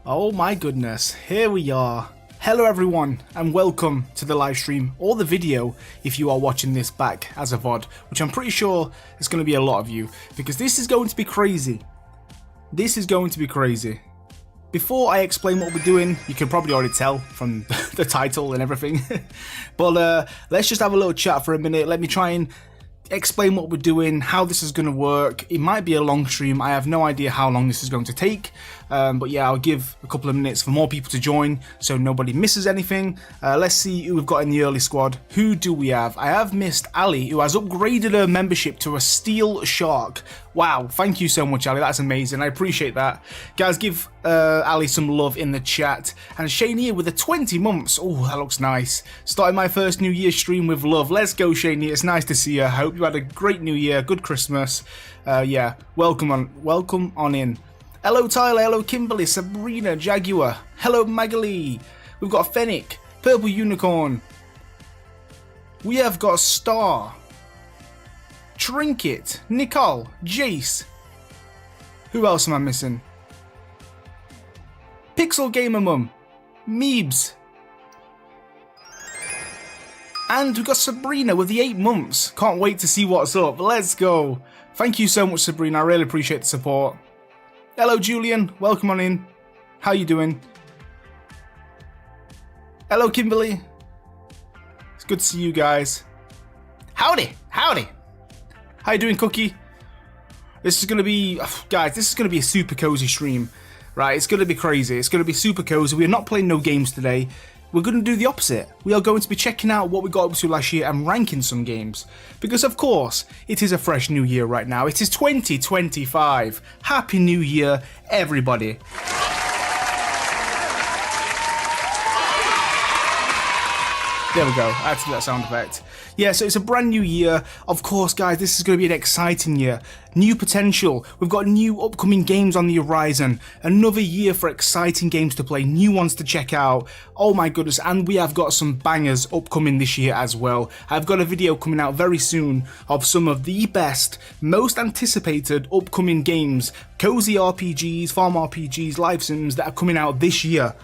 Oh my goodness, here we are. Hello everyone and welcome to the live stream or the video if you are watching this back as a VOD, which I'm pretty sure is going to be a lot of you because this is going to be crazy. This is going to be crazy. Before I explain what we're doing, you can probably already tell from the title and everything, but let's just have a little chat for a minute. Let me try and explain what we're doing, how this is going to work. It might be a long stream, I have no idea how long this is going to take, but yeah, I'll give a couple of minutes for more people to join so nobody misses anything. Let's see who we've got in the early squad. Who do we have? I have missed Ali, who has upgraded her membership to a steel shark. Wow, thank you so much, Ali, that's amazing, I appreciate that. Guys, give Ali some love in the chat. And Shane here with the 20 months, oh that looks nice. Starting my first New Year stream with love. Let's go Shane, it's nice to see you. I hope you had a great New Year, good Christmas. Yeah, welcome on in. Hello Tyler, hello Kimberly, Sabrina, Jaguar, hello Magali. We've got Fennec, Purple Unicorn. We have got Star, Trinket, Nicole, Jace. Who else am I missing? Pixel Gamer Mum, Meebs. And we've got Sabrina with the 8 months. Can't wait to see what's up. Let's go. Thank you so much, Sabrina. I really appreciate the support. Hello, Julian. Welcome on in. How you doing? Hello, Kimberly. It's good to see you guys. Howdy. Howdy. How you doing, Cookie? This is going to be... guys, this is going to be a super cozy stream. Right, it's going to be crazy. It's going to be super cozy. We're not playing no games today. We're going to do the opposite. We are going to be checking out what we got up to last year and ranking some games. Because of course, it is a fresh new year right now. It is 2025. Happy New Year, everybody. There we go, I had to do that sound effect. Yeah, so it's a brand new year. Of course, guys, this is going to be an exciting year. New potential. We've got new upcoming games on the horizon. Another year for exciting games to play, new ones to check out. Oh my goodness, and we have got some bangers upcoming this year as well. I've got a video coming out very soon of some of the best, most anticipated upcoming games, cozy RPGs, farm RPGs, live sims that are coming out this year.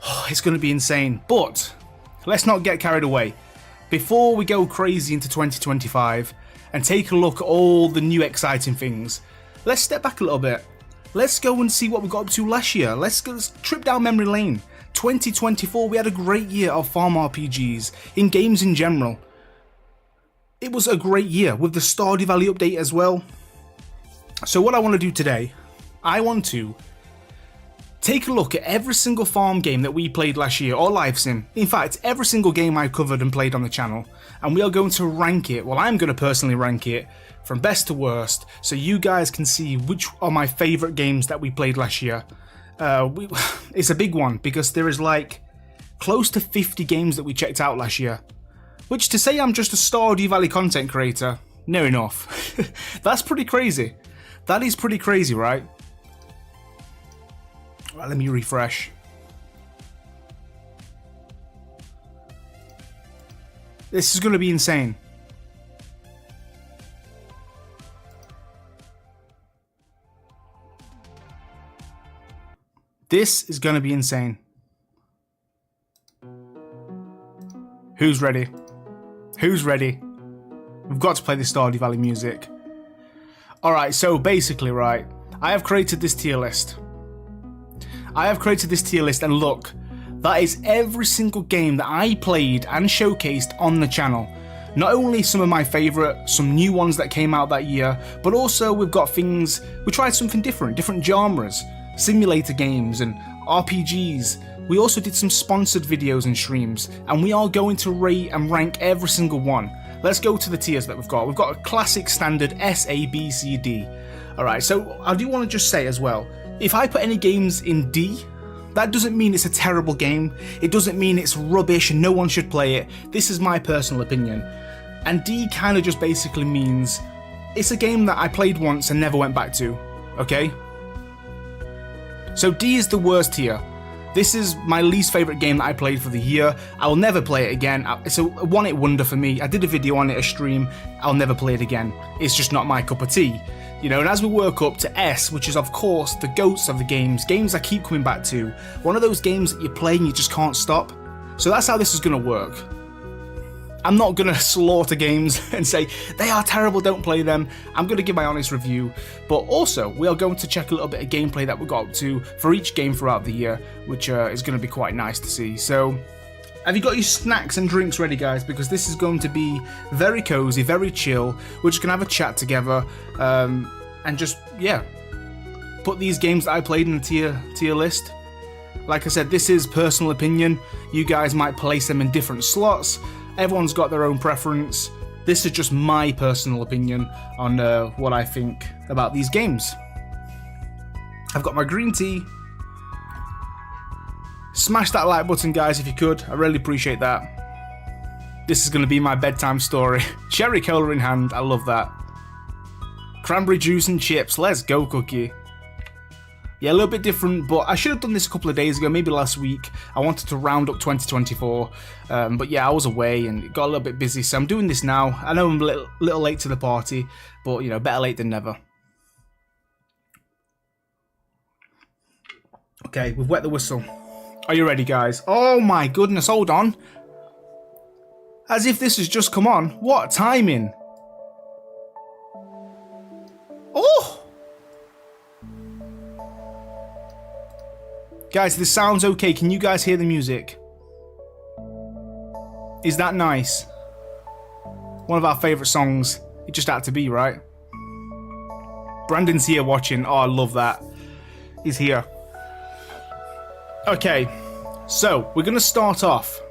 Oh, it's going to be insane, but let's not get carried away. Before we go crazy into 2025 and take a look at all the new exciting things, let's step back a little bit. Let's go and see what we got up to last year. Let's trip down memory lane. 2024, we had a great year of farm RPGs, in games in general. It was a great year with the Stardew Valley update as well. So what I want to do today, I want to take a look at every single farm game that we played last year, or live sim. In fact, every single game I covered and played on the channel. And we are going to rank it, well I'm going to personally rank it, from best to worst, so you guys can see which are my favourite games that we played last year. It's a big one, because there is like close to 50 games that we checked out last year. Which, to say I'm just a Stardew Valley content creator, no enough. That's pretty crazy. That is pretty crazy, right? Right, let me refresh. This is going to be insane. This is going to be insane. Who's ready? Who's ready? We've got to play the Stardew Valley music. Alright, so basically, right, I have created this tier list. And look, that is every single game that I played and showcased on the channel. Not only some of my favourite, some new ones that came out that year, but also we've got things, we tried something different genres, simulator games and RPGs. We also did some sponsored videos and streams, and we are going to rate and rank every single one. Let's go to the tiers that we've got. We've got a classic standard S, A, B, C, D. Alright, so I do want to just say as well, if I put any games in D, that doesn't mean it's a terrible game. It doesn't mean it's rubbish and no one should play it. This is my personal opinion. And D kind of just basically means it's a game that I played once and never went back to. Okay? So D is the worst tier. This is my least favourite game that I played for the year. I will never play it again. It's a one-hit wonder for me. I did a video on it, a stream. I'll never play it again. It's just not my cup of tea. You know, and as we work up to S, which is of course the goats of the games I keep coming back to, one of those games that you play and you just can't stop. So that's how this is going to work. I'm not going to slaughter games and say, they are terrible, don't play them. I'm going to give my honest review, but also we are going to check a little bit of gameplay that we got up to for each game throughout the year, which is going to be quite nice to see. So, have you got your snacks and drinks ready, guys? Because this is going to be very cozy, very chill. We're just going to have a chat together and just, yeah, put these games that I played in the tier list. Like I said, this is personal opinion. You guys might place them in different slots. Everyone's got their own preference. This is just my personal opinion on what I think about these games. I've got my green tea. Smash that like button, guys, if you could. I really appreciate that. This is going to be my bedtime story. Cherry cola in hand. I love that. Cranberry juice and chips. Let's go, Cookie. Yeah, a little bit different, but I should have done this a couple of days ago, maybe last week. I wanted to round up 2024, but yeah, I was away and it got a little bit busy, so I'm doing this now. I know I'm a little late to the party, but you know, better late than never. Okay, we've wet the whistle. Are you ready, guys? Oh my goodness, hold on. As if this has just come on. What timing? Oh! Guys, this sounds okay. Can you guys hear the music? Is that nice? One of our favourite songs. It just had to be, right? Brandon's here watching. Oh, I love that. He's here. Okay, so we're going to start off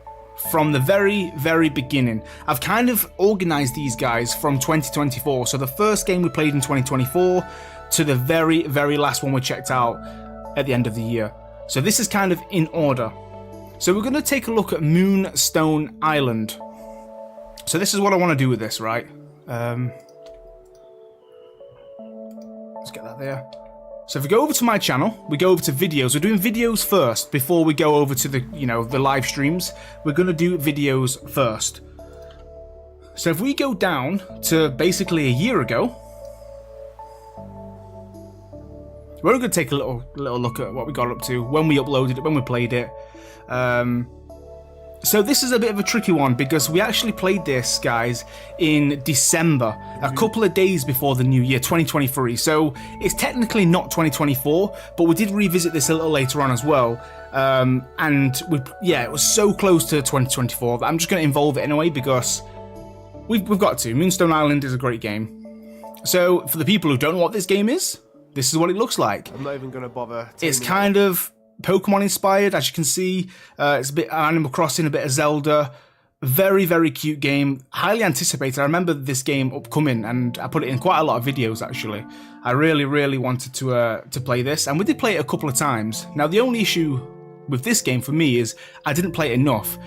from the very, very beginning. I've kind of organised these guys from 2024. So the first game we played in 2024 to the very, very last one we checked out at the end of the year. So this is kind of in order. So we're going to take a look at Moonstone Island. So this is what I want to do with this, right? Let's get that there. So if we go over to my channel, we go over to videos. We're doing videos first before we go over to the, you know, the live streams. We're going to do videos first. So if we go down to basically a year ago, we're going to take a little look at what we got up to when we uploaded it, when we played it. So this is a bit of a tricky one because we actually played this, guys, in December, a couple of days before the new year, 2023. So it's technically not 2024, but we did revisit this a little later on as well. And it was so close to 2024 that I'm just going to involve it anyway because we've got to. Moonstone Island is a great game. So for the people who don't know what this game is, this is what it looks like. I'm not even going to bother. It's kind of Pokemon inspired, as you can see. It's a bit Animal Crossing, a bit of Zelda. Very, very cute game. Highly anticipated. I remember this game upcoming, and I put it in quite a lot of videos, actually. I really, really wanted to play this, and we did play it a couple of times. Now, the only issue with this game for me is I didn't play it enough.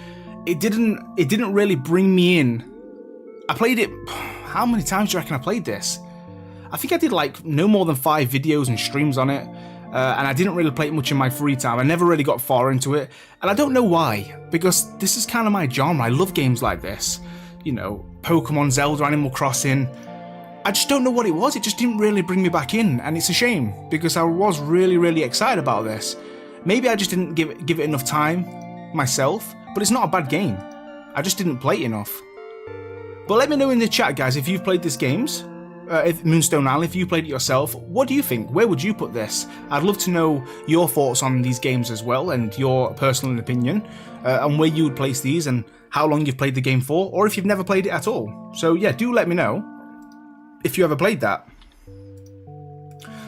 It didn't really bring me in. I played it... How many times do you reckon I played this? I think I did like no more than 5 videos and streams on it, and I didn't really play it much in my free time. I never really got far into it, and I don't know why, because this is kind of my genre. I love games like this, you know, Pokemon, Zelda, Animal Crossing. I just don't know what it was. It just didn't really bring me back in, and it's a shame, because I was really, really excited about this. Maybe I just didn't give it enough time myself, but it's not a bad game. I just didn't play it enough. But let me know in the chat, guys, if you've played this games. If Moonstone Island, if you played it yourself, what do you think? Where would you put this? I'd love to know your thoughts on these games as well, and your personal opinion, and where you would place these, and how long you've played the game for, or if you've never played it at all. So yeah, do let me know if you ever played that.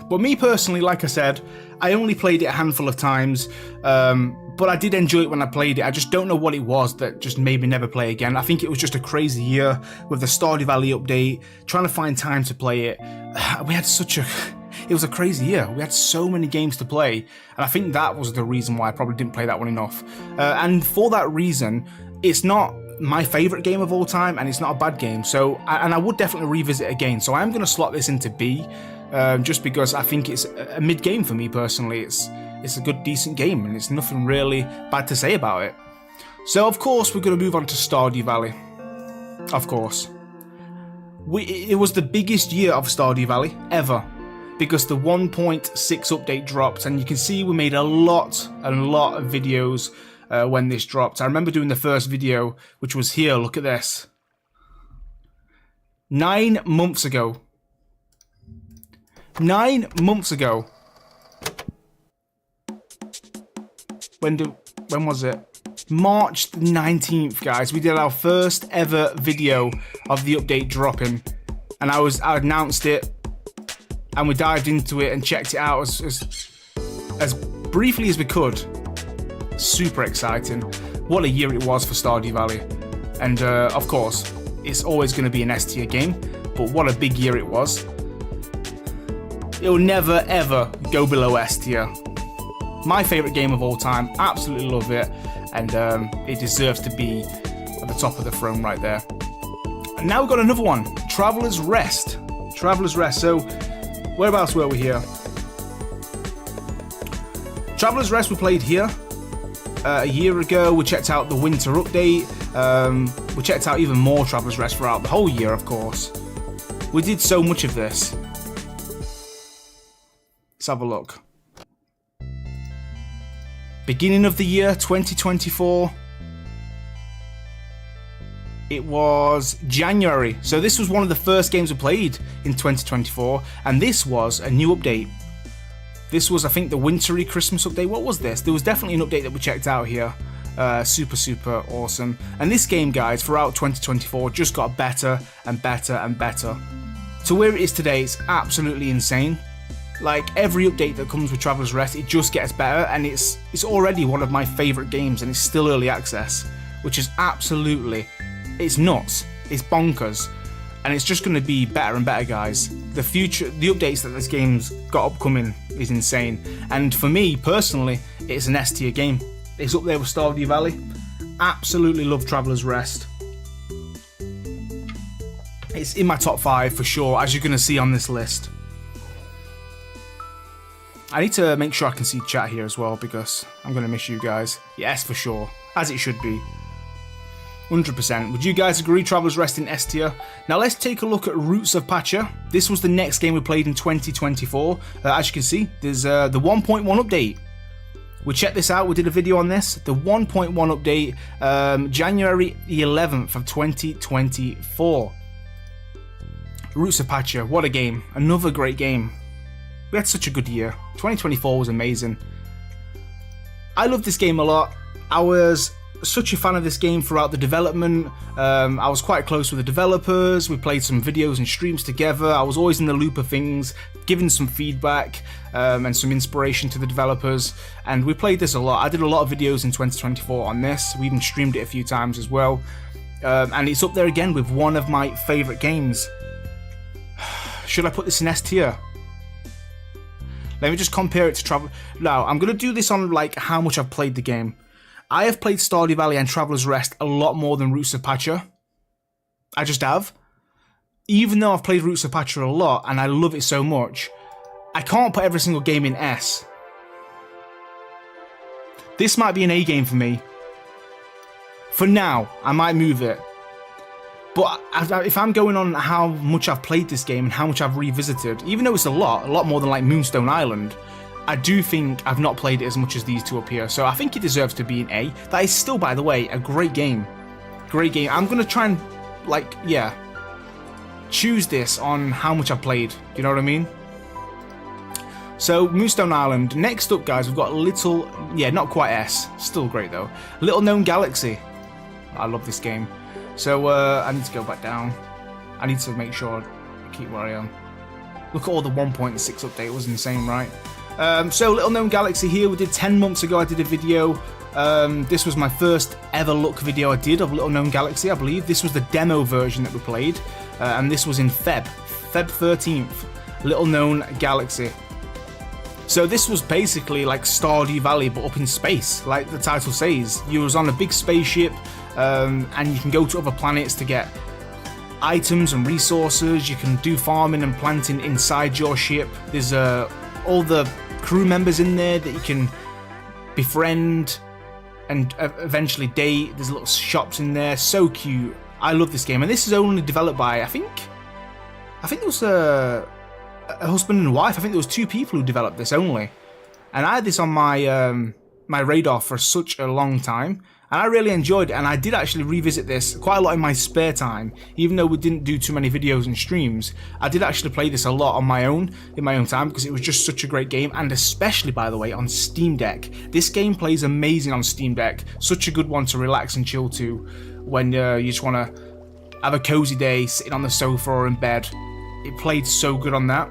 But me personally, like I said, I only played it a handful of times, but I did enjoy it when I played it. I just don't know what it was that just made me never play again. I think it was just a crazy year with the Stardew Valley update, trying to find time to play it. We had it was a crazy year. We had so many games to play, and I think that was the reason why I probably didn't play that one enough. And for that reason, it's not my favourite game of all time, and it's not a bad game. So, and I would definitely revisit it again. So I'm going to slot this into B, just because I think it's a mid game for me personally. It's a good, decent game, and it's nothing really bad to say about it. So, of course, we're going to move on to Stardew Valley. Of course. It was the biggest year of Stardew Valley ever, because the 1.6 update dropped, and you can see we made a lot of videos when this dropped. I remember doing the first video, which was here. Look at this. 9 months ago. 9 months ago. When was it? March 19th, guys. We did our first ever video of the update dropping, and I announced it, and we dived into it and checked it out as briefly as we could. Super exciting. What a year it was for Stardew Valley. And of course, it's always going to be an S tier game, but what a big year it was. It'll never ever go below S tier. My favourite game of all time, absolutely love it, and it deserves to be at the top of the throne right there. And now we've got another one, Traveller's Rest. Traveller's Rest, so whereabouts were we here? Traveller's Rest we played here a year ago. We checked out the winter update, we checked out even more Traveller's Rest throughout the whole year, of course. We did so much of this. Let's have a look. Beginning of the year 2024, it was January, so this was one of the first games we played in 2024, and this was a new update. This was, I think, the wintry Christmas update. What was this? There was definitely an update that we checked out here. Super awesome. And this game, guys, throughout 2024 just got better and better and better. To where it is today, it's absolutely insane. Like, every update that comes with Traveller's Rest, it just gets better, and it's already one of my favourite games, and it's still early access, which is absolutely, it's nuts, it's bonkers, and it's just going to be better and better, guys. The updates that this game's got upcoming is insane, and for me, personally, it's an S tier game. It's up there with Stardew Valley. Absolutely love Traveller's Rest. It's in my top 5 for sure, as you're going to see on this list. I need to make sure I can see chat here as well, because I'm going to miss you guys. Yes, for sure. As it should be. 100%. Would you guys agree Traveller's Rest in S tier? Now let's take a look at Roots of Pacha. This was the next game we played in 2024. As you can see, there's the 1.1 update. We checked this out. We did a video on this. The 1.1 update, January the 11th of 2024. Roots of Pacha. What a game. Another great game. We had such a good year. 2024 was amazing. I love this game a lot. I was such a fan of this game throughout the development. I was quite close with the developers. We played some videos and streams together. I was always in the loop of things, giving some feedback and some inspiration to the developers. And we played this a lot. I did a lot of videos in 2024 on this. We even streamed it a few times as well. And it's up there again with one of my favourite games. Should I put this in S tier? Let me just compare it to Travel. Now, I'm going to do this on like how much I've played the game. I have played Stardew Valley and Traveller's Rest a lot more than Roots of Pacha. I just have. Even though I've played Roots of Pacha a lot and I love it so much, I can't put every single game in S. This might be an A game for me. For now, I might move it. But if I'm going on how much I've played this game and how much I've revisited, even though it's a lot more than like Moonstone Island, I do think I've not played it as much as these two up here. So I think it deserves to be an A. That is still, by the way, a great game. Great game. I'm going to try and, like, yeah, choose this on how much I've played. You know what I mean? So, Moonstone Island. Next up, guys, we've got Little, yeah, not quite S. Still great, though. Little Known Galaxy. I love this game. So, I need to go back down. I need to make sure I keep where I am. Look at all the 1.6 update. It was insane, right? So, Little Known Galaxy here. We did 10 months ago. I did a video. This was my first ever look video I did of Little Known Galaxy, I believe. This was the demo version that we played. And this was in Feb 13th. Little Known Galaxy. So this was basically like Stardew Valley, but up in space, like the title says. You was on a big spaceship, and you can go to other planets to get items and resources. You can do farming and planting inside your ship. There's all the crew members in there that you can befriend and eventually date. There's little shops in there. So cute. I love this game, and this is only developed by, I think, I think there was a husband and wife. I think there was 2 people who developed this only. And I had this on my my radar for such a long time, and I really enjoyed it, and I did actually revisit this quite a lot in my spare time. Even though we didn't do too many videos and streams, I did actually play this a lot on my own, in my own time, because it was just such a great game, and especially, by the way, on Steam Deck. This game plays amazing on Steam Deck, such a good one to relax and chill to when you just want to have a cozy day sitting on the sofa or in bed. It played so good on that.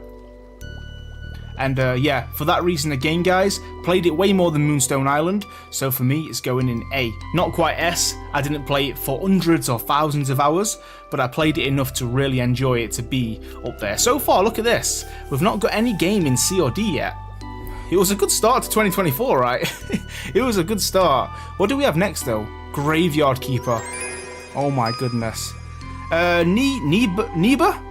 And yeah, for that reason again, guys, played it way more than Moonstone Island, so for me it's going in A. Not quite S, I didn't play it for hundreds or thousands of hours, but I played it enough to really enjoy it to be up there. So far, look at this, we've not got any game in C or D yet. It was a good start to 2024, right? It was a good start. What do we have next though? Graveyard Keeper. Oh my goodness. Neba?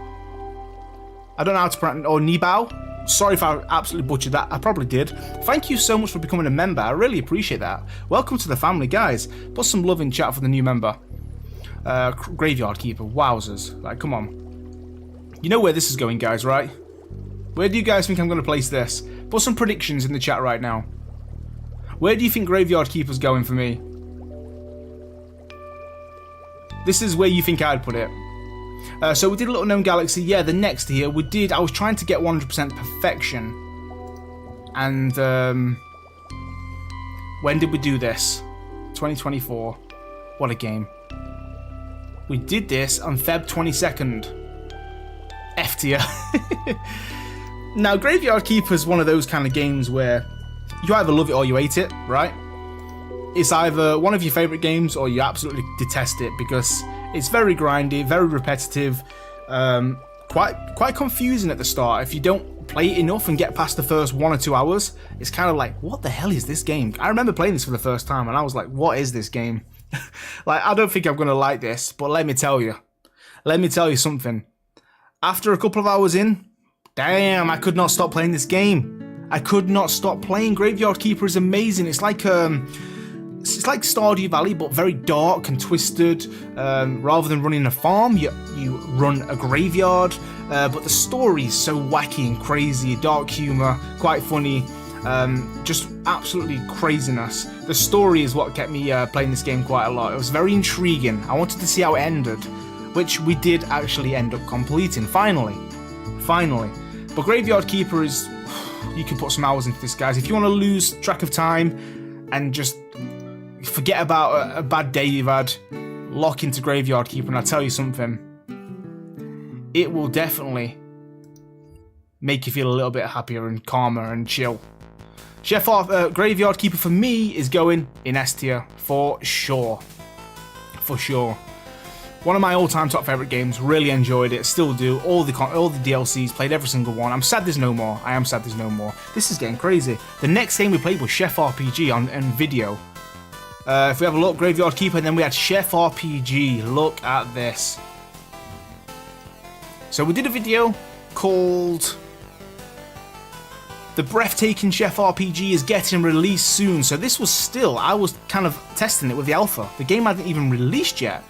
I don't know how to pronounce it, or Nibao? Sorry if I absolutely butchered that, I probably did. Thank you so much for becoming a member, I really appreciate that. Welcome to the family, guys. Put some love in chat for the new member. Graveyard Keeper, wowzers. Like, come on. You know where this is going, guys, right? Where do you guys think I'm going to place this? Put some predictions in the chat right now. Where do you think Graveyard Keeper's going for me? This is where you think I'd put it. So we did a Little Known Galaxy, yeah, the next year we did, I was trying to get 100% perfection, and when did we do this? 2024, what a game. We did this on Feb 22nd, F tier. Now Graveyard Keeper is one of those kind of games where you either love it or you hate it, right? It's either one of your favourite games or you absolutely detest it because it's very grindy, very repetitive, quite confusing at the start. If you don't play it enough and get past the first 1 or 2 hours, it's kind of like, what the hell is this game? I remember playing this for the first time and I was like, what is this game? Like, I don't think I'm going to like this, but let me tell you something. After a couple of hours in, damn, I could not stop playing this game. I could not stop playing. Graveyard Keeper is amazing. It's like Stardew Valley, but very dark and twisted. Rather than running a farm, you run a graveyard. But the story is so wacky and crazy, dark humour, quite funny, just absolutely craziness. The story is what kept me playing this game quite a lot. It was very intriguing. I wanted to see how it ended, which we did actually end up completing, finally. But Graveyard Keeper is, you can put some hours into this, guys. If you want to lose track of time and just forget about a bad day you've had, lock into Graveyard Keeper, and I'll tell you something, it will definitely make you feel a little bit happier and calmer and chill. Graveyard Keeper for me is going in S tier for sure. One of my all-time top favourite games, really enjoyed it, still do, all the DLCs, played every single one. I'm sad there's no more, I am sad there's no more. This is getting crazy. The next game we played was Chef RPG on video. If we have a look, Graveyard Keeper, and then we had Chef RPG. Look at this. So we did a video called The Breathtaking Chef RPG is getting released soon. So this was still, I was kind of testing it with the alpha. The game hadn't even released yet.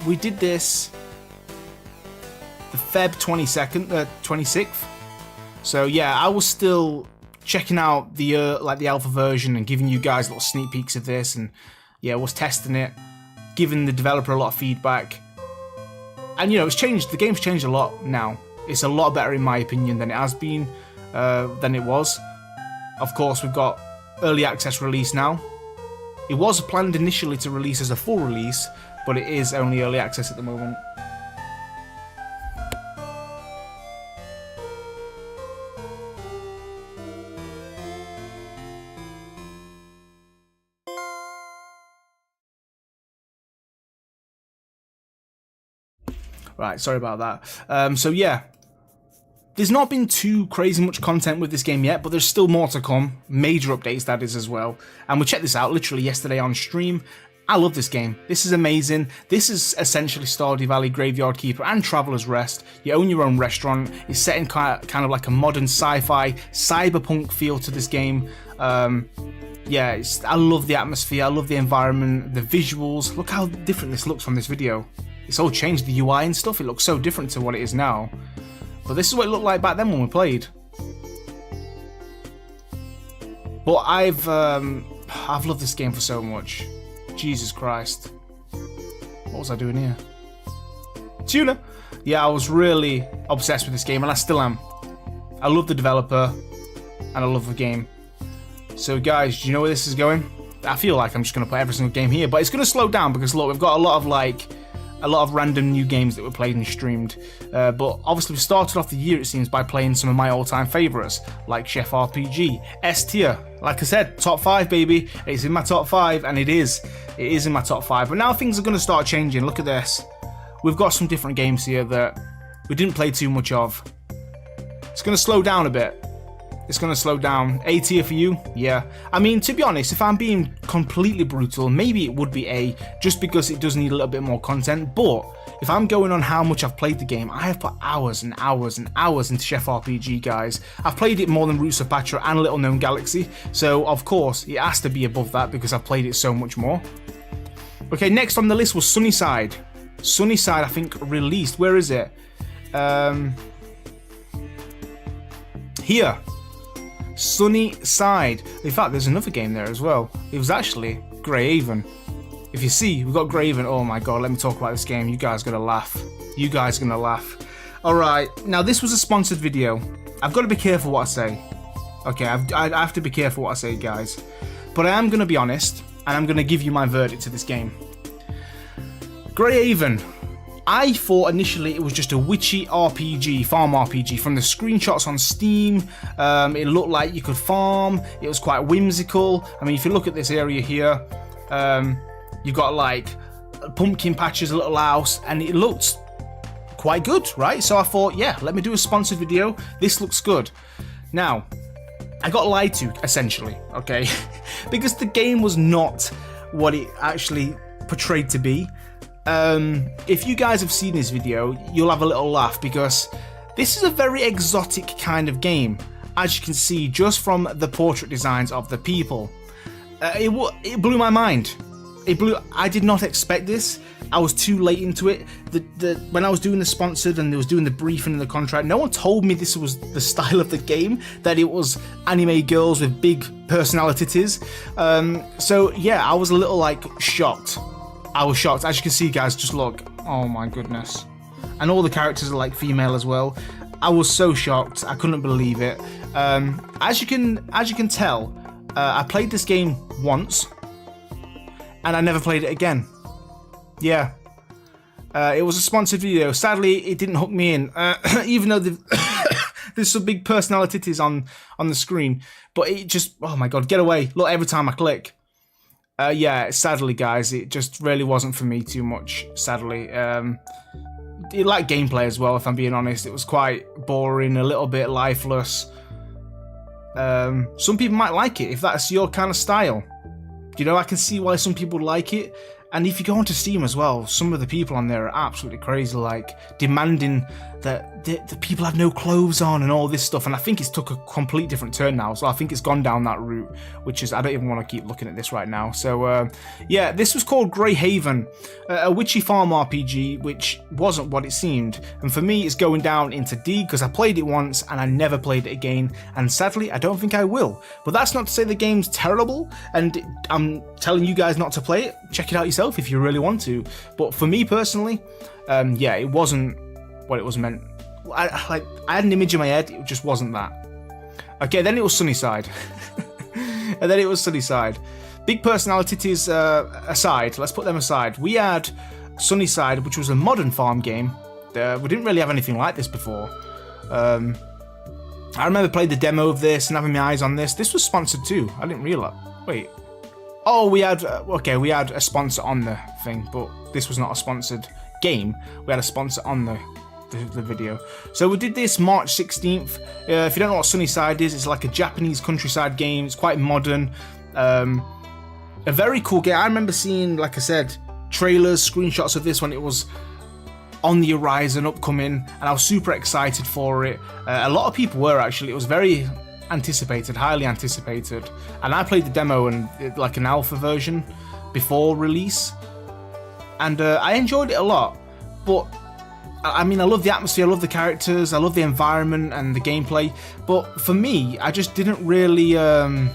We did this the Feb 26th. So yeah, I was still checking out the alpha version and giving you guys little sneak peeks of this, and yeah, was testing it, giving the developer a lot of feedback. And you know, it's changed. The game's changed a lot now. It's a lot better in my opinion than it has been, than it was. Of course, we've got early access release now. It was planned initially to release as a full release, but it is only early access at the moment. Right, sorry about that. So yeah, there's not been too crazy much content with this game yet, but there's still more to come. Major updates, that is, as well. And we checked this out literally yesterday on stream. I love this game. This is amazing. This is essentially Stardew Valley, Graveyard Keeper, and Traveller's Rest. You own your own restaurant. It's set in kind of like a modern sci-fi, cyberpunk feel to this game. Yeah, I love the atmosphere. I love the environment, the visuals. Look how different this looks from this video. It's all changed, the UI and stuff. It looks so different to what it is now. But this is what it looked like back then when we played. But I've loved this game for so much. Jesus Christ. What was I doing here? Tuna! Yeah, I was really obsessed with this game, and I still am. I love the developer, and I love the game. So guys, do you know where this is going? I feel like I'm just going to play every single game here, but it's going to slow down because look, we've got a lot of random new games that were played and streamed. But obviously we started off the year, it seems, by playing some of my all-time favourites, like Chef RPG, S tier. Like I said, top 5, baby. It's in my top 5, and it is in my top 5. But now things are going to start changing. Look at this. We've got some different games here that we didn't play too much of. It's going to slow down a bit. It's going to slow down. A tier for you? Yeah. I mean, to be honest, if I'm being completely brutal, maybe it would be A, just because it does need a little bit more content. But if I'm going on how much I've played the game, I have put hours and hours and hours into Chef RPG, guys. I've played it more than Roots of PATRON and Little Known Galaxy, so of course it has to be above that because I've played it so much more. Okay, next on the list was Sunnyside. Sunnyside, I think, released. Where is it? Here. Sunnyside. In fact, there's another game there as well. It was actually Greyhaven. If you see, we've got Greyhaven. Oh my god, let me talk about this game. You guys are gonna laugh. You guys are gonna laugh. Alright, now this was a sponsored video. I've got to be careful what I say. Okay, I have to be careful what I say, guys. But I am gonna be honest, and I'm gonna give you my verdict to this game. Greyhaven. I thought initially it was just a witchy RPG, farm RPG. From the screenshots on Steam, it looked like you could farm. It was quite whimsical. I mean, if you look at this area here, you've got like pumpkin patches, a little house, and it looked quite good, right? So I thought, yeah, let me do a sponsored video. This looks good. Now, I got lied to, essentially, okay? Because the game was not what it actually portrayed to be. If you guys have seen this video, you'll have a little laugh because this is a very exotic kind of game, as you can see just from the portrait designs of the people. It blew my mind. I did not expect this. I was too late into it. When I was doing the sponsored and they was doing the briefing and the contract, no one told me this was the style of the game, that it was anime girls with big personalities. So yeah, I was a little like shocked. I was shocked. As you can see, guys, just look. Oh my goodness. And all the characters are like female as well. I was so shocked. I couldn't believe it. As you can tell, I played this game once and I never played it again. Yeah. It was a sponsored video. Sadly, it didn't hook me in, even though there's some big personalities on the screen. But it just, oh my god, get away. Look, every time I click. Yeah, sadly, guys, it just really wasn't for me too much, sadly. It lacked gameplay as well, if I'm being honest. It was quite boring, a little bit lifeless. Some people might like it, if that's your kind of style. You know, I can see why some people like it. And if you go onto Steam as well, some of the people on there are absolutely crazy, like demanding that the people have no clothes on and all this stuff. And I think it's took a complete different turn now. So I think it's gone down that route, which is, I don't even want to keep looking at this right now. So yeah, this was called Greyhaven, a witchy farm RPG, which wasn't what it seemed. And for me, it's going down into D because I played it once and I never played it again. And sadly, I don't think I will. But that's not to say the game's terrible. And I'm telling you guys not to play it. Check it out yourself if you really want to. But for me personally, yeah, it wasn't what it was meant. I had an image in my head, it just wasn't that. Okay, then it was Sunnyside. And then it was Sunnyside. Big personalities aside, let's put them aside. We had Sunnyside, which was a modern farm game. We didn't really have anything like this before. I remember playing the demo of this and having my eyes on this. This was sponsored too. I didn't realise. Wait. Oh, we had we had a sponsor on the thing, but this was not a sponsored game. We had a sponsor on the video. So we did this March 16th. If you don't know what Sunnyside is, it's like a Japanese countryside game. It's quite modern. A very cool game. I remember seeing, like I said, trailers, screenshots of this when it was on the horizon, upcoming, and I was super excited for it. A lot of people were actually. It was very anticipated, highly anticipated, and I played the demo and like an alpha version before release, and I enjoyed it a lot. but I mean, I love the atmosphere, I love the characters, I love the environment and the gameplay, but for me, I just didn't really, I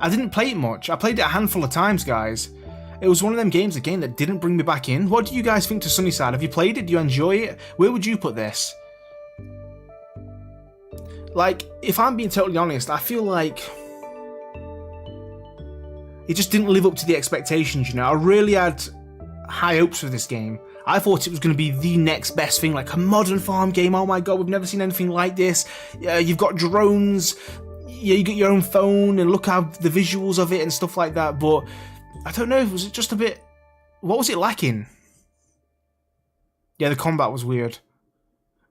didn't play it much. I played it a handful of times, guys. It was one of them games, again, that didn't bring me back in. What do you guys think to Sunnyside? Have you played it? Do you enjoy it? Where would you put this? Like, if I'm being totally honest, I feel like it just didn't live up to the expectations, you know? I really had high hopes for this game. I thought it was going to be the next best thing, like a modern farm game. Oh my god, we've never seen anything like this. You've got drones, you get your own phone, and look how the visuals of it and stuff like that. But I don't know, was it just a bit... What was it lacking? Yeah, the combat was weird.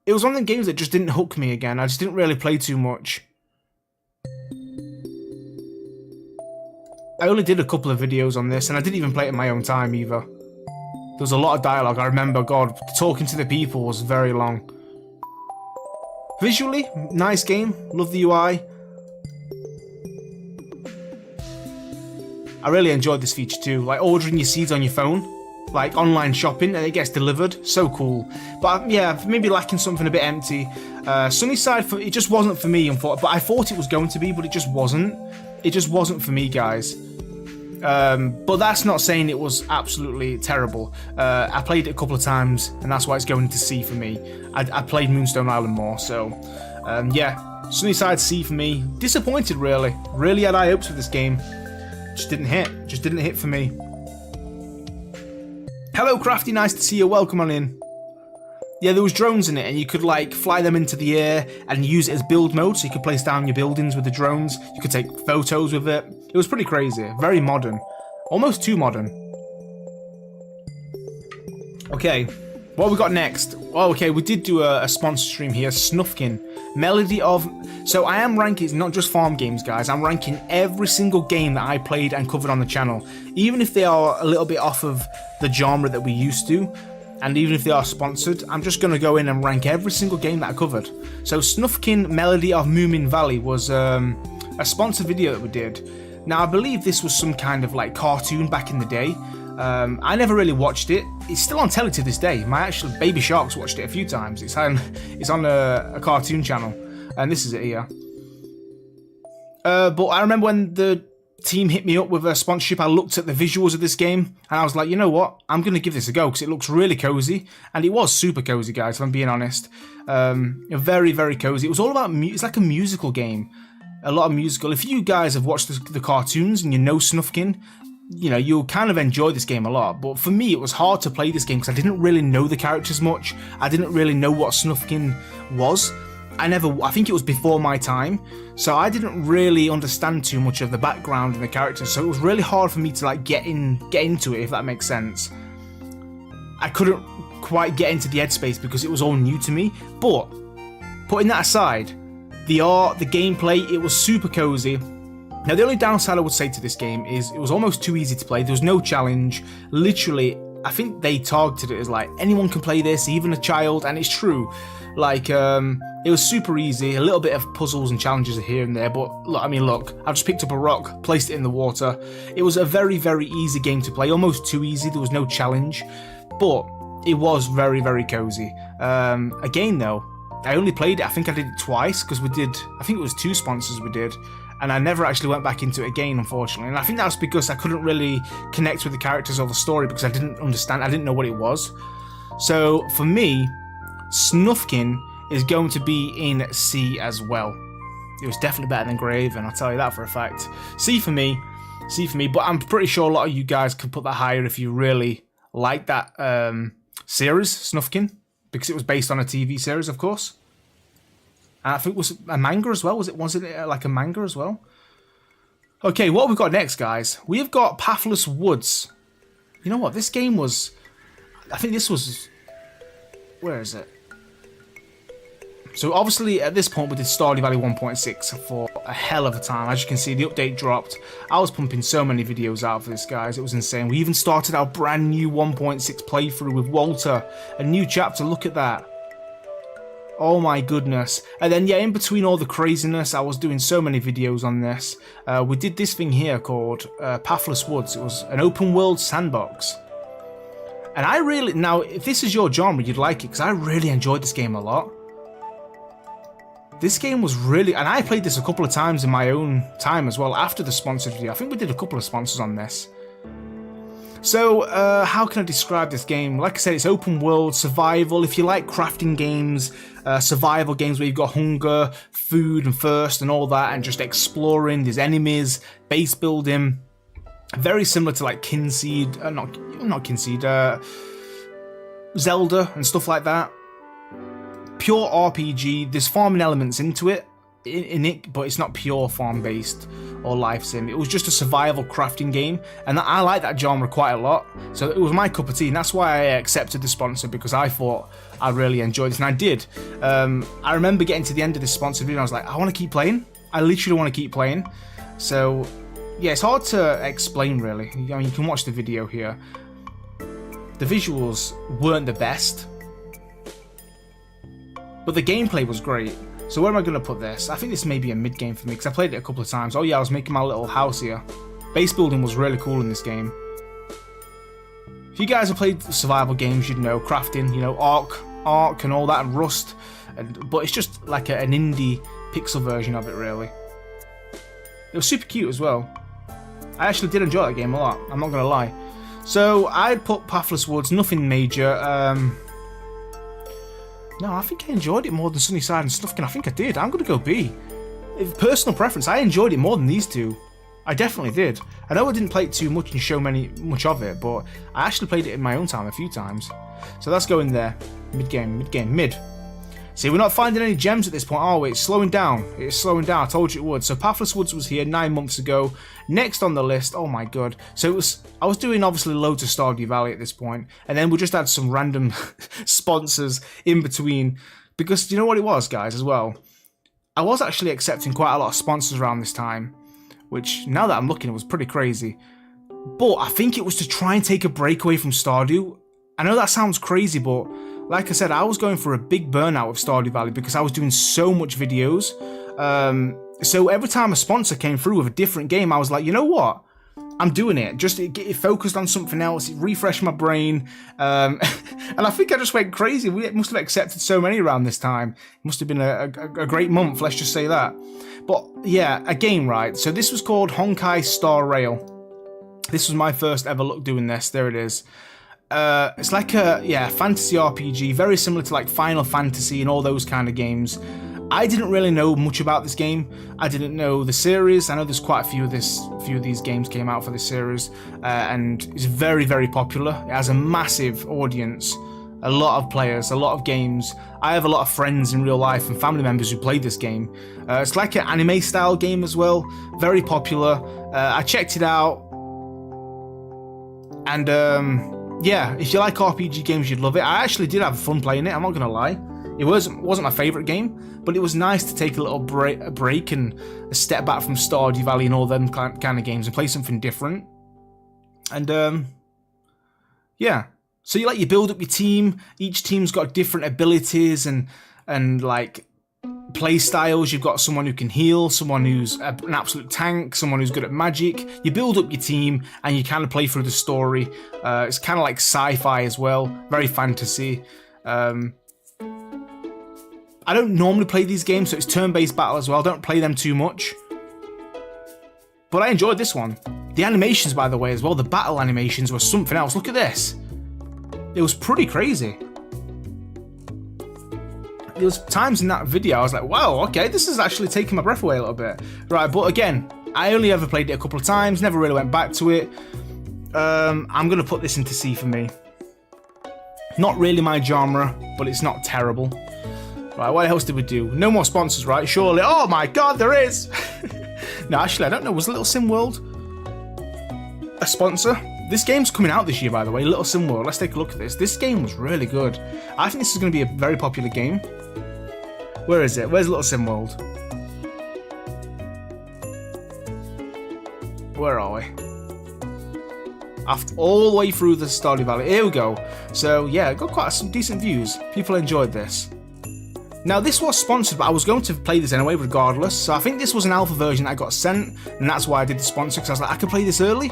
It was one of them games that just didn't hook me again. I just didn't really play too much. I only did a couple of videos on this, and I didn't even play it in my own time either. There was a lot of dialogue. I remember, God, talking to the people was very long. Visually, nice game. Love the UI. I really enjoyed this feature too. Like ordering your seeds on your phone. Like online shopping and it gets delivered. So cool. But yeah, maybe lacking something a bit empty. Sunnyside, it just wasn't for me, but I thought it was going to be, but it just wasn't. It just wasn't for me, guys. But that's not saying it was absolutely terrible. I played it a couple of times, and that's why it's going to C for me. I played Moonstone Island more, so yeah, Sunnyside C for me. Disappointed, really. Really had high hopes for this game. Just didn't hit. Just didn't hit for me. Hello, Crafty. Nice to see you. Welcome on in. Yeah, there was drones in it, and you could like fly them into the air and use it as build mode, so you could place down your buildings with the drones. You could take photos with it. It was pretty crazy. Very modern. Almost too modern. Okay, what have we got next? Oh, okay, we did do a sponsor stream here. Snufkin. Melody of... So I am ranking, it's not just farm games, guys. I'm ranking every single game that I played and covered on the channel. Even if they are a little bit off of the genre that we used to. And even if they are sponsored, I'm just going to go in and rank every single game that I covered. So Snufkin Melody of Moomin Valley was a sponsored video that we did. Now I believe this was some kind of like cartoon back in the day. I never really watched it. It's still on telly to this day. My actual Baby Shark's watched it a few times. It's on a cartoon channel. And this is it here. But I remember when the team hit me up with a sponsorship, I looked at the visuals of this game and I was like, you know what, I'm going to give this a go because it looks really cozy, and it was super cozy, guys, if I'm being honest. Very, very cozy. It was all about, it's like a musical game, a lot of musical. If you guys have watched the cartoons and you know Snufkin, you know, you'll kind of enjoy this game a lot. But for me, it was hard to play this game because I didn't really know the characters much. I didn't really know what Snufkin was. I think it was before my time, so I didn't really understand too much of the background and the characters, so it was really hard for me to like get into it, if that makes sense. I couldn't quite get into the headspace because it was all new to me, but putting that aside, the art, the gameplay, it was super cozy. Now the only downside I would say to this game is it was almost too easy to play. There was no challenge. Literally, I think they targeted it as like anyone can play this, even a child, and it's true. Like, it was super easy, a little bit of puzzles and challenges here and there, but look, I mean, look, I just picked up a rock, placed it in the water. It was a very, very easy game to play, almost too easy, there was no challenge, but it was very, very cozy. Again, though, I only played it, I think I did it twice, because we did, I think it was 2 sponsors we did, and I never actually went back into it again, unfortunately, and I think that was because I couldn't really connect with the characters or the story, because I didn't understand, I didn't know what it was. So, for me, Snufkin is going to be in C as well. It was definitely better than Graven, I'll tell you that for a fact. C for me, but I'm pretty sure a lot of you guys could put that higher if you really like that series, Snufkin, because it was based on a TV series, of course. And I think it was a manga as well. Was it like a manga as well? Okay, what have we got next, guys? We have got Pathless Woods. You know what? This game was... I think this was... Where is it? So obviously at this point we did Stardew Valley 1.6 for a hell of a time. As you can see, the update dropped. I was pumping so many videos out for this, guys. It was insane. We even started our brand new 1.6 playthrough with Walter. A new chapter, look at that. Oh my goodness. And then yeah, in between all the craziness, I was doing so many videos on this. We did this thing here called Pathless Woods. It was an open world sandbox. And I really, now if this is your genre, you'd like it, because I really enjoyed this game a lot. This game was really, and I played this a couple of times in my own time as well after the sponsored video. I think we did a couple of sponsors on this. So, how can I describe this game? Like I said, it's open world, survival. If you like crafting games, survival games where you've got hunger, food and thirst and all that, and just exploring, there's enemies, base building. Very similar to like not Kinseed, Zelda and stuff like that. Pure RPG, there's farming elements into it, in it, but it's not pure farm based or life sim. It was just a survival crafting game, and I like that genre quite a lot, so it was my cup of tea, and that's why I accepted the sponsor, because I thought I really enjoyed this, and I did. I remember getting to the end of this sponsored video and I was like, I want to keep playing. I literally want to keep playing. So yeah, it's hard to explain really. I mean, you can watch the video here. The visuals weren't the best, but the gameplay was great. So where am I going to put this? I think this may be a mid game for me, because I played it a couple of times. Oh yeah, I was making my little house here. Base building was really cool in this game. If you guys have played survival games, you'd know crafting, you know, Ark and all that, and Rust. But it's just like an indie pixel version of it really. It was super cute as well. I actually did enjoy that game a lot, I'm not going to lie. So I'd put Pathless Woods, nothing major. No, I think I enjoyed it more than Sunnyside and Snufkin. I think I did. I'm going to go B. Personal preference, I enjoyed it more than these two. I definitely did. I know I didn't play it too much and show much of it, but I actually played it in my own time a few times. So that's going there. Mid. See, we're not finding any gems at this point, are we? It's slowing down. It's slowing down. I told you it would. So Pathless Woods was here 9 months ago. Next on the list, oh my god. So I was doing obviously loads of Stardew Valley at this point, and then we just had some random sponsors in between. Because you know what it was, guys, as well? I was actually accepting quite a lot of sponsors around this time, which now that I'm looking, it was pretty crazy. But I think it was to try and take a break away from Stardew. I know that sounds crazy, but like I said, I was going for a big burnout with Stardew Valley because I was doing so much videos. So every time a sponsor came through with a different game, I was like, you know what? I'm doing it. Just get focused on something else. It refreshed my brain. And I think I just went crazy. We must have accepted so many around this time. It must have been a great month, let's just say that. But yeah, a game, right? So this was called Honkai Star Rail. This was my first ever look doing this. There it is. It's like a fantasy RPG, very similar to like Final Fantasy and all those kind of games. I didn't really know much about this game. I didn't know the series. I know there's quite a few of these games came out for this series, and it's very, very popular. It has a massive audience, a lot of players, a lot of games. I have a lot of friends in real life and family members who played this game. It's like an anime style game as well, very popular. I checked it out, and yeah, if you like RPG games, you'd love it. I actually did have fun playing it, I'm not going to lie. It wasn't my favourite game, but it was nice to take a little break and a step back from Stardew Valley and all them kind of games and play something different. And yeah, so you build up your team. Each team's got different abilities and like play styles. You've got someone who can heal, someone who's an absolute tank, someone who's good at magic. You build up your team and you kind of play through the story. It's kind of like sci-fi as well, very fantasy. I don't normally play these games, so it's turn-based battle as well. I don't play them too much. But I enjoyed this one. The animations, by the way, as well, the battle animations were something else. Look at this. It was pretty crazy. There was times in that video I was like, wow, okay, this is actually taking my breath away a little bit. Right, but again, I only ever played it a couple of times, never really went back to it. I'm going to put this into C for me. Not really my genre, but it's not terrible. Right, what else did we do? No more sponsors, right? Surely. Oh my god, there is! No, actually, I don't know. Was Little Sim World a sponsor? This game's coming out this year, by the way. Little Sim World. Let's take a look at this. This game was really good. I think this is going to be a very popular game. Where is it? Where's Little Sim World? Where are we? After all the way through the Stardew Valley. Here we go. So, yeah, got quite some decent views. People enjoyed this. Now this was sponsored, but I was going to play this anyway regardless, so I think this was an alpha version that I got sent, and that's why I did the sponsor, because I was like, I could play this early.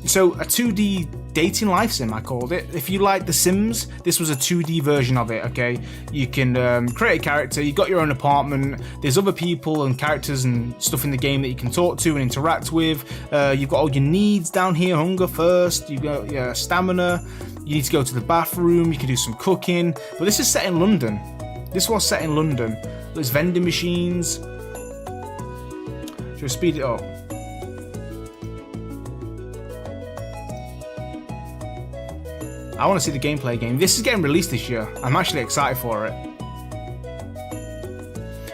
So a 2D dating life sim, I called it. If you like The Sims, this was a 2D version of it, okay? You can create a character, you got your own apartment, there's other people and characters and stuff in the game that you can talk to and interact with. You've got all your needs down here, hunger first, you've got your stamina, you need to go to the bathroom, you can do some cooking, but this is set in London. This was set in London. There's vending machines. Should we speed it up? I want to see the gameplay game. This is getting released this year. I'm actually excited for it.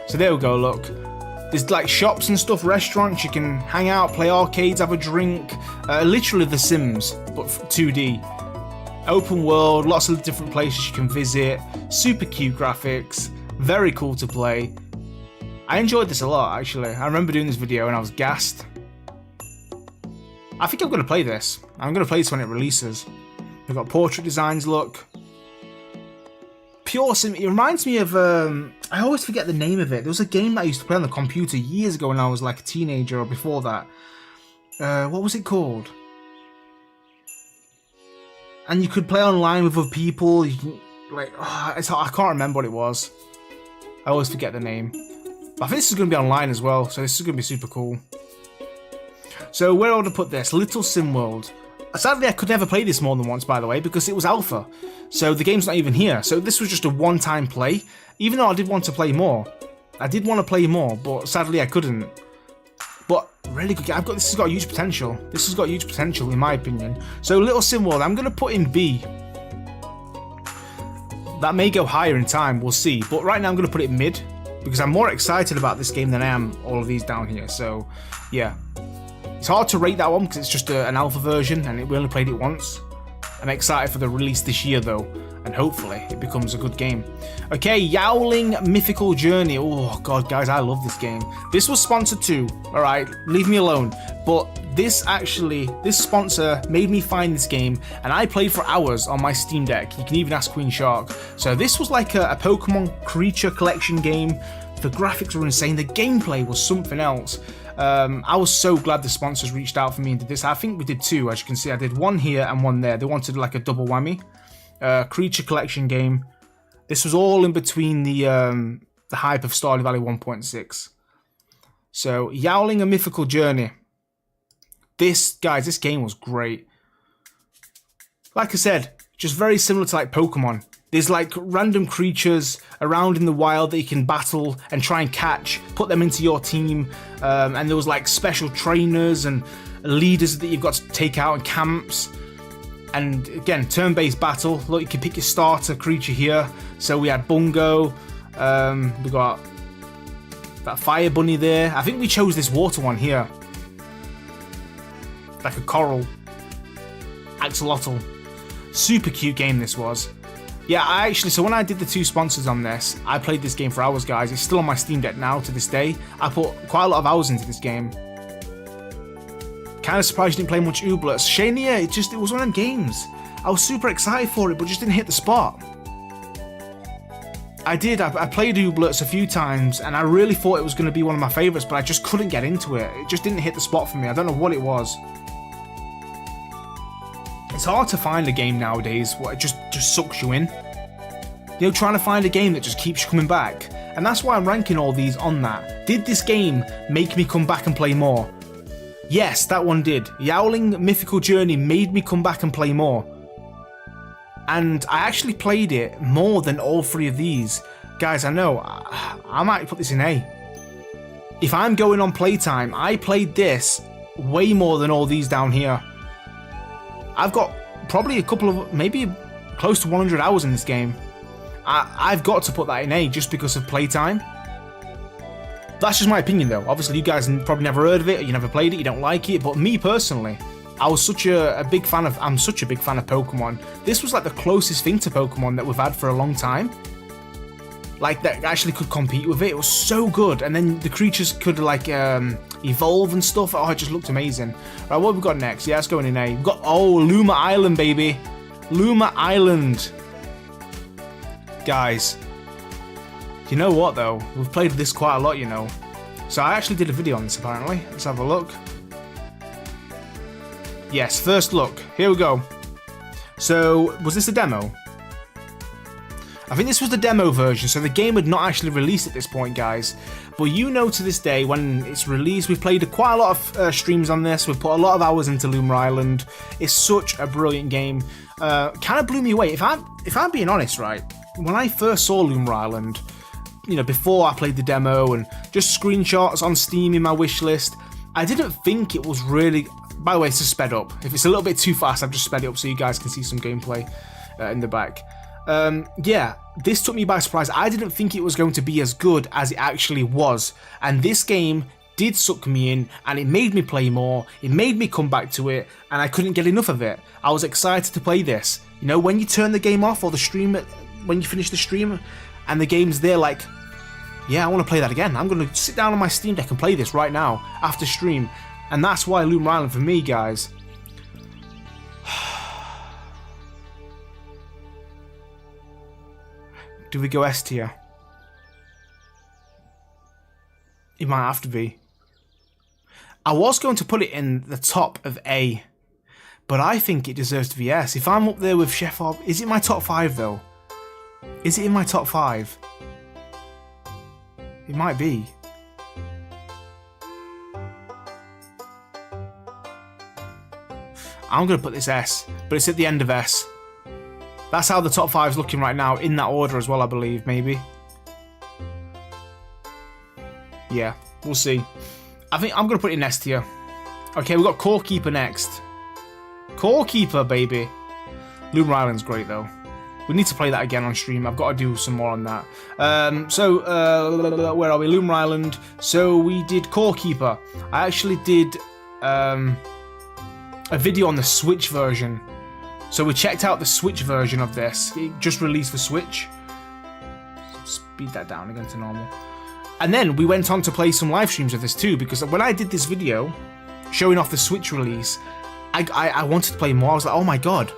So there we go, look. There's like shops and stuff, restaurants, you can hang out, play arcades, have a drink. Literally The Sims, but 2D. Open world, lots of different places you can visit, super cute graphics, very cool to play. I enjoyed this a lot actually. I remember doing this video and I was gassed. I think I'm going to play this. I'm going to play this when it releases. We've got portrait designs, look. Pure Sim, it reminds me of, I always forget the name of it. There was a game that I used to play on the computer years ago when I was like a teenager or before that. What was it called? And you could play online with other people. You can, like, I can't remember what it was. I always forget the name. But I think this is going to be online as well, so this is going to be super cool. So where would I put this? Little Sim World. Sadly, I could never play this more than once, by the way, because it was alpha. So the game's not even here. So this was just a one-time play. Even though I did want to play more. I did want to play more, but sadly I couldn't. But really good game. This has got huge potential. This has got huge potential in my opinion. So Little Sim World, I'm going to put in B. That may go higher in time, we'll see. But right now I'm going to put it mid, because I'm more excited about this game than I am all of these down here. So yeah. It's hard to rate that one because it's just an alpha version and we only played it once. I'm excited for the release this year though, and hopefully it becomes a good game. Okay, Yowling Mythical Journey. Oh god guys, I love this game. This was sponsored too, alright, leave me alone. But this sponsor made me find this game and I played for hours on my Steam Deck. You can even ask Queen Shark. So this was like a Pokemon creature collection game. The graphics were insane, the gameplay was something else. I was so glad the sponsors reached out for me and did this. I think we did two, as you can see. I did one here and one there. They wanted like a double whammy. Creature collection game. This was all in between the hype of Stardew Valley 1.6. So, Yowling A Mythical Journey. This game was great. Like I said, just very similar to like Pokemon. There's like random creatures around in the wild that you can battle and try and catch, put them into your team, and there was like special trainers and leaders that you've got to take out in camps. And again, turn-based battle. Look, you can pick your starter creature here. So we had Bungo, we got that fire bunny there. I think we chose this water one here. Like a coral. Axolotl. Super cute game this was. Yeah, so when I did the two sponsors on this, I played this game for hours, guys. It's still on my Steam Deck now to this day. I put quite a lot of hours into this game. Kind of surprised you didn't play much Ooblets. Shania, it was one of them games. I was super excited for it, but just didn't hit the spot. I played Ooblets a few times, and I really thought it was going to be one of my favourites, but I just couldn't get into it. It just didn't hit the spot for me. I don't know what it was. It's hard to find a game nowadays where it just sucks you in. You know, trying to find a game that just keeps you coming back. And that's why I'm ranking all these on that. Did this game make me come back and play more? Yes, that one did. Yowling Mythical Journey made me come back and play more. And I actually played it more than all three of these. Guys, I know, I might put this in A. If I'm going on playtime, I played this way more than all these down here. I've got probably a couple of, maybe close to 100 hours in this game. I've got to put that in A just because of playtime. That's just my opinion though. Obviously you guys probably never heard of it, or you never played it, you don't like it, but me personally, I was such a big fan of, I'm such a big fan of Pokemon. This was like the closest thing to Pokemon that we've had for a long time. Like that actually could compete with it. It was so good, and then the creatures could like evolve and stuff. Oh, it just looked amazing. Right, what have we got next? Yeah, it's going in A. We've got, Luma Island, baby. Luma Island. Guys, You know what though? We've played this quite a lot, you know. So I actually did a video on this apparently. Let's have a look. Yes, first look. Here we go. So, was this a demo? I think this was the demo version, so the game had not actually released at this point, guys. But you know, to this day, when it's released, we've played quite a lot of streams on this. We've put a lot of hours into Lunar Island. It's such a brilliant game. Kind of blew me away. If I'm being honest, right, when I first saw Lunar Island, you know, before I played the demo and just screenshots on Steam in my wish list, I didn't think it was really. By the way, it's just sped up. If it's a little bit too fast, I've just sped it up so you guys can see some gameplay in the back. Yeah, this took me by surprise. I didn't think it was going to be as good as it actually was. And this game did suck me in, and it made me play more. It made me come back to it, and I couldn't get enough of it. I was excited to play this. You know, when you turn the game off or the stream, when you finish the stream, and the game's there like, yeah, I want to play that again. I'm going to sit down on my Steam Deck and play this right now after stream. And that's why Lunar Island for me, guys. Do we go S tier? It might have to be. I was going to put it in the top of A, but I think it deserves to be S. If I'm up there with Chef Ob, is it my top 5 though? Is it in my top 5? It might be. I'm going to put this S, but it's at the end of S. That's how the top 5 is looking right now, in that order as well, I believe, maybe. Yeah, we'll see. I think I'm going to put it in S tier. Okay, we've got Core Keeper next. Core Keeper, baby. Lunar Island's great, though. We need to play that again on stream. I've got to do some more on that. Where are we? Lunar Island. So we did Core Keeper. I actually did a video on the Switch version. So we checked out the Switch version of this. It just released for Switch. Speed that down again to normal. And then we went on to play some live streams of this too, because when I did this video showing off the Switch release, I wanted to play more. I was like, oh my god,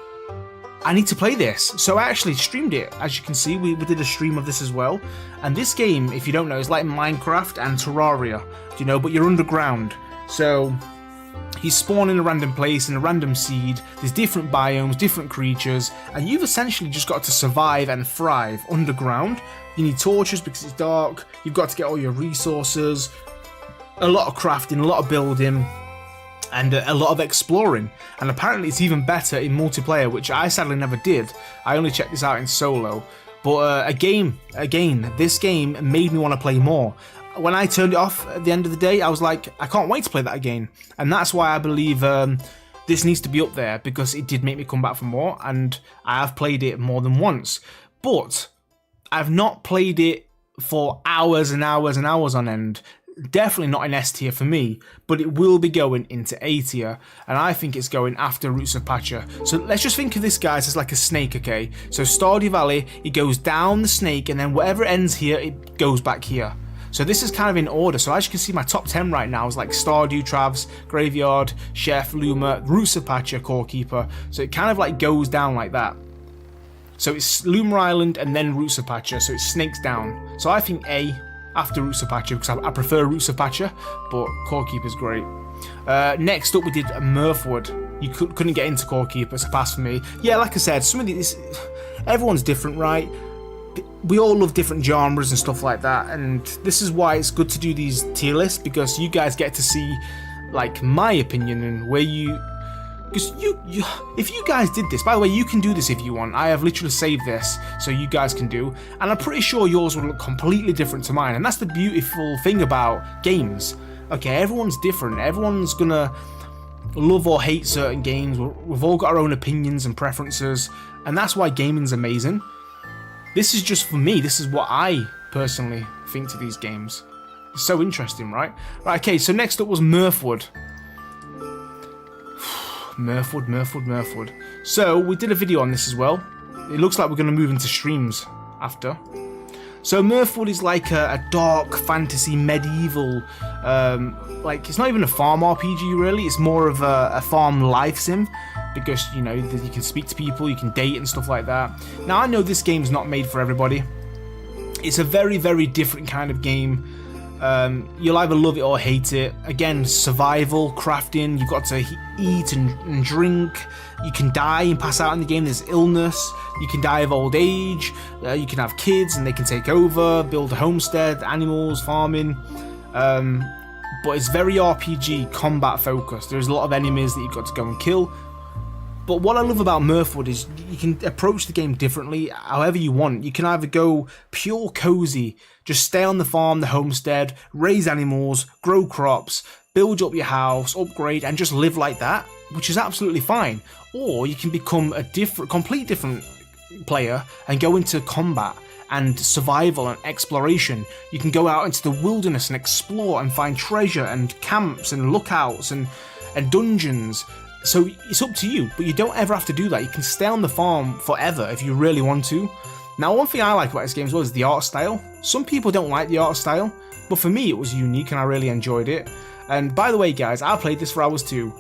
I need to play this. So I actually streamed it. As you can see, we did a stream of this as well. And this game, if you don't know, is like Minecraft and Terraria, you know, but you're underground. So you spawn in a random place, in a random seed, there's different biomes, different creatures, and you've essentially just got to survive and thrive underground. You need torches because it's dark, you've got to get all your resources, a lot of crafting, a lot of building, and a lot of exploring. And apparently it's even better in multiplayer, which I sadly never did. I only checked this out in solo. But again, this game made me want to play more. When I turned it off at the end of the day, I was like, I can't wait to play that again. And that's why I believe this needs to be up there, because it did make me come back for more, and I have played it more than once. But I've not played it for hours and hours and hours on end. Definitely not in S tier for me, but it will be going into A tier, and I think it's going after Roots of Pacha. So let's just think of this, guys, as like a snake, okay? So Stardew Valley, it goes down the snake, and then whatever ends here, it goes back here. So this is kind of in order. So as you can see, my top 10 right now is like Stardew, Travs, Graveyard, Chef, Luma, Roots of Pacha, Core Keeper. So it kind of like goes down like that. So it's Lunar Island and then Roots of Pacha, so it snakes down. So I think A after Roots of Pacha, because I prefer Roots of Pacha, but Core Keeper's great. Next up we did Mirthwood. You couldn't get into Core Keeper, it's a pass for me. Yeah, like I said, some of these, everyone's different, right? We all love different genres and stuff like that, and this is why it's good to do these tier lists, because you guys get to see like my opinion and where you, because if you guys did this, by the way, you can do this if you want. I have literally saved this so you guys can do, and I'm pretty sure yours will look completely different to mine, and that's the beautiful thing about games. Okay, everyone's different, everyone's gonna love or hate certain games, we've all got our own opinions and preferences, and that's why gaming's amazing. This is just for me, this is what I personally think to these games. It's so interesting, right? Right, okay, so next up was Mirthwood. Mirthwood. So, we did a video on this as well. It looks like we're going to move into streams after. So, Mirthwood is like a dark fantasy medieval, like, it's not even a farm RPG really, it's more of a farm life sim. Because, you know, you can speak to people, you can date and stuff like that. Now, I know this game's not made for everybody. It's a very, very different kind of game. You'll either love it or hate it. Again, survival, crafting, you've got to eat and drink. You can die and pass out in the game. There's illness. You can die of old age. You can have kids and they can take over, build a homestead, animals, farming. But it's very RPG, combat focused. There's a lot of enemies that you've got to go and kill. But what I love about Mirthwood is you can approach the game differently, however you want. You can either go pure cozy, just stay on the farm, the homestead, raise animals, grow crops, build up your house, upgrade, and just live like that, which is absolutely fine. Or you can become a complete different player and go into combat and survival and exploration. You can go out into the wilderness and explore and find treasure and camps and lookouts and dungeons. So it's up to you, but you don't ever have to do that. You can stay on the farm forever if you really want to. Now, one thing I like about this game as well is the art style. Some people don't like the art style, but for me it was unique and I really enjoyed it. And by the way, guys, I played this for hours too.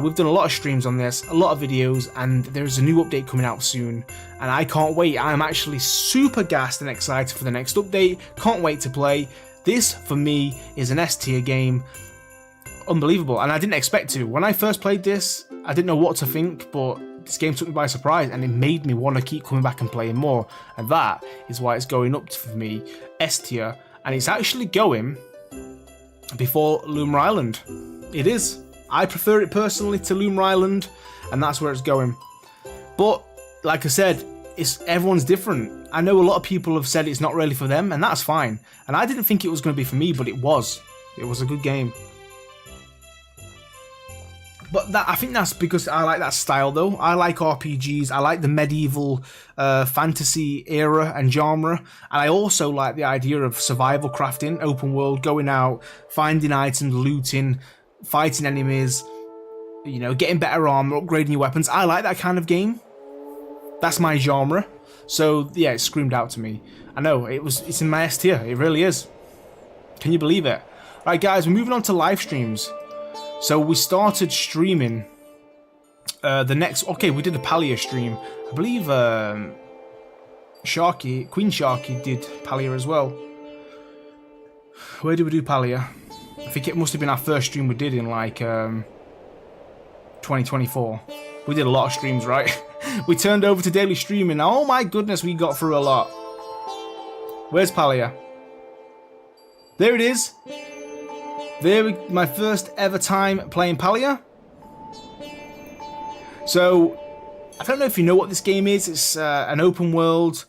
We've done a lot of streams on this, a lot of videos, and there's a new update coming out soon. And I can't wait. I'm actually super gassed and excited for the next update. Can't wait to play. This, for me, is an S tier game. Unbelievable, and I didn't expect to. When I first played this, I didn't know what to think, but this game took me by surprise and it made me want to keep coming back and playing more. And that is why it's going up for me, S tier, and it's actually going before Lunar Island. It is. I prefer it personally to Lunar Island, and that's where it's going. But like I said, everyone's different. I know a lot of people have said it's not really for them, and that's fine. And I didn't think it was going to be for me, but it was. It was a good game. But I think that's because I like that style though. I like RPGs, I like the medieval fantasy era and genre, and I also like the idea of survival crafting, open world, going out, finding items, looting, fighting enemies, you know, getting better armor, upgrading your weapons. I like that kind of game. That's my genre. So yeah, it screamed out to me. I know, it's in my S tier, it really is. Can you believe it? Alright guys, we're moving on to live streams. So we started streaming we did a Palia stream. I believe Queen Sharky did Palia as well. Where did we do Palia? I think it must have been our first stream we did in like 2024. We did a lot of streams, right? We turned over to daily streaming. Oh my goodness, we got through a lot. Where's Palia? There it is. My first ever time playing Palia. So, I don't know if you know what this game is. It's an open world.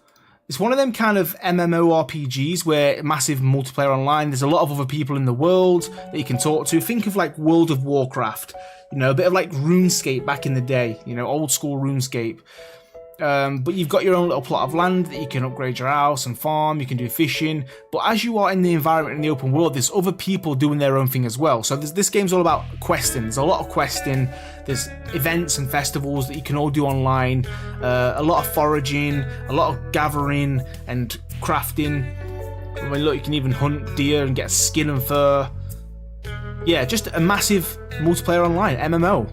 It's one of them kind of MMORPGs where massive multiplayer online. There's a lot of other people in the world that you can talk to. Think of like World of Warcraft. You know, a bit of like RuneScape back in the day. You know, old school RuneScape. But you've got your own little plot of land that you can upgrade your house and farm, you can do fishing, but as you are in the environment in the open world, there's other people doing their own thing as well. So this game's all about questing. There's a lot of questing, there's events and festivals that you can all do online, a lot of foraging, a lot of gathering and crafting. I mean, look, you can even hunt deer and get skin and fur. Yeah, just a massive multiplayer online, MMO,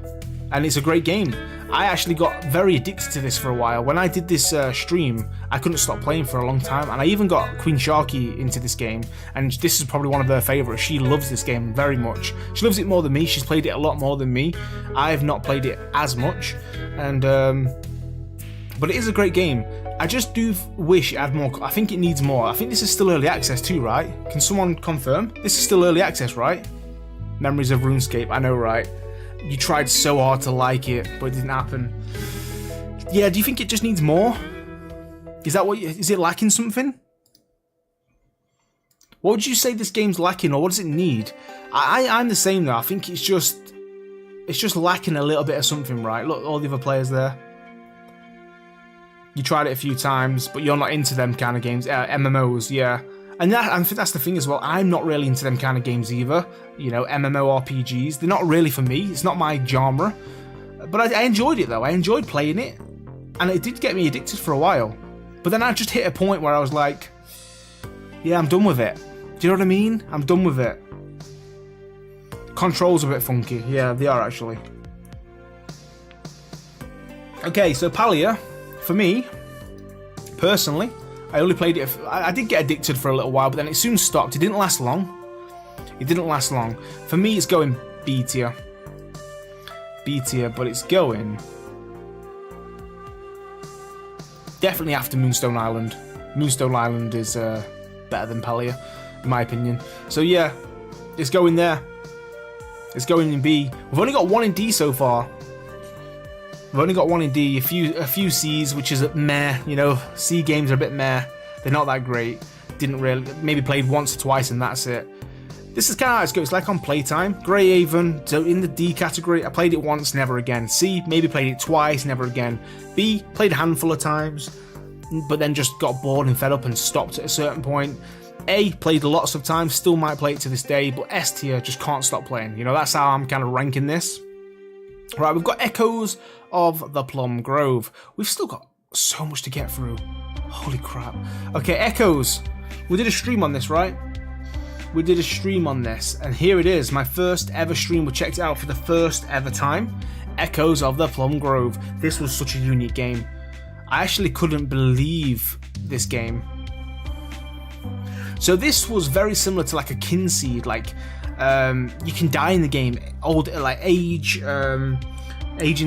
and it's a great game. I actually got very addicted to this for a while. When I did this stream, I couldn't stop playing for a long time, and I even got Queen Sharky into this game, and this is probably one of her favourites. She loves this game very much. She loves it more than me. She's played it a lot more than me. I have not played it as much, and but it is a great game. I just do wish it had more. I think it needs more. I think this is still early access too, right? Can someone confirm? This is still early access, right? Memories of RuneScape, I know, right? You tried so hard to like it, but it didn't happen. Yeah, do you think it just needs more? Is it lacking something? What would you say this game's lacking, or what does it need? I'm the same though. I think it's just lacking a little bit of something, right? Look, all the other players there. You tried it a few times, but you're not into them kind of games. MMOs, yeah. And I think that's the thing as well. I'm not really into them kind of games either. You know, MMORPGs. They're not really for me. It's not my genre. But I enjoyed it though. I enjoyed playing it. And it did get me addicted for a while. But then I just hit a point where I was like, yeah, I'm done with it. Do you know what I mean? I'm done with it. Controls are a bit funky. Yeah, they are actually. Okay, so Palia, for me, personally, I only played it, I did get addicted for a little while, but then it soon stopped. It didn't last long. It didn't last long. For me, it's going B tier. B tier, but it's going definitely after Moonstone Island. Moonstone Island is better than Palia, in my opinion. So yeah, it's going there. It's going in B. We've only got 1 in D so far. We've only got 1 in D. A few C's, which is meh. You know, C games are a bit meh. They're not that great. Didn't really, maybe played once or twice and that's it. This is kind of how it's going. It's like on Playtime. Greyhaven, so in the D category, I played it once, never again. C, maybe played it twice, never again. B, played a handful of times, but then just got bored and fed up and stopped at a certain point. A, played lots of times, still might play it to this day, but S tier, just can't stop playing. You know, that's how I'm kind of ranking this. Right, we've got Echoes of the Plum Grove. We've still got so much to get through. Holy crap. Okay, Echoes. We did a stream on this, right? We did a stream on this, and here it is, my first ever stream. We checked it out for the first ever time. Echoes of the Plum Grove. This was such a unique game. I actually couldn't believe this game. So this was very similar to like a Kinseed, like you can die in the game, old like aging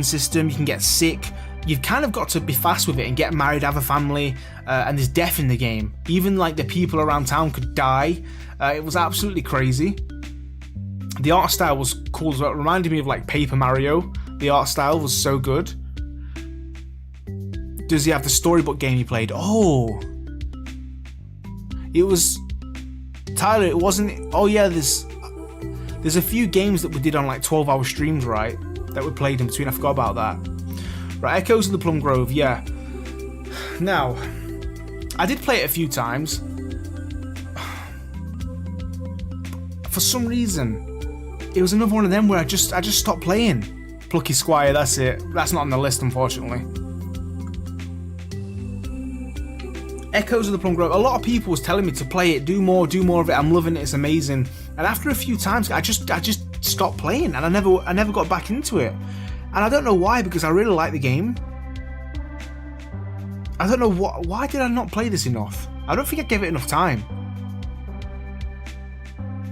system, you can get sick. You've kind of got to be fast with it and get married, have a family, and there's death in the game. Even like the people around town could die. It was absolutely crazy. The art style was cool as well. It reminded me of like Paper Mario. The art style was so good. Does he have the storybook game you played? Oh, it was Tyler. It wasn't. Oh yeah, there's a few games that we did on like 12-hour streams, right? That we played in between. I forgot about that. Right, Echoes of the Plum Grove. Yeah. Now, I did play it a few times. For some reason, it was another one of them where I just stopped playing. Plucky Squire, that's it. That's not on the list, unfortunately. Echoes of the Plum Grove. A lot of people was telling me to play it, do more of it. I'm loving it. It's amazing. And after a few times, I just stopped playing, and I never got back into it. And I don't know why, because I really like the game. I don't know why did I not play this enough? I don't think I gave it enough time.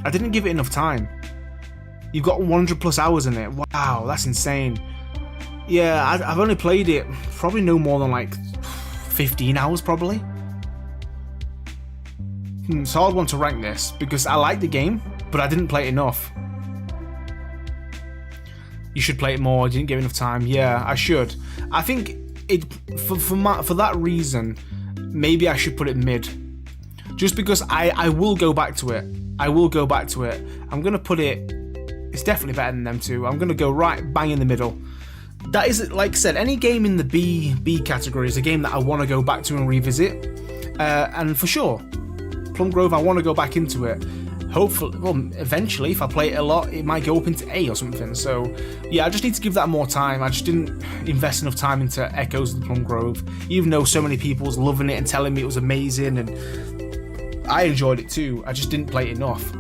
I didn't give it enough time. You've got 100 plus hours in it. Wow, that's insane. Yeah, I've only played it probably no more than like 15 hours probably. It's a hard one to rank this because I like the game, but I didn't play it enough. You should play it more. You didn't give enough time. Yeah, I should. I think for that reason, maybe I should put it mid. Just because I will go back to it. I will go back to it. I'm gonna put it. It's definitely better than them two. I'm gonna go right bang in the middle. That is, like I said, any game in the B category is a game that I want to go back to and revisit. And for sure, Plum Grove, I want to go back into it. Hopefully, well, eventually, if I play it a lot, it might go up into A or something. So, yeah, I just need to give that more time. I just didn't invest enough time into Echoes of the Plum Grove, even though so many people was loving it and telling me it was amazing, and I enjoyed it too. I just didn't play it enough.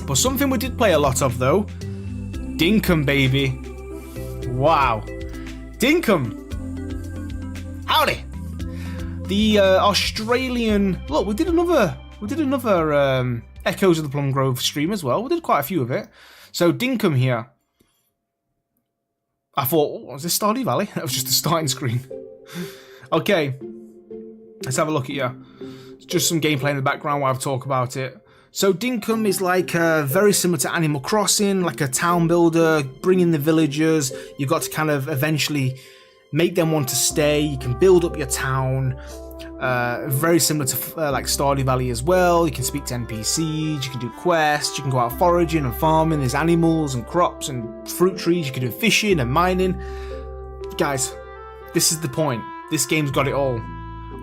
But something we did play a lot of, though, Dinkum, baby. Wow. Dinkum. Howdy. The Australian... Look, we did another Echoes of the Plum Grove stream as well. We did quite a few of it. So Dinkum here. I thought, oh, is this Stardew Valley? That was just the starting screen. Okay. Let's have a look at you. Just some gameplay in the background while I talk about it. So Dinkum is like very similar to Animal Crossing, like a town builder, bring in the villagers. You've got to kind of eventually make them want to stay. You can build up your town. Very similar to like Stardew Valley as well. You can speak to NPCs, you can do quests, you can go out foraging and farming. There's animals and crops and fruit trees. You can do fishing and mining. Guys, this is the point. This game's got it all.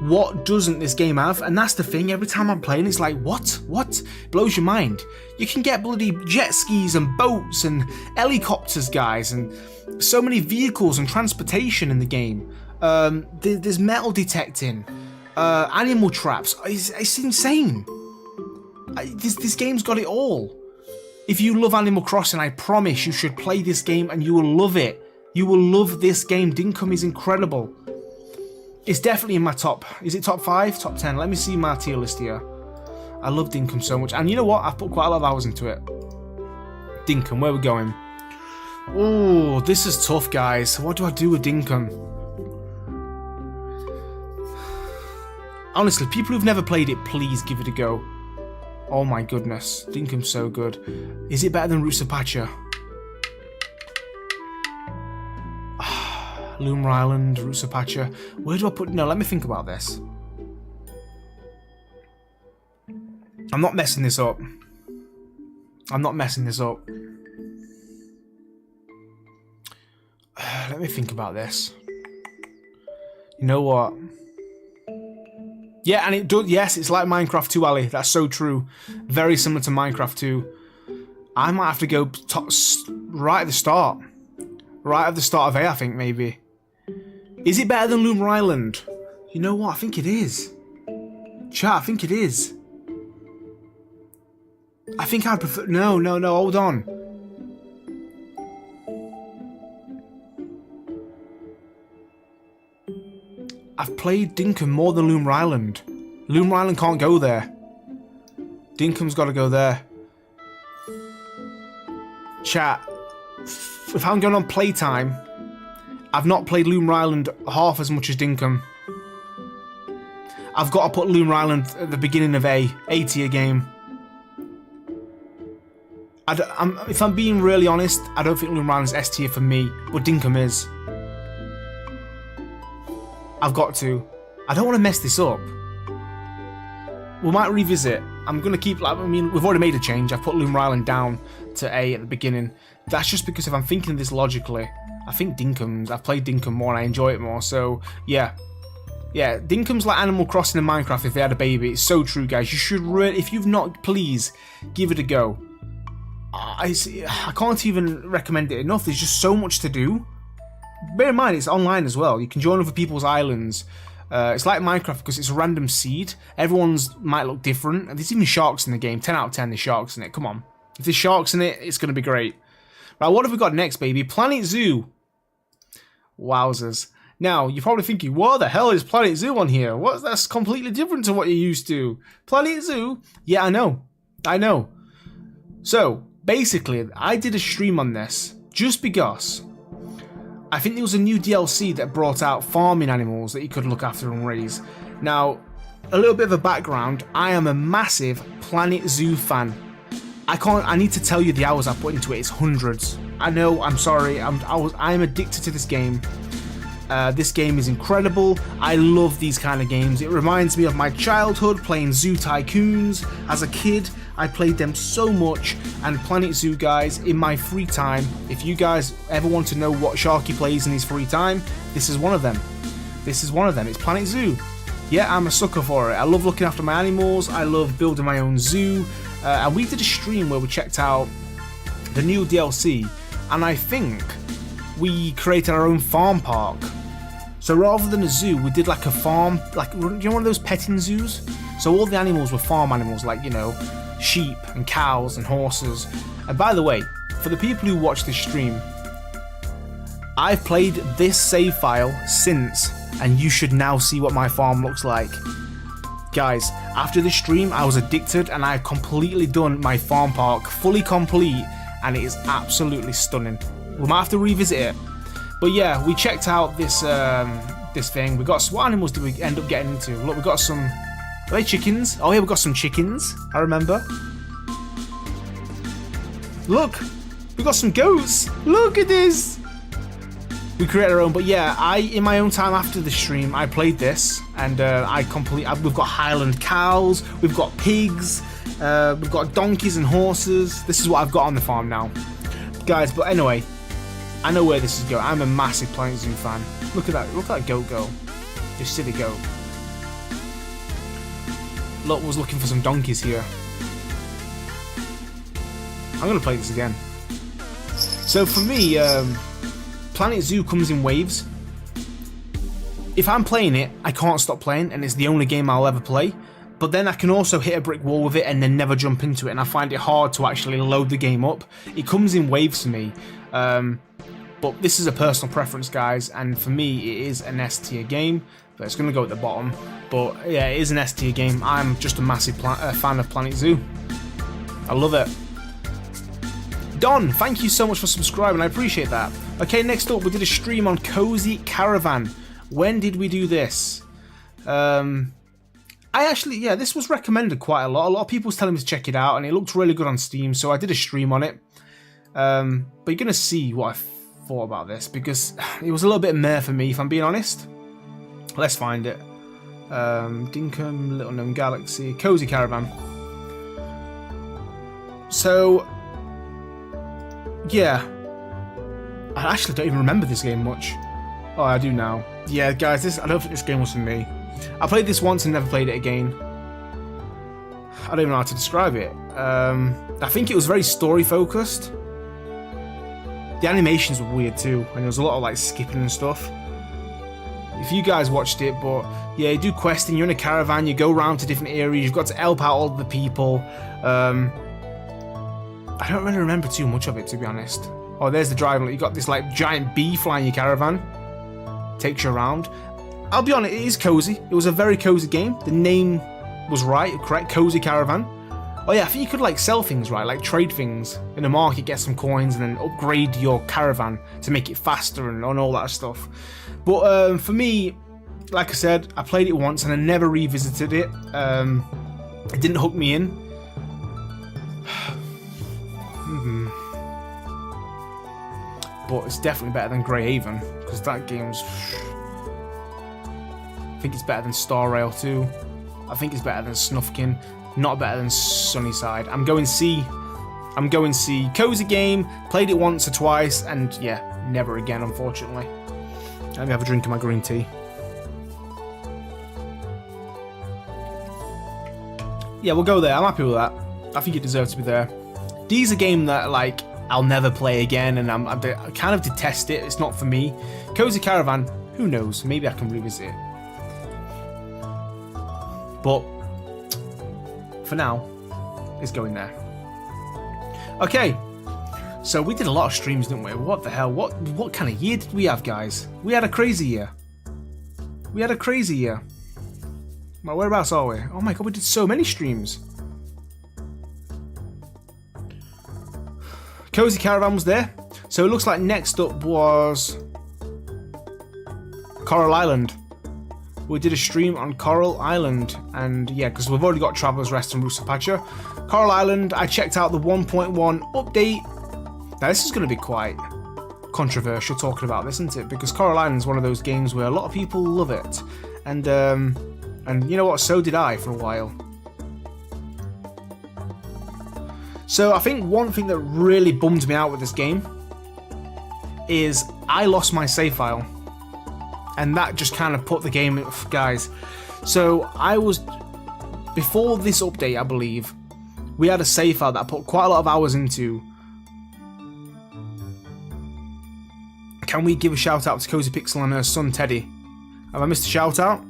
What doesn't this game have? And that's the thing, every time I'm playing it's like, what? It blows your mind. You can get bloody jet skis and boats and helicopters, guys, and so many vehicles and transportation in the game. There's metal detecting, animal traps. It's insane. This game's got it all. If you love Animal Crossing, I promise you should play this game and you will love it. You will love this game. Dinkum is incredible. It's definitely in my top. Is it top 5? Top 10? Let me see my tier list here. I love Dinkum so much. And you know what? I've put quite a lot of hours into it. Dinkum, where are we going? Oh, this is tough, guys. What do I do with Dinkum? Honestly, people who've never played it, please give it a go. Oh my goodness. Dinkum's so good. Is it better than Roots of Pacha? Loomer Island, Roots of Pacha. Where do I put... No, let me think about this. I'm not messing this up. I'm not messing this up. Let me think about this. You know what? Yeah, and it does. Yes, it's like Minecraft 2, Ali. That's so true. Very similar to Minecraft 2. I might have to go right at the start. Right at the start of A, I think, maybe. Is it better than Loomer Island? You know what? I think it is. Chat, I think it is. I think I'd prefer... No, hold on. I've played Dinkum more than Loomer Island. Loomer Island can't go there. Dinkum's got to go there. Chat, if I'm going on playtime, I've not played Loomer Island half as much as Dinkum. I've got to put Loomer Island at the beginning of A tier game. If I'm being really honest, I don't think Loomer Island's S tier for me, but Dinkum is. I've got to. I don't want to mess this up. We might revisit. I'm going to keep... I mean, we've already made a change. I've put Loomer Island down to A at the beginning. That's just because if I'm thinking of this logically, I think Dinkum's... I've played Dinkum more and I enjoy it more, so yeah. Yeah, Dinkum's like Animal Crossing in Minecraft if they had a baby. It's so true, guys. You should really... If you've not, please, give it a go. I can't even recommend it enough. There's just so much to do. Bear in mind, it's online as well. You can join other people's islands. It's like Minecraft because it's a random seed. Everyone's might look different. There's even sharks in the game. 10 out of 10, there's sharks in it. Come on. If there's sharks in it, it's going to be great. Right, what have we got next, baby? Planet Zoo. Wowzers. Now, you're probably thinking, what the hell is Planet Zoo on here? That's completely different to what you're used to. Planet Zoo? Yeah, I know. So, basically, I did a stream on this just because... I think there was a new DLC that brought out farming animals that you could look after and raise. Now, a little bit of a background, I am a massive Planet Zoo fan. I need to tell you the hours I put into it, it's hundreds. I know, I'm sorry, I'm addicted to this game. This game is incredible. I love these kind of games. It reminds me of my childhood playing Zoo Tycoons. As a kid, I played them so much, and Planet Zoo, guys, in my free time, if you guys ever want to know what Sharky plays in his free time, this is one of them. It's Planet Zoo. Yeah, I'm a sucker for it. I love looking after my animals, I love building my own zoo, and we did a stream where we checked out the new DLC, and I think we created our own farm park. So rather than a zoo, we did like a farm, like, you know, one of those petting zoos? So all the animals were farm animals, like, you know, sheep and cows and horses. And by the way, for the people who watch this stream, I've played this save file since, and you should now see what my farm looks like. Guys, after this stream, I was addicted and I've completely done my farm park, fully complete, and it is absolutely stunning. We might have to revisit it. But yeah, we checked out this this thing. We got, what animals did we end up getting into? Look, we got some, are they chickens? Oh yeah, we got some chickens, I remember. Look, we got some goats. Look at this. We created our own, but yeah, in my own time after the stream, I played this, and we've got Highland cows, we've got pigs, we've got donkeys and horses. This is what I've got on the farm now. Guys, but anyway, I know where this is going. I'm a massive Planet Zoo fan. Look at that goat go. Just silly goat. Lot was looking for some donkeys here. I'm gonna play this again. So for me, Planet Zoo comes in waves. If I'm playing it, I can't stop playing, and it's the only game I'll ever play. But then I can also hit a brick wall with it and then never jump into it, and I find it hard to actually load the game up. It comes in waves for me. But this is a personal preference, guys, and for me it is an S tier game. but it's going to go at the bottom. But yeah, it is an S tier game. I'm just a massive fan of Planet Zoo. I love it. Don, thank you so much for subscribing, I appreciate that. Okay, next up, we did a stream on Cozy Caravan. When did we do this? This was recommended quite a lot. A lot of people was telling me to check it out, and it looked really good on Steam, so I did a stream on it. But you're going to see what I thought about this, because it was a little bit meh for me, if I'm being honest. Let's find it. Dinkum, Little Gnome Galaxy, Cozy Caravan. So, yeah. I actually don't even remember this game much. Oh, I do now. Yeah, guys, I don't think this game was for me. I played this once and never played it again. I don't even know how to describe it. I think it was very story focused. The animations were weird too, and there was a lot of like skipping and stuff. If you guys watched it, but yeah, you do questing, you're in a caravan, you go around to different areas, you've got to help out all the people. I don't really remember too much of it, to be honest. Oh, there's the driver. You got this like giant bee flying your caravan. Takes you around. I'll be honest, it is cozy. It was a very cozy game. The name was right, correct? Cozy Caravan. Oh yeah, I think you could like sell things, right? Like trade things in the market, get some coins, and then upgrade your caravan to make it faster and all that stuff. But for me, like I said, I played it once and I never revisited it. It didn't hook me in. But it's definitely better than Greyhaven, because that game's... I think it's better than Star Rail 2. I think it's better than Snufkin. Not better than Sunnyside. I'm going C. Cozy game. Played it once or twice, and yeah, never again, unfortunately. Let me have a drink of my green tea. Yeah, we'll go there. I'm happy with that. I think it deserves to be there. D's a game that, like, I'll never play again, and I kind of detest it. It's not for me. Cozy Caravan, who knows? Maybe I can revisit it. But for now, it's going there. Okay, so we did a lot of streams, didn't we? What the hell? What kind of year did we have, guys? We had a crazy year. Well, whereabouts are we? Oh my god, we did so many streams. Cozy Caravan was there. So it looks like next up was Coral Island. We did a stream on Coral Island, and yeah, because we've already got Traveller's Rest and Roost of Pacha. Coral Island, I checked out the 1.1 update. Now this is going to be quite controversial talking about this, isn't it? Because Coral Island is one of those games where a lot of people love it, and you know what? So did I for a while. So I think one thing that really bummed me out with this game is I lost my save file. And that just kind of put the game, guys. So before this update, I believe, we had a save file that I put quite a lot of hours into. Can we give a shout out to Cozy Pixel and her son Teddy? Have I missed a shout out?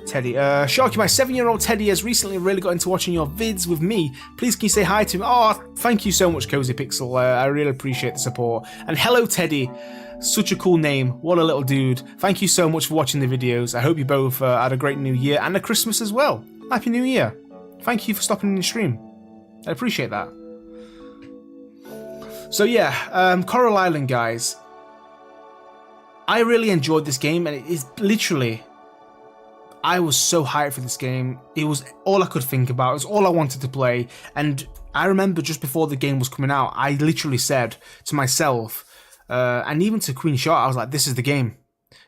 Teddy. Sharky, my 7-year-old Teddy has recently really got into watching your vids with me. Please can you say hi to him? Oh, thank you so much, Cozy Pixel. I really appreciate the support. And hello, Teddy. Such a cool name. What a little dude. Thank you so much for watching the videos. I hope you both had a great new year and a Christmas as well. Happy New Year. Thank you for stopping in the stream. I appreciate that. So yeah, Coral Island, guys. I really enjoyed this game, and it is literally... I was so hyped for this game. It was all I could think about. It was all I wanted to play. And I remember just before the game was coming out, I literally said to myself, and even to Queen Shot, I was like, this is the game.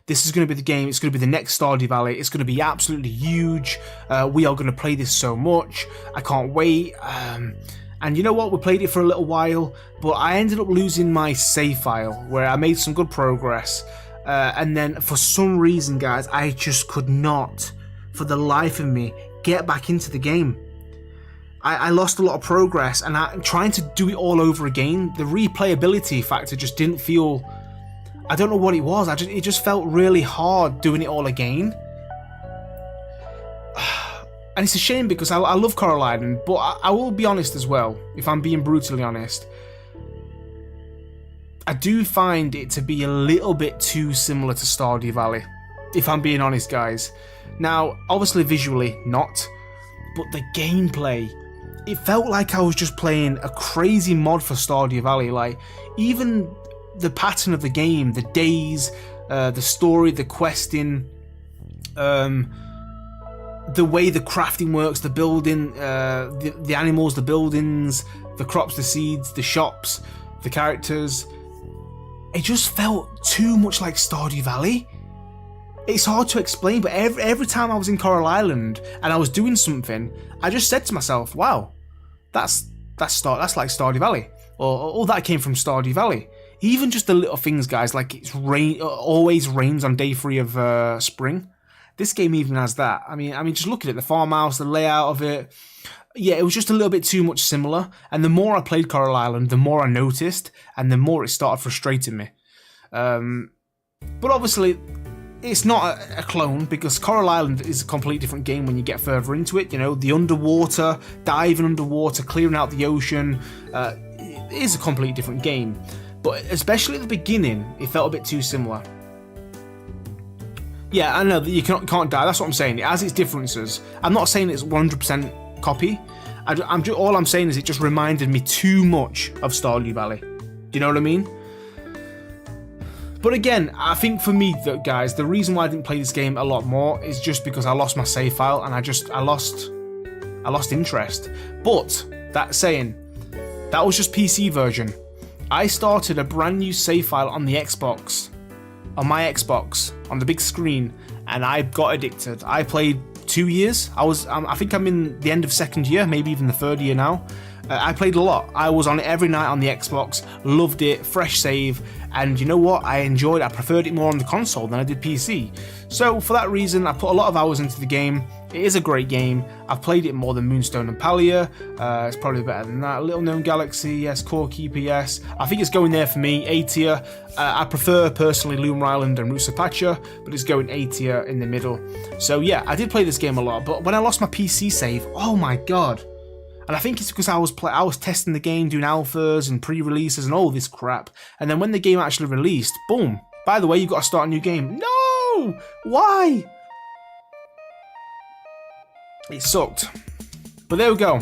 This is going to be the game. It's going to be the next Stardew Valley. It's going to be absolutely huge. We are going to play this so much. I can't wait. And you know what? We played it for a little while, but I ended up losing my save file where I made some good progress. And then for some reason, guys, I just could not, for the life of me, get back into the game. I lost a lot of progress, and trying to do it all over again, the replayability factor just didn't feel... I don't know what it was. It just felt really hard doing it all again. And it's a shame because I love Coral Island, but I will be honest as well, if I'm being brutally honest. I do find it to be a little bit too similar to Stardew Valley, if I'm being honest, guys. Now, obviously visually not, but the gameplay, it felt like I was just playing a crazy mod for Stardew Valley. Like, even the pattern of the game, the days, the story, the questing, the way the crafting works, the building, the animals, the buildings, the crops, the seeds, the shops, the characters. It just felt too much like Stardew Valley. It's hard to explain, but every time I was in Coral Island and I was doing something, I just said to myself, "Wow, that's like Stardew Valley," or that came from Stardew Valley. Even just the little things, guys, like always rains on day 3 of spring. This game even has that. I mean, just look at it, the farmhouse, the layout of it. Yeah, it was just a little bit too much similar. And the more I played Coral Island, the more I noticed, and the more it started frustrating me. But obviously, it's not a clone, because Coral Island is a completely different game when you get further into it. You know, the underwater, diving underwater, clearing out the ocean. It is a completely different game. But especially at the beginning, it felt a bit too similar. Yeah, I know that you can't die. That's what I'm saying. It has its differences. I'm not saying it's 100% copy. All I'm saying is it just reminded me too much of Stardew Valley. Do you know what I mean? But again, I think for me, guys, the reason why I didn't play this game a lot more is just because I lost my save file and I lost interest. But that saying, that was just PC version. I started a brand new save file on the Xbox. On my Xbox, on the big screen, and I got addicted. I played 2 years. I think I'm in the end of 2nd year, maybe even the 3rd year now. I played a lot. I was on it every night on the Xbox, loved it, fresh save, and you know what? I enjoyed it. I preferred it more on the console than I did PC. So for that reason, I put a lot of hours into the game. It is a great game. I've played it more than Moonstone and Palia. It's probably better than that. Little Known Galaxy, yes. Core Keeper, yes. I think it's going there for me, A tier. I prefer personally Loomer Island and Rusapacha, but it's going A tier in the middle. So yeah, I did play this game a lot, but when I lost my PC save, oh my god. And I think it's because I was testing the game, doing alphas and pre-releases and all this crap. And then when the game actually released, boom. By the way, you've got to start a new game. No! Why? It sucked. But there we go.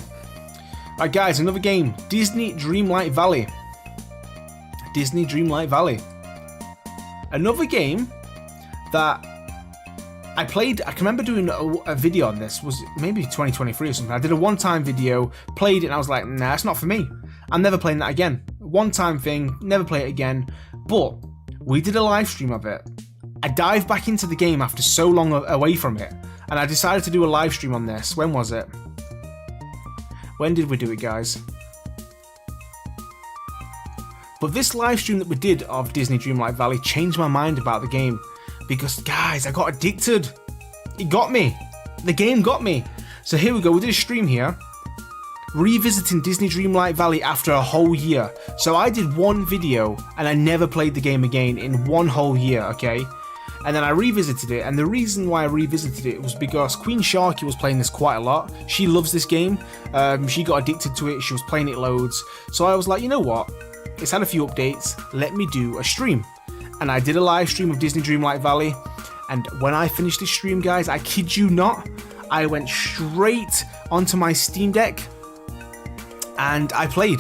Alright guys, another game. Disney Dreamlight Valley. Disney Dreamlight Valley. Another game that I played. I can remember doing a video on this, was maybe 2023 or something. I did a one-time video, played it, and I was like, nah, it's not for me. I'm never playing that again. One-time thing, never play it again. But we did a live stream of it. I dived back into the game after so long away from it, and I decided to do a live stream on this. When was it? When did we do it, guys? But this live stream that we did of Disney Dreamlight Valley changed my mind about the game. Because, guys, I got addicted. It got me. The game got me. So here we go. We did a stream here. Revisiting Disney Dreamlight Valley after a whole year. So I did one video and I never played the game again in one whole year, okay? And then I revisited it. And the reason why I revisited it was because Queen Sharky was playing this quite a lot. She loves this game. She got addicted to it. She was playing it loads. So I was like, you know what? It's had a few updates. Let me do a stream. And I did a live stream of Disney Dreamlight Valley, and when I finished this stream, guys, I kid you not, I went straight onto my Steam Deck, and I played.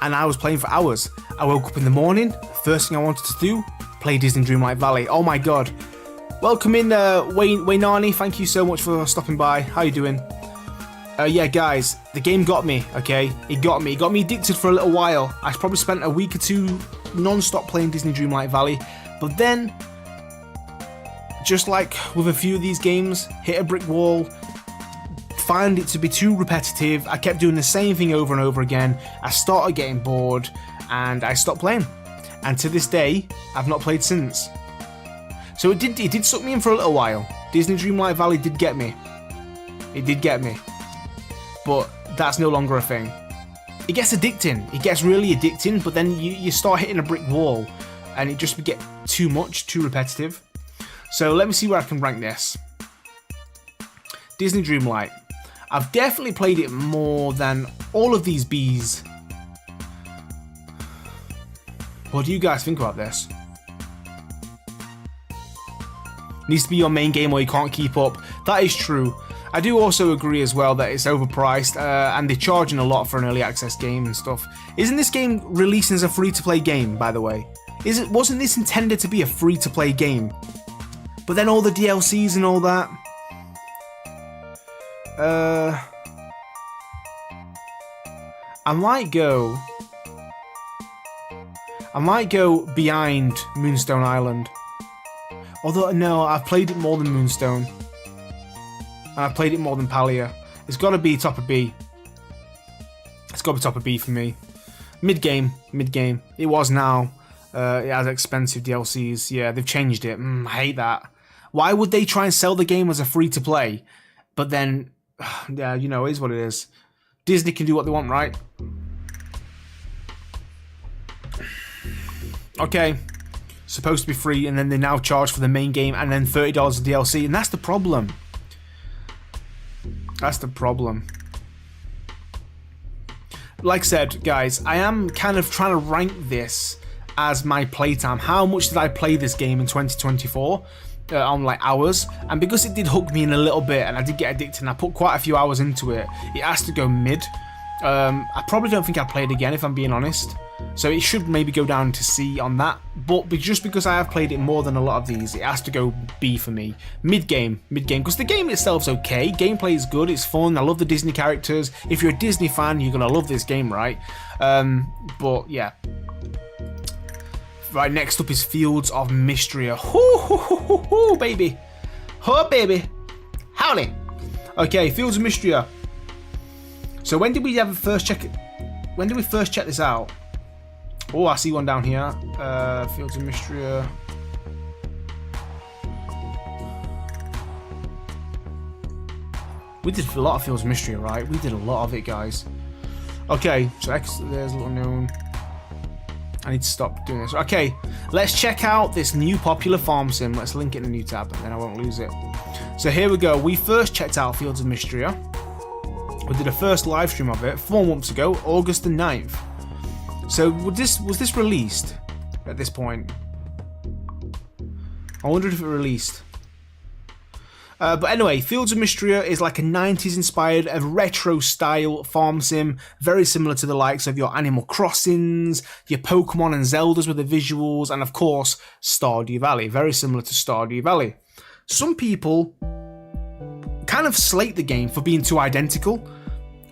And I was playing for hours. I woke up in the morning, first thing I wanted to do, play Disney Dreamlight Valley. Oh my god. Welcome in, Waynani, thank you so much for stopping by. How you doing? Yeah, guys, the game got me, okay? It got me addicted for a little while. I probably spent a week or two non-stop playing Disney Dreamlight Valley, but then, just like with a few of these games, hit a brick wall, find it to be too repetitive. I kept doing the same thing over and over again. I started getting bored, and I stopped playing. And to this day, I've not played since. So it did suck me in for a little while. Disney Dreamlight Valley did get me. It did get me. But that's no longer a thing. It gets addicting. It gets really addicting, but then you start hitting a brick wall and it just get too much, too repetitive. So let me see where I can rank this. Disney Dreamlight. I've definitely played it more than all of these bees. What do you guys think about this? Needs to be your main game or you can't keep up. That is true. I do also agree as well that it's overpriced and they're charging a lot for an early access game and stuff. Isn't this game releasing as a free-to-play game, by the way? Wasn't this intended to be a free-to-play game? But then all the DLCs and all that. I might go behind Moonstone Island. Although no, I've played it more than Moonstone. And I've played it more than Palia. It's got to be top of B. It's got to be top of B for me. Mid-game. It was now. It has expensive DLCs. Yeah, they've changed it. I hate that. Why would they try and sell the game as a free-to-play? But then, yeah, you know, it is what it is. Disney can do what they want, right? Okay. Supposed to be free, and then they now charge for the main game, and then $30 of DLC, and that's the problem. That's the problem. Like I said, guys, I am kind of trying to rank this as my playtime. How much did I play this game in 2024 on like hours? And because it did hook me in a little bit and I did get addicted and I put quite a few hours into it, it has to go mid. I probably don't think I'll play it again if I'm being honest. So it should maybe go down to C on that. But just because I have played it more than a lot of these, it has to go B for me. Mid-game. Because the game itself's okay. Gameplay is good. It's fun. I love the Disney characters. If you're a Disney fan, you're going to love this game, right? But yeah. Right, next up is Fields of Mystria. Hoo, baby. Oh, baby. Howdy. Okay, Fields of Mystria. So when did we ever first check it? When did we first check this out? Oh, I see one down here. Fields of Mystria. We did a lot of Fields of Mystria, right? We did a lot of it, guys. Okay, so there's a little known. I need to stop doing this. Okay, let's check out this new popular farm sim. Let's link it in the new tab, and then I won't lose it. So here we go. We first checked out Fields of Mystria. We did a first live stream of it 4 months ago, August the 9th. So was this released at this point? I wondered if it released. But anyway, Fields of Mystria is like a 90s inspired, a retro style farm sim, very similar to the likes of your Animal Crossings, your Pokemon and Zeldas with the visuals, and of course Stardew Valley, very similar to Stardew Valley. Some people kind of slate the game for being too identical.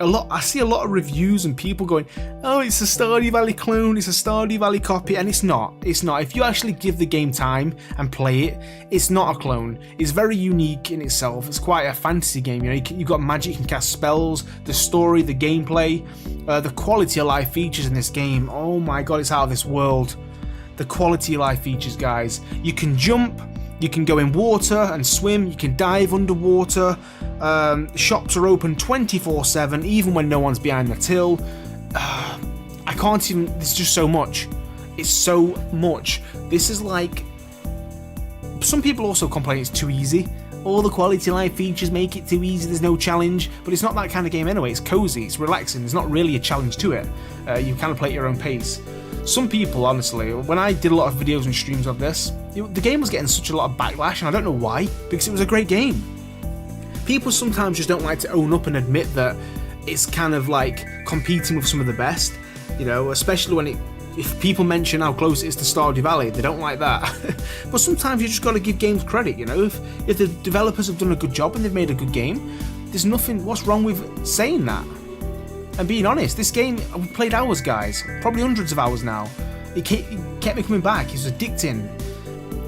I see a lot of reviews and people going, oh, it's a Stardew Valley clone, it's a Stardew Valley copy, and it's not. It's not. If you actually give the game time and play it, it's not a clone. It's very unique in itself. It's quite a fantasy game. You know, you've got magic, you can cast spells, the story, the gameplay, the quality of life features in this game. Oh my god, it's out of this world. The quality of life features, guys. You can jump. You can go in water and swim, you can dive underwater, shops are open 24/7, even when no one's behind the till. I can't even, there's just so much. It's so much. This is like, some people also complain it's too easy. All the quality of life features make it too easy, there's no challenge, but it's not that kind of game anyway. It's cozy, it's relaxing, there's not really a challenge to it. You kind of play at your own pace. Some people, honestly, when I did a lot of videos and streams of this, the game was getting such a lot of backlash, and I don't know why, because it was a great game. People sometimes just don't like to own up and admit that it's kind of like competing with some of the best, you know, especially when if people mention how close it is to Stardew Valley, they don't like that. But sometimes you just got to give games credit, you know, if the developers have done a good job and they've made a good game, there's nothing, what's wrong with saying that? And being honest, this game, we played hours, guys. Probably hundreds of hours now. It kept me coming back. It was addicting.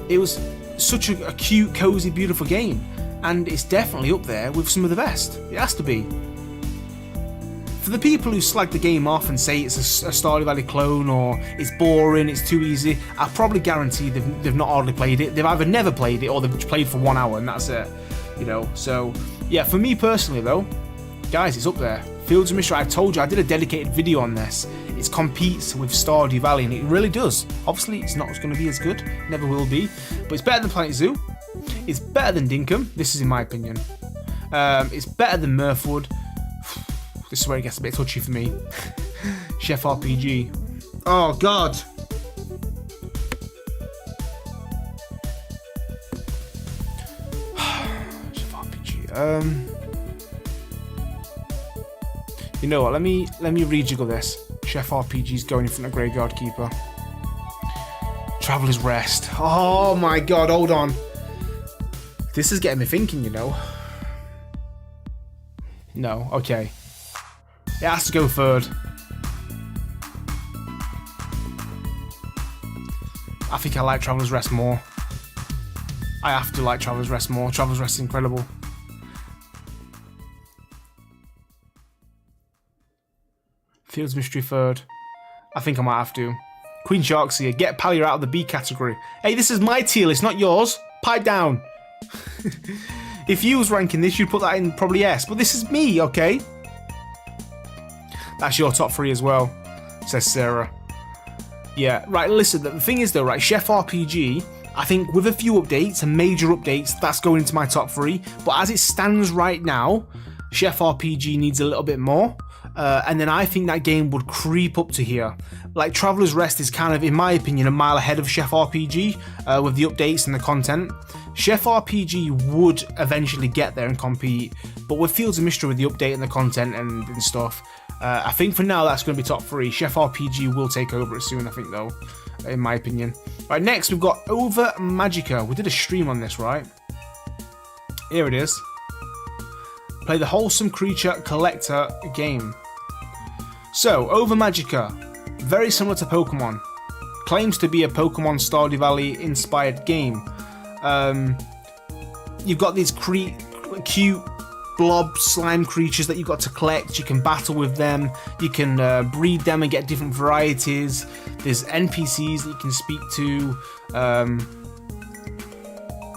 It was such a cute, cozy, beautiful game. And it's definitely up there with some of the best. It has to be. For the people who slag the game off and say it's a Stardew Valley clone or it's boring, it's too easy, I probably guarantee they've not hardly played it. They've either never played it or they've played for 1 hour and that's it. You know, so yeah, for me personally though, guys, it's up there. Fields of Mystria, I told you, I did a dedicated video on this. It competes with Stardew Valley, and it really does. Obviously, it's not going to be as good, never will be, but it's better than Planet Zoo. It's better than Dinkum, this is in my opinion. It's better than Mirthwood. This is where it gets a bit touchy for me. Chef RPG. Oh, God. You know what? Let me rejiggle this. Chef RPG's going in front of Graveyard Keeper. Traveler's Rest. Oh my god, hold on. This is getting me thinking, you know. No, okay. It has to go third. I think I like Traveler's Rest more. I have to like Traveler's Rest more. Traveler's Rest is incredible. Fields Mystery third. I think I might have to. Queen Shark's here. Get Palia out of the B category. Hey, this is my tier list, not yours. Pipe down. If you was ranking this, you'd put that in probably S. But this is me, okay? That's your top 3 as well, says Sarah. Yeah, right, listen, the thing is though, right, Chef RPG, I think with a few updates and major updates, that's going into my top 3. But as it stands right now, Chef RPG needs a little bit more. And then I think that game would creep up to here. Like, Traveler's Rest is kind of, in my opinion, a mile ahead of Chef RPG with the updates and the content. Chef RPG would eventually get there and compete, but with Fields of Mystery with the update and the content and stuff, I think for now that's going to be top 3. Chef RPG will take over it soon, I think, though, in my opinion. Right, next we've got Over Magica. We did a stream on this, right? Here it is. Play the Wholesome Creature Collector game. So, Over Magica, very similar to Pokemon. Claims to be a Pokemon Stardew Valley inspired game. You've got these cute blob slime creatures that you've got to collect. You can battle with them. You can breed them and get different varieties. There's NPCs that you can speak to.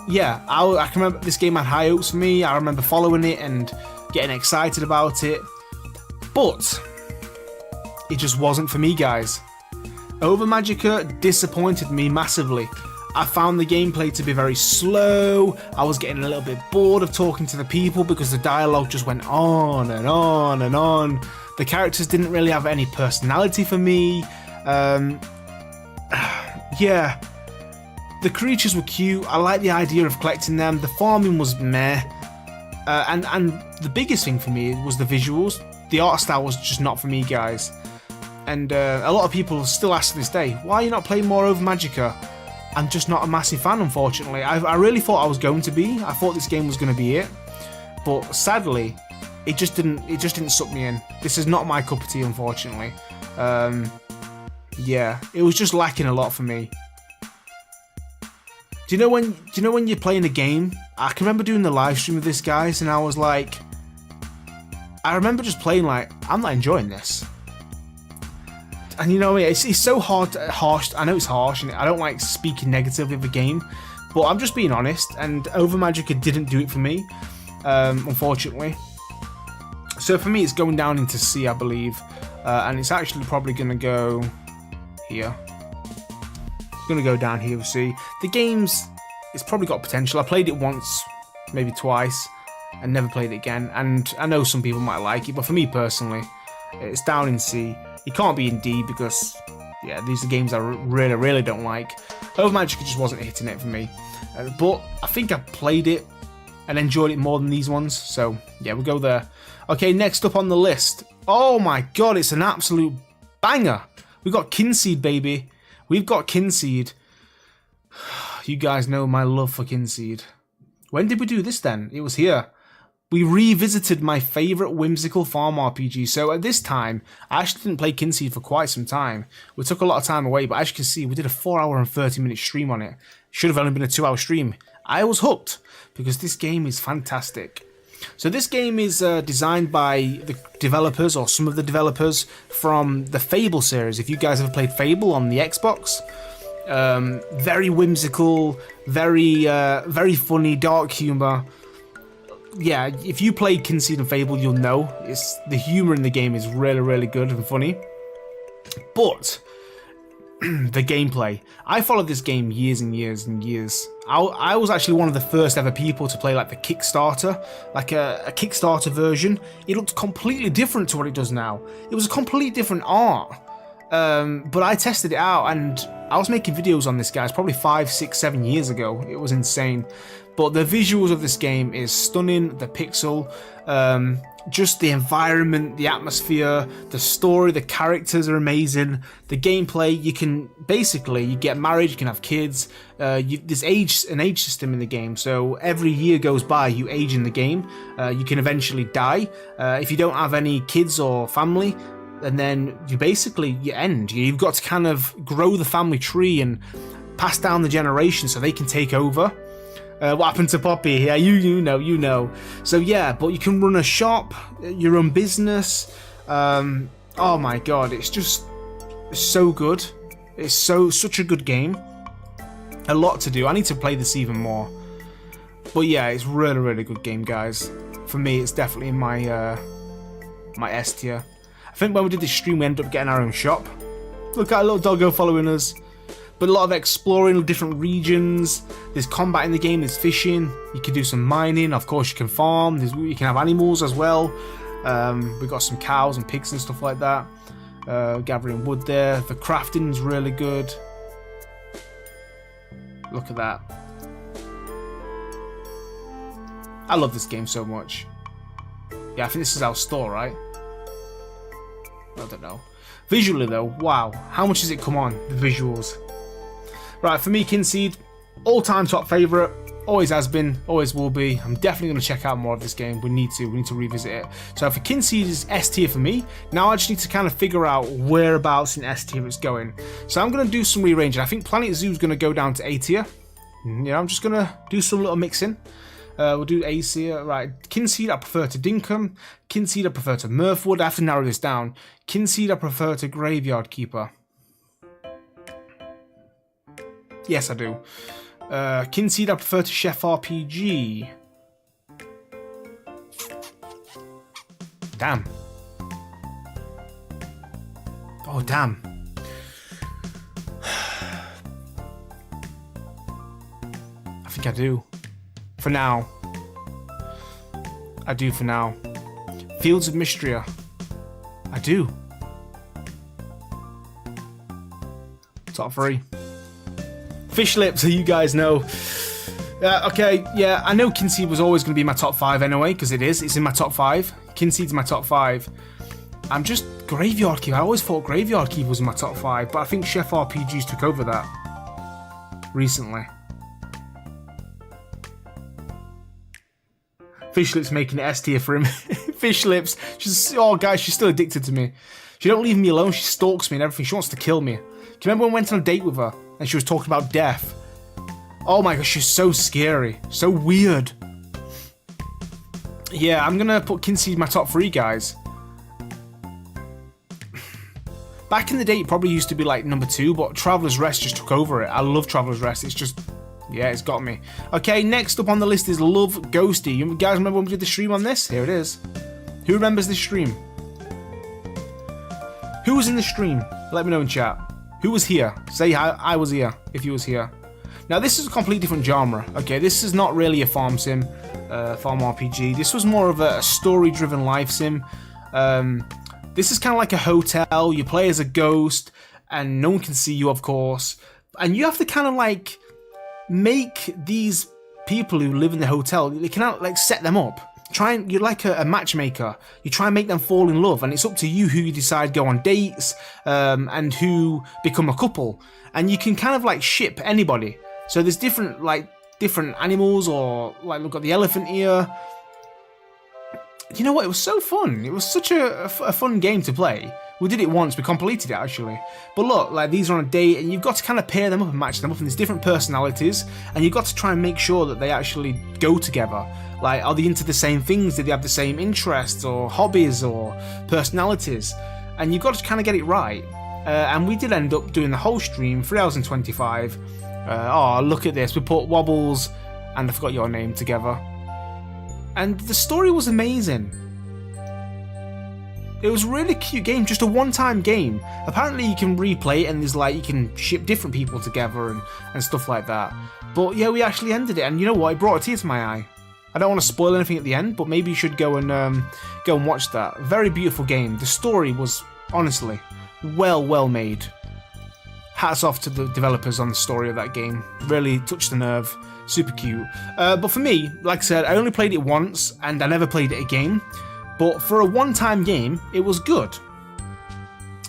Yeah, I can remember this game had high hopes for me. I remember following it and getting excited about it. But it just wasn't for me, guys. Over Magica disappointed me massively. I found the gameplay to be very slow. I was getting a little bit bored of talking to the people because the dialogue just went on and on and on. The characters didn't really have any personality for me. Yeah. The creatures were cute. I liked the idea of collecting them. The farming was meh. And the biggest thing for me was the visuals. The art style was just not for me, guys. And a lot of people still ask to this day, why are you not playing more Over Magica? I'm just not a massive fan, unfortunately. I really thought I was going to be. I thought this game was going to be it. But sadly, it just didn't suck me in. This is not my cup of tea, unfortunately. Yeah, it was just lacking a lot for me. Do you know when you're playing a game? I can remember doing the live stream of this, guys, and I was like, I remember just playing like, I'm not enjoying this. And you know, it's so harsh. I know it's harsh, and I don't like speaking negatively of the game, but I'm just being honest. And Over Magica didn't do it for me, unfortunately. So for me, it's going down into C, I believe, and it's actually probably going to go here. It's going to go down here with C. The game's, it's probably got potential. I played it once, maybe twice, and never played it again. And I know some people might like it, but for me personally, it's down in C. It can't be in D because, yeah, these are games I really don't like. Over Magica just wasn't hitting it for me. But I think I played it and enjoyed it more than these ones. So, yeah, we'll go there. Okay, next up on the list. Oh my god, it's an absolute banger. We've got Kinseed, baby. We've got Kinseed. You guys know my love for Kinseed. When did we do this then? It was here. We revisited my favourite whimsical farm RPG. So at this time, I actually didn't play Kinseed for quite some time. We took a lot of time away, but as you can see, we did a 4-hour and 30-minute stream on it. Should have only been a 2-hour stream. I was hooked, because this game is fantastic. So this game is designed by the developers, or some of the developers, from the Fable series. If you guys ever played Fable on the Xbox, very whimsical, very funny, dark humour. Yeah, if you played Kinseed and Fable, you'll know the humour in the game is really good and funny. But the gameplay, I followed this game years and years and years. I was actually one of the first ever people to play like the Kickstarter, like a Kickstarter version. It looked completely different to what it does now. It was a completely different art. But I tested it out, and I was making videos on this, guys, probably 5, 6, 7 years ago. It was insane. But the visuals of this game is stunning. The pixel, just the environment, the atmosphere, the story, the characters are amazing. The gameplay, you can basically, you get married, you can have kids. There's an age system in the game, so every year goes by, you age in the game. You can eventually die if you don't have any kids or family. And then you end. You've got to kind of grow the family tree and pass down the generation so they can take over. What happened to Poppy? Yeah, you know. So yeah, but you can run a shop, your own business. Oh my god, it's so good. It's such a good game. A lot to do. I need to play this even more. But yeah, it's really, really good game, guys. For me, it's definitely in my my S tier. I think when we did this stream, we ended up getting our own shop. Look at a little doggo following us. But a lot of exploring different regions. There's combat in the game, there's fishing. You can do some mining, of course you can farm. You can have animals as well. We've got some cows and pigs and stuff like that. Gathering wood there. The crafting is really good. Look at that. I love this game so much. Yeah, I think this is our store, right? I don't know. Visually though, wow. How much has it come on, the visuals? Right, for me, Kinseed, all-time top favourite. Always has been, always will be. I'm definitely going to check out more of this game. We need to revisit it. So for Kinseed is S tier for me. Now I just need to kind of figure out whereabouts in S tier it's going. So I'm going to do some rearranging. I think Planet Zoo is going to go down to A tier. Yeah, I'm just going to do some little mixing. We'll do A tier. Right, Kinseed I prefer to Dinkum. Kinseed I prefer to Murphwood. I have to narrow this down. Kinseed I prefer to Graveyard Keeper. Yes, I do. Kinseed I prefer to Chef RPG. Damn. Oh, damn. I think I do. For now. I do for now. Fields of Mystria. I do. Top 3. Fish Lips, you guys know. Okay, yeah, I know Kinseed was always going to be my top 5 anyway, because it is. It's in my top 5. Kinseed's my top 5. I'm just Graveyard Keeper. I always thought Graveyard Keeper was in my top 5, but I think Chef RPGs took over that recently. Fish Lips making it S tier for him. Fish Lips, oh guys, she's still addicted to me. She don't leave me alone, she stalks me and everything. She wants to kill me. Do you remember when we went on a date with her and she was talking about death? Oh my gosh, she's so scary, so weird. Yeah, I'm gonna put Kinseed in my top 3, guys. Back in the day, it probably used to be like number 2, but Traveler's Rest just took over it. I love Traveler's Rest. It's just, yeah, it's got me. Okay, next up on the list is Love Ghosty. You guys remember when we did the stream on this? Here it is. Who remembers this stream? Who was in the stream? Let me know in chat. Who was here? Say I was here, if you was here. Now, this is a completely different genre. Okay, this is not really a farm sim, farm RPG. This was more of a story-driven life sim. This is kind of like a hotel. You play as a ghost, and no one can see you, of course. And you have to kind of like make these people who live in the hotel, you can like set them up. You're like a matchmaker. You try and make them fall in love, and it's up to you who you decide go on dates, and who become a couple. And you can kind of like ship anybody. So there's different animals, or like look at the elephant here. You know what? It was so fun. It was such a fun game to play. We did it once. We completed it actually. But look, like these are on a date, and you've got to kind of pair them up and match them up. And there's different personalities, and you've got to try and make sure that they actually go together. Like, are they into the same things? Do they have the same interests or hobbies or personalities? And you've got to kind of get it right. And we did end up doing the whole stream, 3 hours and 25. Oh, look at this. We put Wobbles and I forgot your name together. And the story was amazing. It was a really cute game, just a one-time game. Apparently you can replay it, and there's like, you can ship different people together and stuff like that. But yeah, we actually ended it, and you know what? It brought a tear to my eye. I don't want to spoil anything at the end, but maybe you should go and watch that. Very beautiful game. The story was, honestly, well made. hats off to the developers on the story of that game. Really touched the nerve. Super cute. But for me, like I said, I only played it once and I never played it again. But for a one-time game, it was good.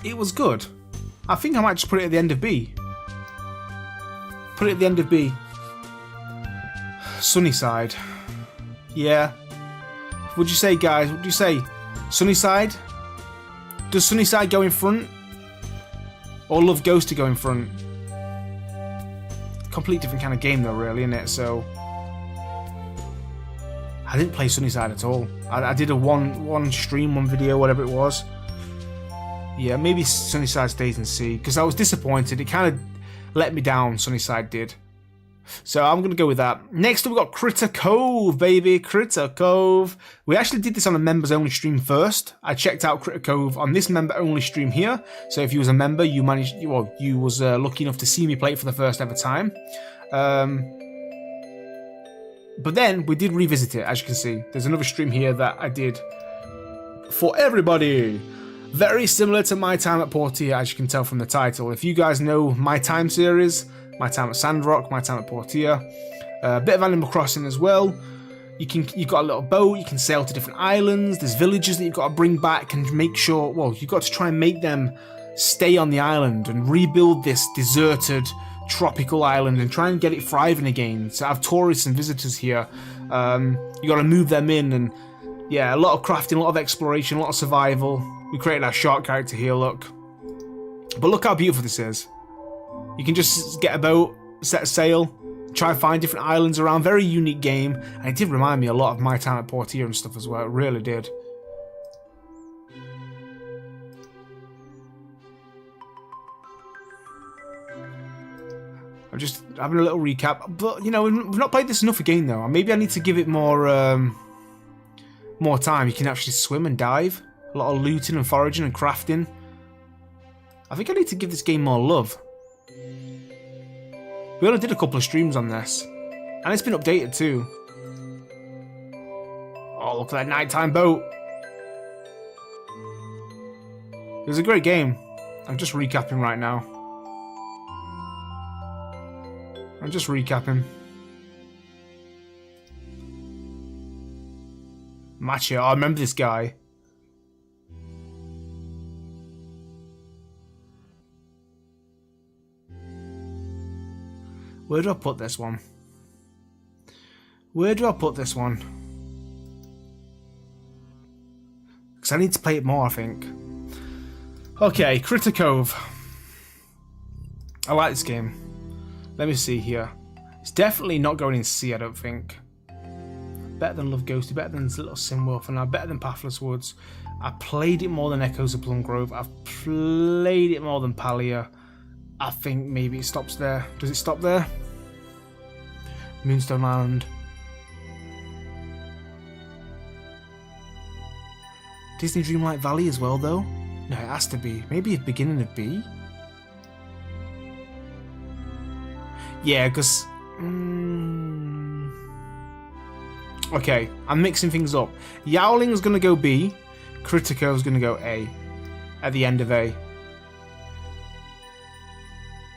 It was good. I think I might just put it at the end of B. Put it at the end of B. Sunnyside. Yeah. What'd you say, guys? What do you say? Sunnyside? Does Sunnyside go in front? Or Love Ghost to go in front? Complete different kind of game though, really, isn't it? So I didn't play Sunnyside at all. I did a one stream, one video, whatever it was. Yeah, maybe Sunnyside stays in C, because I was disappointed. It kind of let me down, Sunnyside did. So I'm going to go with that. Next up, we've got Critter Cove, baby. Critter Cove. We actually did this on a members-only stream first. I checked out Critter Cove on this member-only stream here. So if you was a member, you managed, well, you was lucky enough to see me play it for the first ever time. But then we did revisit it, as you can see. There's another stream here that I did for everybody. Very similar to My Time at Portia, as you can tell from the title. If you guys know My Time series, My Time at Sandrock, My Time at Portia, a bit of Animal Crossing as well. You've got a little boat, you can sail to different islands, there's villages that you've got to bring back and make sure, well, you've got to try and make them stay on the island and rebuild this deserted tropical island and try and get it thriving again. So have tourists and visitors here. You got to move them in, and yeah, a lot of crafting, a lot of exploration, a lot of survival. We created our shark character here, look. But look how beautiful this is. You can just get a boat, set a sail, try and find different islands around. Very unique game, and it did remind me a lot of My Time at Portia and stuff as well. It really did. I'm just having a little recap, but you know, we've not played this enough again though. Maybe I need to give it more time. You can actually swim and dive. A lot of looting and foraging and crafting. I think I need to give this game more love. We only did a couple of streams on this, and it's been updated too. Oh, look at that nighttime boat. It was a great game. I'm just recapping right now. I'm just recapping. Macho, I remember this guy. Where do I put this one? Where do I put this one? Because I need to play it more, I think. Okay, Critter Cove. I like this game. Let me see here. It's definitely not going in C, I don't think. Better than Love Ghosty, better than Little Sinwolf, and now better than Pathless Woods. I played it more than Echoes of Plum Grove. I've played it more than Palia. I think maybe it stops there. Does it stop there? Moonstone Island. Disney Dreamlight Valley as well, though? No, it has to be. Maybe the beginning of B? Yeah, because... Okay, I'm mixing things up. Yowling's going to go B. Critico's going to go A. At the end of A.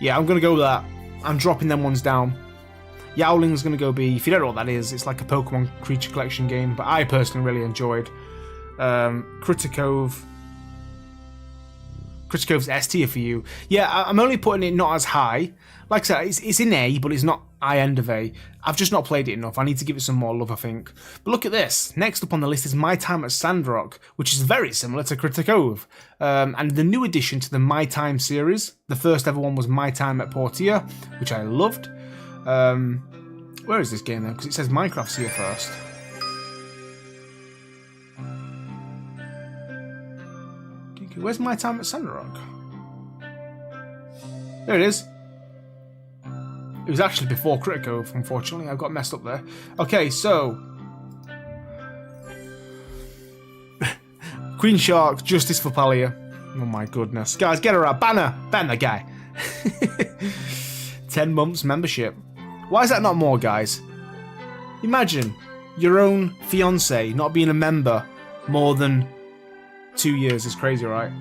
Yeah, I'm going to go with that. I'm dropping them ones down. Yowling's going to go B. If you don't know what that is, it's like a Pokemon creature collection game, but I personally really enjoyed. Criticove's S tier for you. Yeah, I'm only putting it not as high. Like I said, it's in A, but it's not high end of A. I've just not played it enough. I need to give it some more love, I think. But look at this. Next up on the list is My Time at Sandrock, which is very similar to Critter Cove. And the new addition to the My Time series. The first ever one was My Time at Portia, which I loved. Where is this game then? Because it says Minecraft's here first. Where's My Time at Sandrock? There it is. It was actually before Critter Cove, unfortunately. I got messed up there. Okay, so... Queen Shark, Justice for Palia. Oh my goodness. Guys, get her out. Ban the guy. 10 months membership. Why is that not more, guys? Imagine your own fiancé not being a member more than 2 years. Is crazy, right?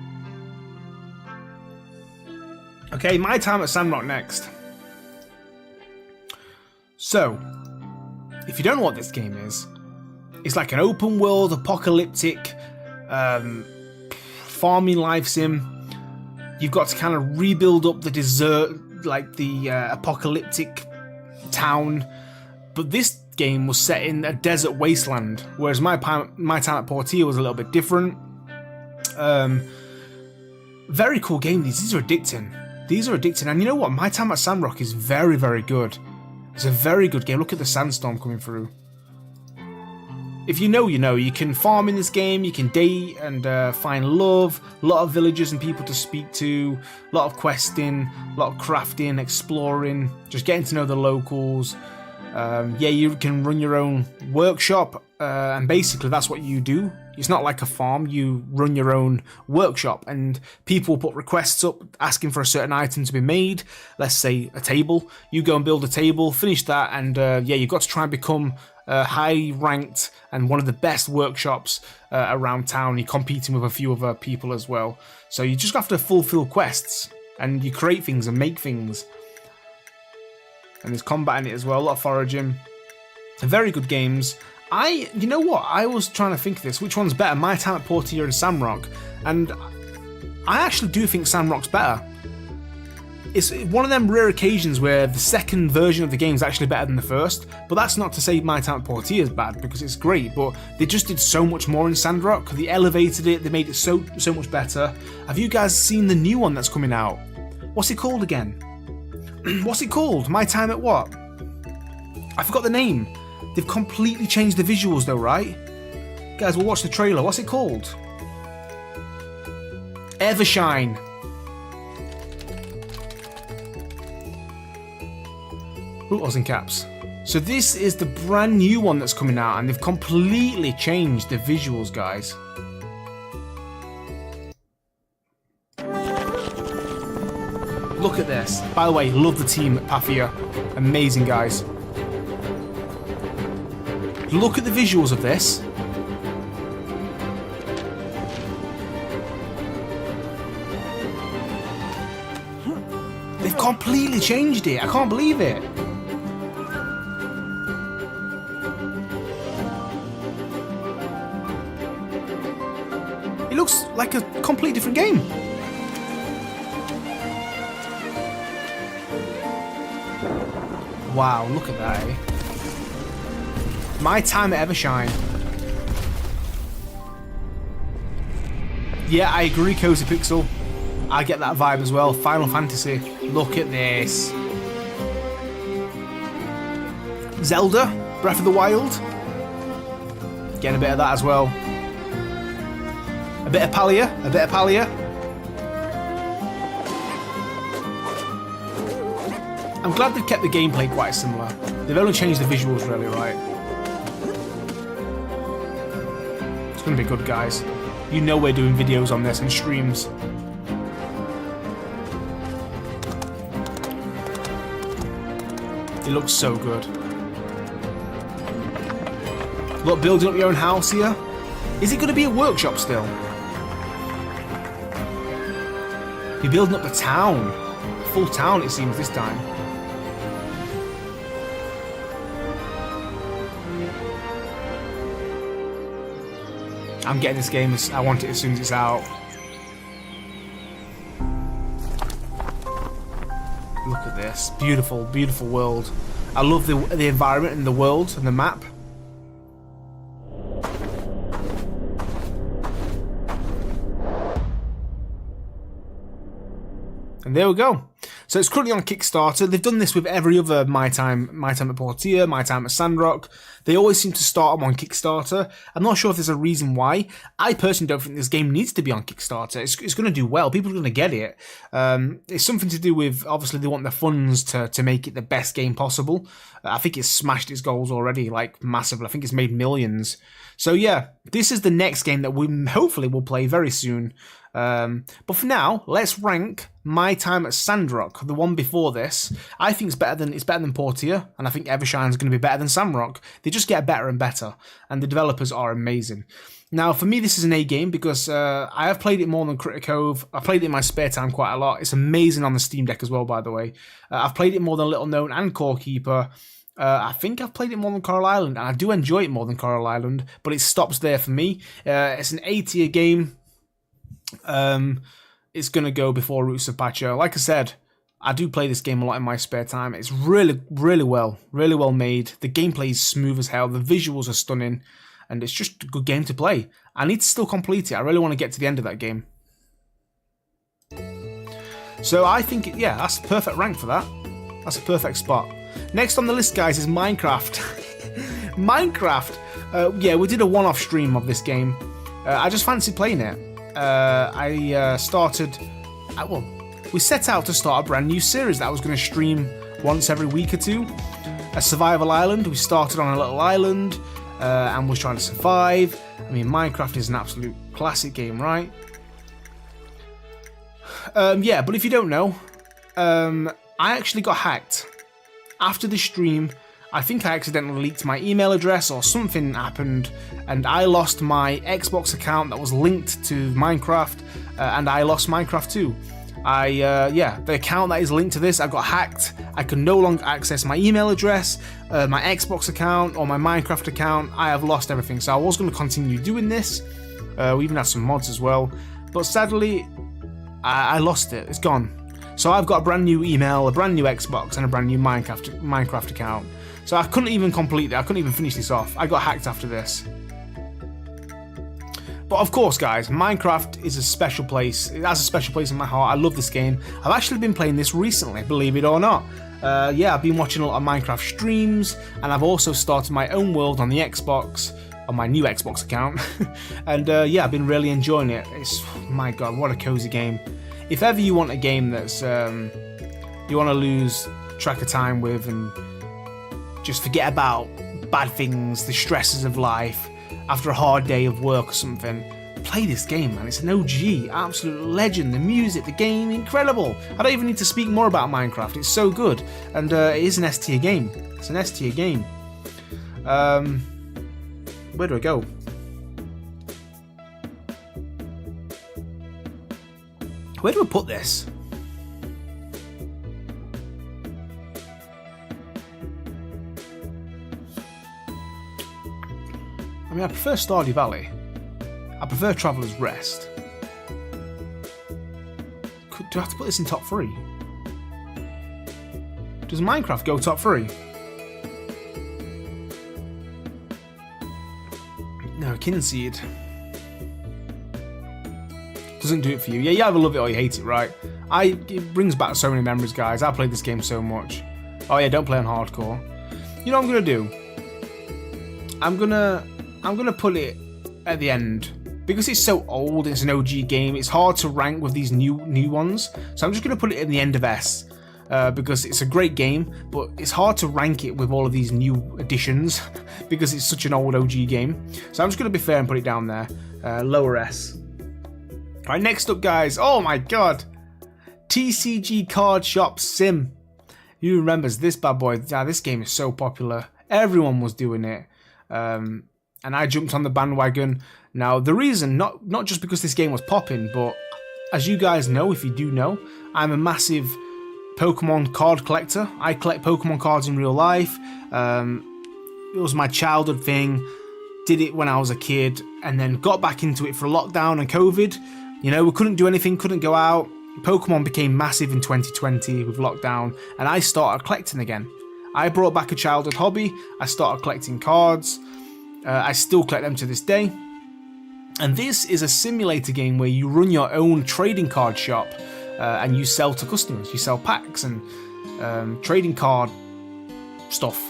Okay, My Time at Sandrock next. So, if you don't know what this game is, it's like an open world, apocalyptic, farming life sim. You've got to kind of rebuild up the desert, like the apocalyptic town. But this game was set in a desert wasteland, whereas My Time at Portia was a little bit different. Very cool game. These are addicting. These are addicting. And you know what? My Time at Sandrock is very, very good. It's a very good game. Look at the sandstorm coming through. If you know, you know. You can farm in this game. You can date and find love. A lot of villagers and people to speak to. A lot of questing. A lot of crafting, exploring. Just getting to know the locals. Yeah, you can run your own workshop. And basically that's what you do. It's not like a farm, you run your own workshop and people put requests up asking for a certain item to be made, let's say a table. You go and build a table, finish that, and yeah, you've got to try and become high ranked and one of the best workshops around town. You're competing with a few other people as well. So you just have to fulfill quests and you create things and make things. And there's combat in it as well, a lot of foraging. Very good games. You know what? I was trying to think of this. Which one's better, My Time at Portia and Sandrock? And I actually do think Sandrock's better. It's one of them rare occasions where the second version of the game is actually better than the first. But that's not to say My Time at Portia is bad, because it's great. But they just did so much more in Sandrock. They elevated it. They made it so much better. Have you guys seen the new one that's coming out? What's it called again? What's it called? My Time at what? I forgot the name. They've completely changed the visuals though, right? Guys, we'll watch the trailer. What's it called? Evershine. Ooh, it was in caps. So this is the brand new one that's coming out and they've completely changed the visuals, guys. Look at this. By the way, love the team at Pathia. Amazing, guys. Look at the visuals of this. They've completely changed it. I can't believe it. It looks like a completely different game. Wow, look at that, eh? My Time at Evershine. Yeah, I agree, Cozy Pixel. I get that vibe as well. Final Fantasy. Look at this. Zelda, Breath of the Wild. Getting a bit of that as well. A bit of Palia. A bit of Palia. I'm glad they've kept the gameplay quite similar. They've only changed the visuals really, right? It's going to be good, guys. You know we're doing videos on this and streams. It looks so good. Look, building up your own house here. Is it going to be a workshop still? You're building up the town. Full town, it seems, this time. I'm getting this game. I want it as soon as it's out. Look at this. Beautiful, beautiful world. I love the environment and the world and the map. And there we go. So it's currently on Kickstarter. They've done this with every other My Time at Portia, My Time at Sandrock. They always seem to start them on Kickstarter. I'm not sure if there's a reason why. I personally don't think this game needs to be on Kickstarter. It's going to do well. People are going to get it. It's something to do with, obviously, they want the funds to make it the best game possible. I think it's smashed its goals already, like, massively. I think it's made millions. So, yeah, this is the next game that we hopefully will play very soon. But for now, let's rank my time at Sandrock, the one before this. I think it's better than Portia, and I think Evershine's going to be better than Samrock. They just get better and better, and the developers are amazing. Now, for me, this is an A game because I have played it more than Critter Cove. I played it in my spare time quite a lot. It's amazing on the Steam Deck as well, by the way. I've played it more than Little Known and Core Keeper. I think I've played it more than Coral Island, and I do enjoy it more than Coral Island, but it stops there for me. It's an A tier game. It's going to go before Roots of Pacha. Like I said, I do play this game a lot in my spare time. It's really well made. The gameplay is smooth as hell. The visuals are stunning. And it's just a good game to play. I need to still complete it. I really want to get to the end of that game. So I think, yeah, that's a perfect rank for that. That's a perfect spot. Next on the list, guys, is Minecraft. Minecraft. Yeah, we did a one-off stream of this game. I just fancied playing it. We set out to start a brand new series that I was going to stream once every week or two. A survival island. We started on a little island. And was trying to survive. I mean, Minecraft is an absolute classic game, right? Yeah, but if you don't know, I actually got hacked. After the stream, I think I accidentally leaked my email address or something happened, and I lost my Xbox account that was linked to Minecraft, and I lost Minecraft too. The account that is linked to this, I got hacked. I can no longer access my email address, my Xbox account, or my Minecraft account. I have lost everything, so I was going to continue doing this. We even had some mods as well, but sadly, I lost it. It's gone. So I've got a brand new email, a brand new Xbox, and a brand new Minecraft account. So I couldn't even complete it. I couldn't even finish this off. I got hacked after this. But of course, guys, Minecraft is a special place. It has a special place in my heart. I love this game. I've actually been playing this recently, believe it or not. Yeah, I've been watching a lot of Minecraft streams, and I've also started my own world on the Xbox, on my new Xbox account. And yeah, I've been really enjoying it. It's, my God, what a cozy game. If ever you want a game that's you want to lose track of time with and just forget about bad things, the stresses of life, after a hard day of work or something, play this game, man. It's an OG, absolute legend. The music, the game, incredible. I don't even need to speak more about Minecraft. It's so good, and it is an S tier game. It's an S tier game. Where do I go? Where do I put this? I mean, I prefer Stardew Valley. I prefer Traveller's Rest. Do I have to put this in top 3? Does Minecraft go top 3? No, Kinseed. Doesn't do it for you. Yeah, you either love it or you hate it, right? It brings back so many memories, guys. I played this game so much. Oh yeah, don't play on hardcore. You know what I'm gonna do? I'm gonna put it at the end. Because it's so old, it's an OG game, it's hard to rank with these new ones. So I'm just gonna put it in the end of S. Because it's a great game, but it's hard to rank it with all of these new additions because it's such an old OG game. So I'm just going to be fair and put it down there, lower S. Alright, next up, guys, oh my God, TCG Card Shop Sim. Who remembers this bad boy? Yeah, this game is so popular. Everyone was doing it, and I jumped on the bandwagon. Now, the reason, not just because this game was popping, but as you guys know, if you do know, I'm a massive Pokemon card collector. I collect Pokemon cards in real life. It was my childhood thing. Did it when I was a kid, and then got back into it for lockdown and COVID. You know, we couldn't do anything, couldn't go out. Pokemon became massive in 2020 with lockdown, and I started collecting again. I brought back a childhood hobby. I started collecting cards. I still collect them to this day. And this is a simulator game where you run your own trading card shop. And you sell to customers. You sell packs and trading card stuff.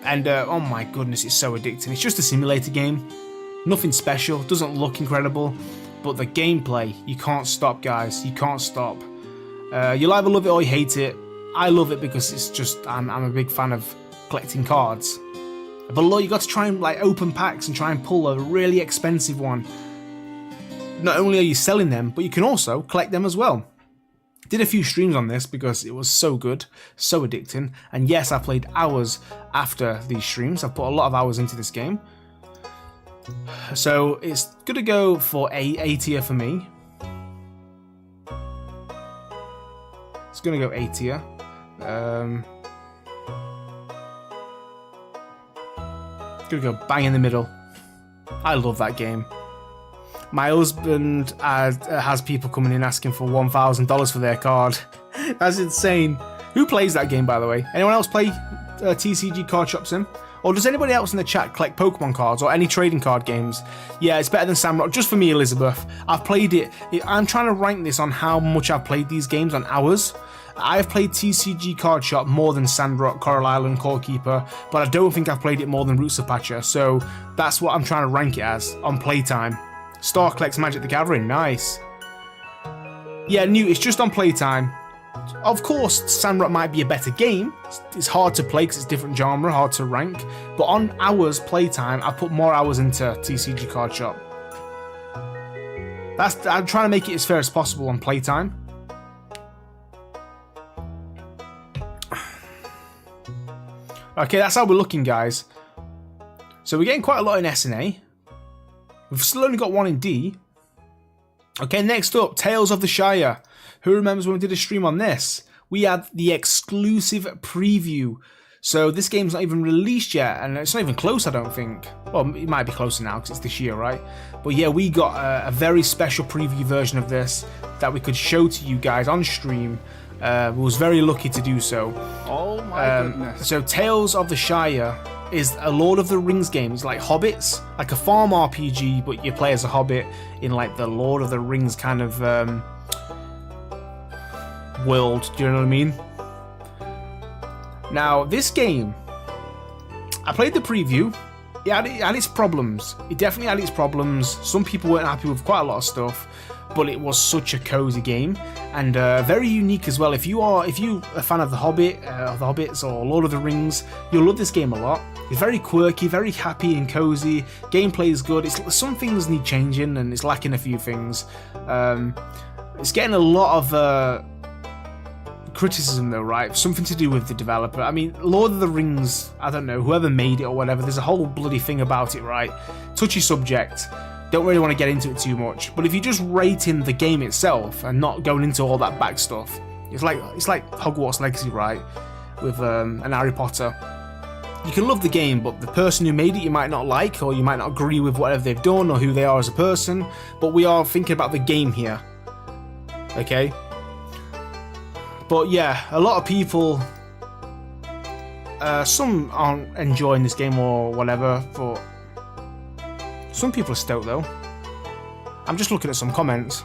And oh my goodness, it's so addicting. It's just a simulator game. Nothing special. Doesn't look incredible. But the gameplay, you can't stop, guys. You can't stop. You'll either love it or you hate it. I love it because it's just, I'm a big fan of collecting cards. But look, you got to try and like open packs and try and pull a really expensive one. not only are you selling them, but you can also collect them as well. Did a few streams on this because it was so good, so addicting, and yes, I played hours after these streams. I've put a lot of hours into this game. So it's gonna go for A tier for me. It's gonna go A tier. Gonna go bang in the middle. I love that game. My husband has people coming in asking for $1,000 for their card. That's insane. Who plays that game, by the way? Anyone else play TCG Card Shop Sim? Or does anybody else in the chat collect Pokemon cards or any trading card games? Yeah, it's better than Samrock. Just for me, Elizabeth. I've played it. I'm trying to rank this on how much I've played these games on hours. I've played TCG Card Shop more than Sandrock, Coral Island, Core Keeper, but I don't think I've played it more than Roots of Pacha, so that's what I'm trying to rank it as on playtime. Star collects Magic the Gathering, nice. Yeah, new, it's just on playtime. Of course, Sandrock might be a better game. It's hard to play because it's different genre, hard to rank, but on hours playtime, I put more hours into TCG Card Shop. I'm trying to make it as fair as possible on playtime. Okay, that's how we're looking, guys. So we're getting quite a lot in S and A. We've still only got one in D. Okay, next up, Tales of the Shire. Who remembers when we did a stream on this? We had the exclusive preview. So this game's not even released yet, and it's not even close, I don't think. Well, it might be closer now, because it's this year, right? But yeah, we got a very special preview version of this that we could show to you guys on stream. We was very lucky to do so. Oh my goodness. So Tales of the Shire is a Lord of the Rings game. It's like Hobbits, like a farm RPG, but you play as a Hobbit in like the Lord of the Rings kind of world. Do you know what I mean? Now, this game, I played the preview. It had its problems. It definitely had its problems. Some people weren't happy with quite a lot of stuff, but it was such a cozy game and very unique as well. If you're a fan of the Hobbit, of the Hobbits, or Lord of the Rings, you'll love this game a lot. It's very quirky, very happy and cozy. Gameplay is good. Some things need changing, and it's lacking a few things. It's getting a lot of criticism though, right? Something to do with the developer. I mean, Lord of the Rings, I don't know, whoever made it or whatever, there's a whole bloody thing about it, right? Touchy subject. Don't really want to get into it too much. But if you're just rating the game itself and not going into all that back stuff, it's like Hogwarts Legacy, right? With an Harry Potter. You can love the game, but the person who made it you might not like, or you might not agree with whatever they've done or who they are as a person. But we are thinking about the game here. Okay? But yeah, a lot of people, some aren't enjoying this game or whatever, but some people are stoked though. I'm just looking at some comments.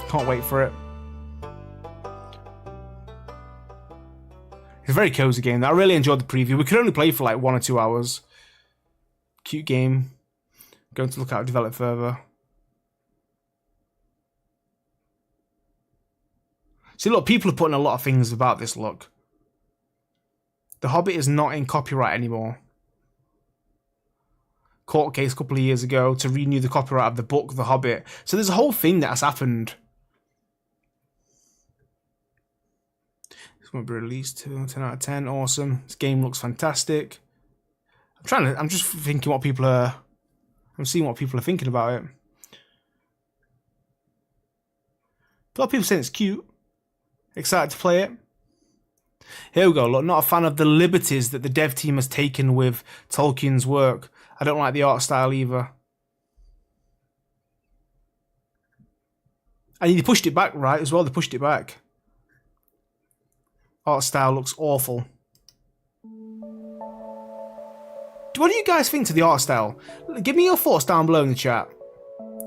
Can't wait for it. It's a very cozy game. I really enjoyed the preview. We could only play for like 1 or 2 hours. Cute game. Going to look out, develop further. See, look, people are putting a lot of things about this, look. The Hobbit is not in copyright anymore. Court case a couple of years ago to renew the copyright of the book, The Hobbit. So there's a whole thing that has happened. This won't be released. 10 out of 10, awesome. This game looks fantastic. I'm just thinking what people are... I'm seeing what people are thinking about it. A lot of people saying it's cute. Excited to play it. Here we go. Look, not a fan of the liberties that the dev team has taken with Tolkien's work. I don't like the art style either. And they pushed it back, right, as well. They pushed it back. Art style looks awful. What do you guys think to the art style? Give me your thoughts down below in the chat.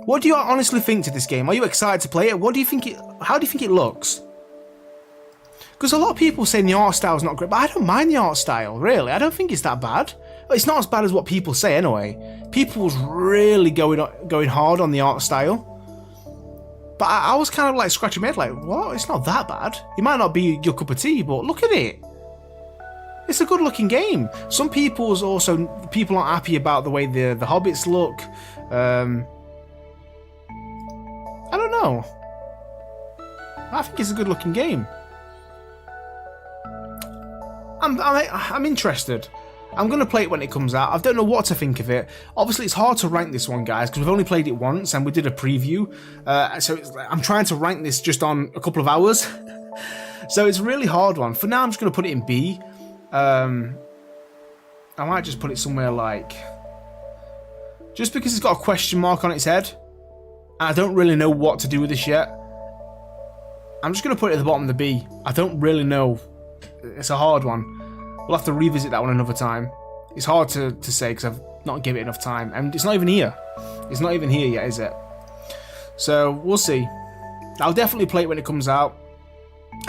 What do you honestly think to this game? Are you excited to play it? What do you think how do you think it looks? Because a lot of people saying the art style is not great, but I don't mind the art style, really. I don't think it's that bad. It's not as bad as what people say anyway. People's really going hard on the art style. But I was kind of like scratching my head like, what? It's not that bad. It might not be your cup of tea, but look at it. It's a good looking game. Some people aren't happy about the way the Hobbits look. know. I think it's a good looking game. I'm interested. I'm going to play it when it comes out. I don't know what to think of it. Obviously, it's hard to rank this one, guys, because we've only played it once and we did a preview. So I'm trying to rank this just on a couple of hours. So it's a really hard one. For now, I'm just going to put it in B. I might just put it somewhere like... Just because it's got a question mark on its head. And I don't really know what to do with this yet. I'm just going to put it at the bottom of the B. I don't really know. It's a hard one. We'll have to revisit that one another time. It's hard to say because I've not given it enough time. And it's not even here. It's not even here yet, is it? So, we'll see. I'll definitely play it when it comes out.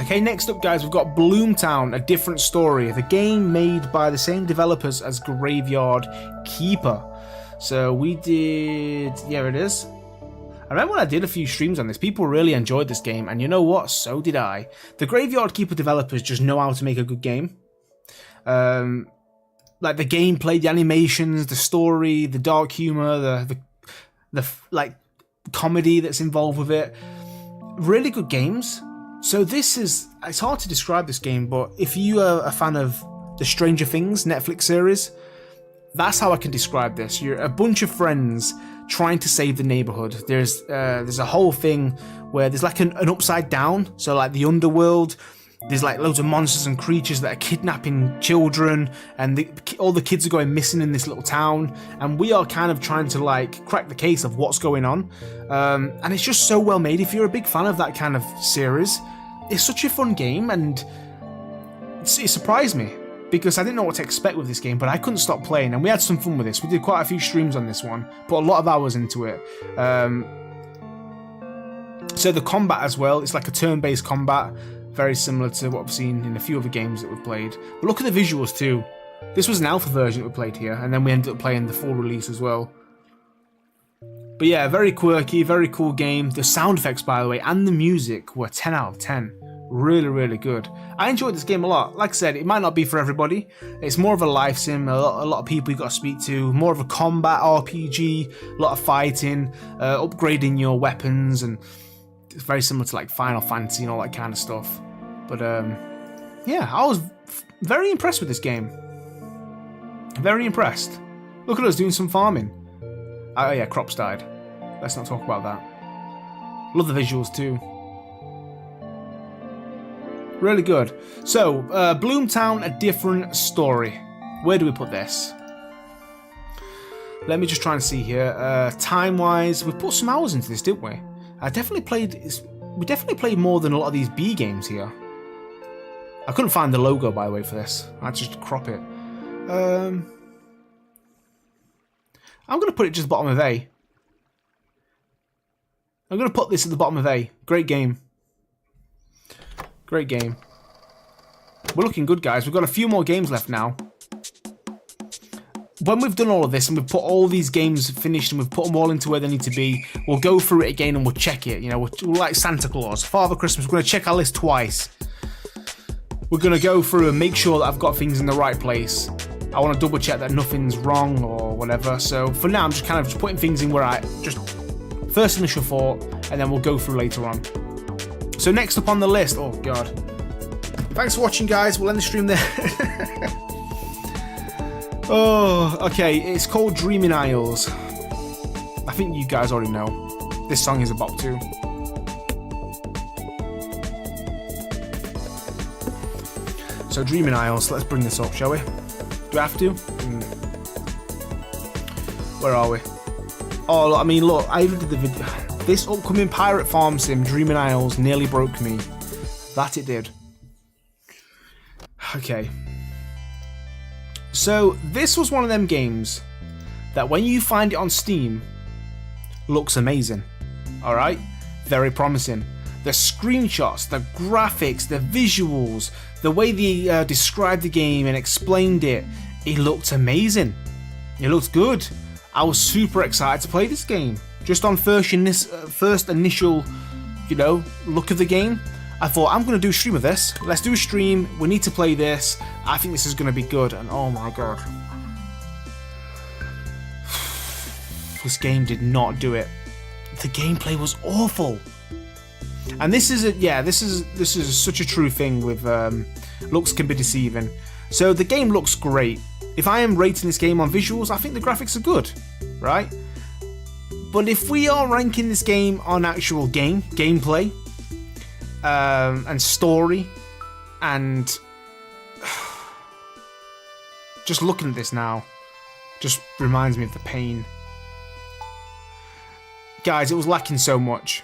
Okay, next up, guys, we've got Bloomtown, A Different Story. The game made by the same developers as Graveyard Keeper. So, we did... Yeah, it is. I remember when I did a few streams on this, people really enjoyed this game. And you know what? So did I. The Graveyard Keeper developers just know how to make a good game. Like the gameplay, the animations, the story, the dark humor, the like comedy that's involved with it. Really good games. So this is, it's hard to describe this game, but if you are a fan of the Stranger Things Netflix series, that's how I can describe this. You're a bunch of friends trying to save the neighborhood. There's a whole thing where there's like an upside down, so like the underworld. There's like loads of monsters and creatures that are kidnapping children, and all the kids are going missing in this little town, and we are kind of trying to like crack the case of what's going on. And it's just so well made. If you're a big fan of that kind of series, it's such a fun game, and it surprised me because I didn't know what to expect with this game, but I couldn't stop playing, and we had some fun with this. We did quite a few streams on this one, put a lot of hours into it. So the combat as well, it's like a turn-based combat. Very similar to what I've seen in a few other games that we've played. But look at the visuals too. This was an alpha version that we played here, and then we ended up playing the full release as well. But yeah, very quirky, very cool game. The sound effects, by the way, and the music were 10 out of 10. Really, really good. I enjoyed this game a lot. Like I said, it might not be for everybody. It's more of a life sim, a lot of people you got to speak to, more of a combat RPG, a lot of fighting, upgrading your weapons, and it's very similar to like Final Fantasy and all that kind of stuff. But yeah, I was very impressed with this game. Very impressed. Look at us doing some farming. Oh yeah, crops died. Let's not talk about that. Love the visuals too. Really good. So, Bloomtown, A Different Story. Where do we put this? Let me just try and see here. Time-wise, we put some hours into this, didn't we? We definitely played more than a lot of these B games here. I couldn't find the logo, by the way, for this. I had to just crop it. I'm going to put it just bottom of A. I'm going to put this at the bottom of A. Great game. Great game. We're looking good, guys. We've got a few more games left now. When we've done all of this and we've put all these games finished and we've put them all into where they need to be, we'll go through it again and we'll check it. You know, we're like Santa Claus, Father Christmas. We're going to check our list twice. We're going to go through and make sure that I've got things in the right place. I want to double check that nothing's wrong or whatever. So for now, I'm just kind of putting things in where I just first initial thought, and then we'll go through later on. So next up on the list, oh god. Thanks for watching, guys. We'll end the stream there. Oh, okay. It's called Dreaming Isles. I think you guys already know. This song is a bop too. So Dreaming Isles, let's bring this up, shall we? Do I have to? Where are we? Oh, I mean, look, I even did the video. This upcoming pirate farm sim, Dreaming Isles, nearly broke me. That it did. Okay. So, this was one of them games that when you find it on Steam, looks amazing. Alright? Very promising. The screenshots, the graphics, the visuals, the way they described the game and explained it, it looked amazing. It looked good. I was super excited to play this game. Just on first initial, you know, look of the game, I thought, I'm going to do a stream of this. Let's do a stream. We need to play this. I think this is going to be good. And oh my god. This game did not do it. The gameplay was awful. And this is this is such a true thing with looks can be deceiving. So the game looks great. If I am rating this game on visuals, I think the graphics are good, right? But if we are ranking this game on actual gameplay, and story, and just looking at this now, just reminds me of the pain. Guys, it was lacking so much.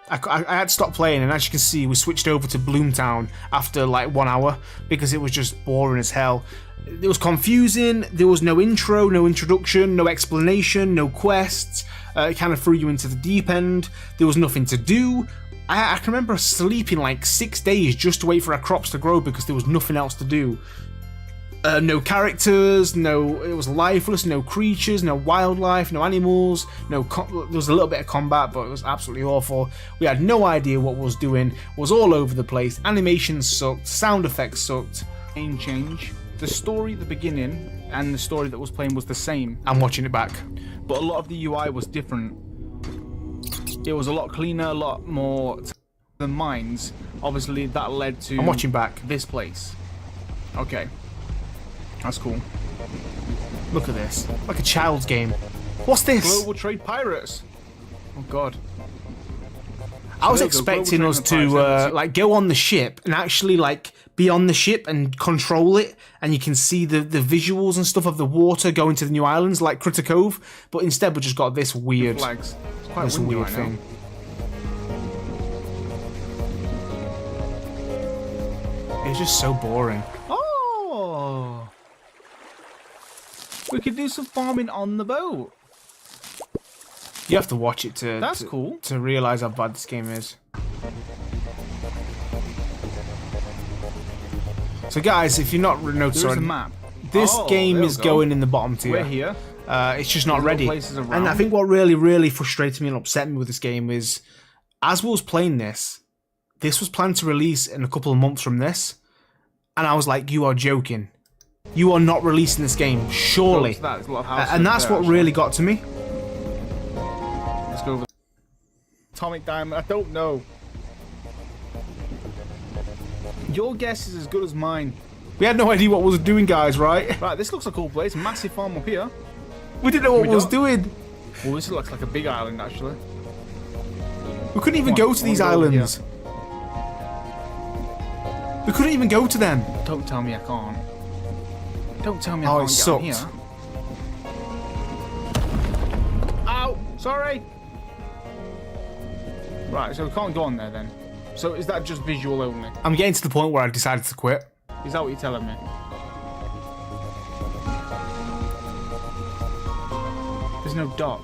I had to stop playing, and as you can see, we switched over to Bloomtown after like 1 hour because it was just boring as hell. It was confusing, there was no intro, no introduction, no explanation, no quests. It kind of threw you into the deep end. There was nothing to do. I can remember sleeping like 6 days just to wait for our crops to grow because there was nothing else to do. No characters, it was lifeless, no creatures, no wildlife, no animals, there was a little bit of combat, but it was absolutely awful. We had no idea what we was doing, was all over the place, animations sucked, sound effects sucked. Main change. The story at the beginning and the story that was playing was the same. I'm watching it back. But a lot of the UI was different. It was a lot cleaner, a lot more than mines. Obviously that led to I'm watching back. This place. Okay. That's cool. Look at this. Like a child's game. What's this? Global Trade Pirates. Oh god. I was expecting us to like go on the ship and actually like be on the ship and control it, and you can see the visuals and stuff of the water going to the new islands like Critter Cove, but instead we just got this weird flags. It's quite windy right thing. It's just so boring. Oh, we could do some farming on the boat. You have to watch it That's cool. to realize how bad this game is. So guys, if you're not noticed, there's a map. This game is going in the bottom tier. We're here. It's just not ready. And I think what really frustrated me and upset me with this game is, as we was playing this was planned to release in a couple of months from this, and I was like, you are joking. You are not releasing this game, surely. And that's what really got to me. Let's go over. Atomic Diamond, I don't know. Your guess is as good as mine. We had no idea what we was doing, guys, right? Right, this looks a cool place. Massive farm up here. We didn't know what we was doing. Well, this looks like a big island, actually. We couldn't even go to these islands. We couldn't even go to them. Don't tell me I can't. Don't tell me I can't sucked. Get on here. Ow! Sorry! Right, so we can't go on there then. So is that just visual only? I'm getting to the point where I decided to quit. Is that what you're telling me? There's no dock.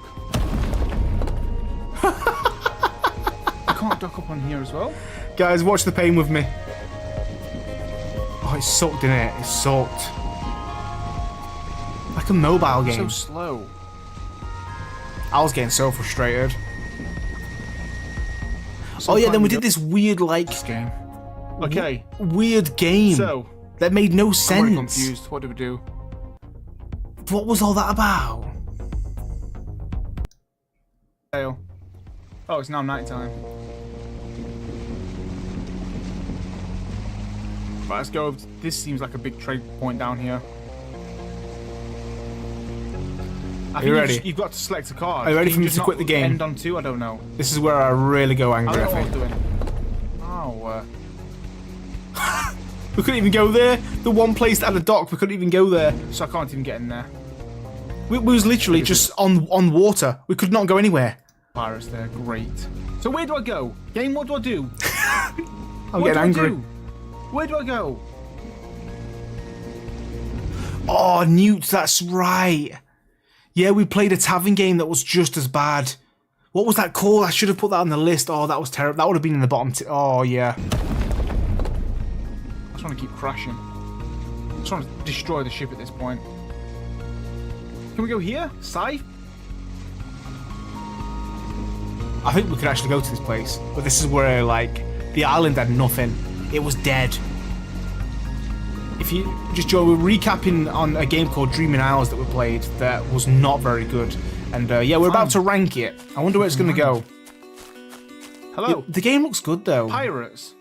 I can't dock up on here as well. Guys, watch the pain with me. Oh, it's sucked in it. It's sucked. Like a mobile game. So slow. I was getting so frustrated. Oh yeah, then we did this weird game. Okay. Weird game. So that made no sense. I'm really confused. What do we do? What was all that about? Oh, it's now night time. Right, let's go. This seems like a big trade point down here. Are you ready? You've got to select a card. Are you ready for me to quit the game? End on 2? I don't know. This is where I really go angry, I think. Oh. We couldn't even go there. The one place that had a dock, we couldn't even go there. So I can't even get in there. We was literally just on water. We could not go anywhere. Pirates there, great. So where do I go? Game, what do I do? I'm getting angry. Where do I go? Oh, Newt, that's right. Yeah, we played a tavern game that was just as bad. What was that called? I should have put that on the list. Oh, that was terrible. That would have been in the bottom. Oh, yeah. I'm trying to keep crashing. I'm trying to destroy the ship at this point. Can we go here? Scythe? I think we could actually go to this place. But this is where, like, the island had nothing. It was dead. If you just Joe, we're recapping on a game called Dreaming Isles that we played that was not very good, and yeah, we're about to rank it. I wonder where it's going to go. Hello. The game looks good though. Pirates.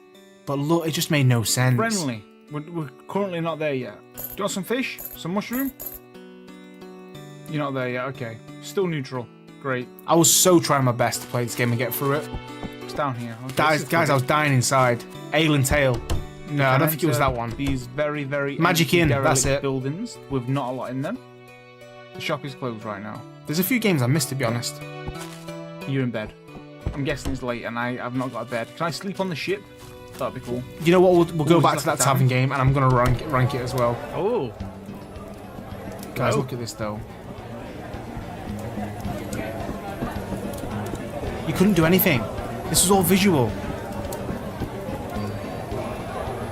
But look, it just made no sense. Friendly. We're currently not there yet. Do you want some fish? Some mushroom? You're not there yet. Okay. Still neutral. Great. I was so trying my best to play this game and get through it. It's down here. Okay, Guys, I was dying inside. Alien Tail. No, I don't think it was that one. These very, very Magic Inn, that's it. Buildings with not a lot in them. The shop is closed right now. There's a few games I missed, to be honest. You're in bed. I'm guessing it's late and I've not got a bed. Can I sleep on the ship? That'd be cool. You know what? We'll go back to that tavern game, and I'm gonna rank it as well. Oh, guys, look at this though. You couldn't do anything. This was all visual.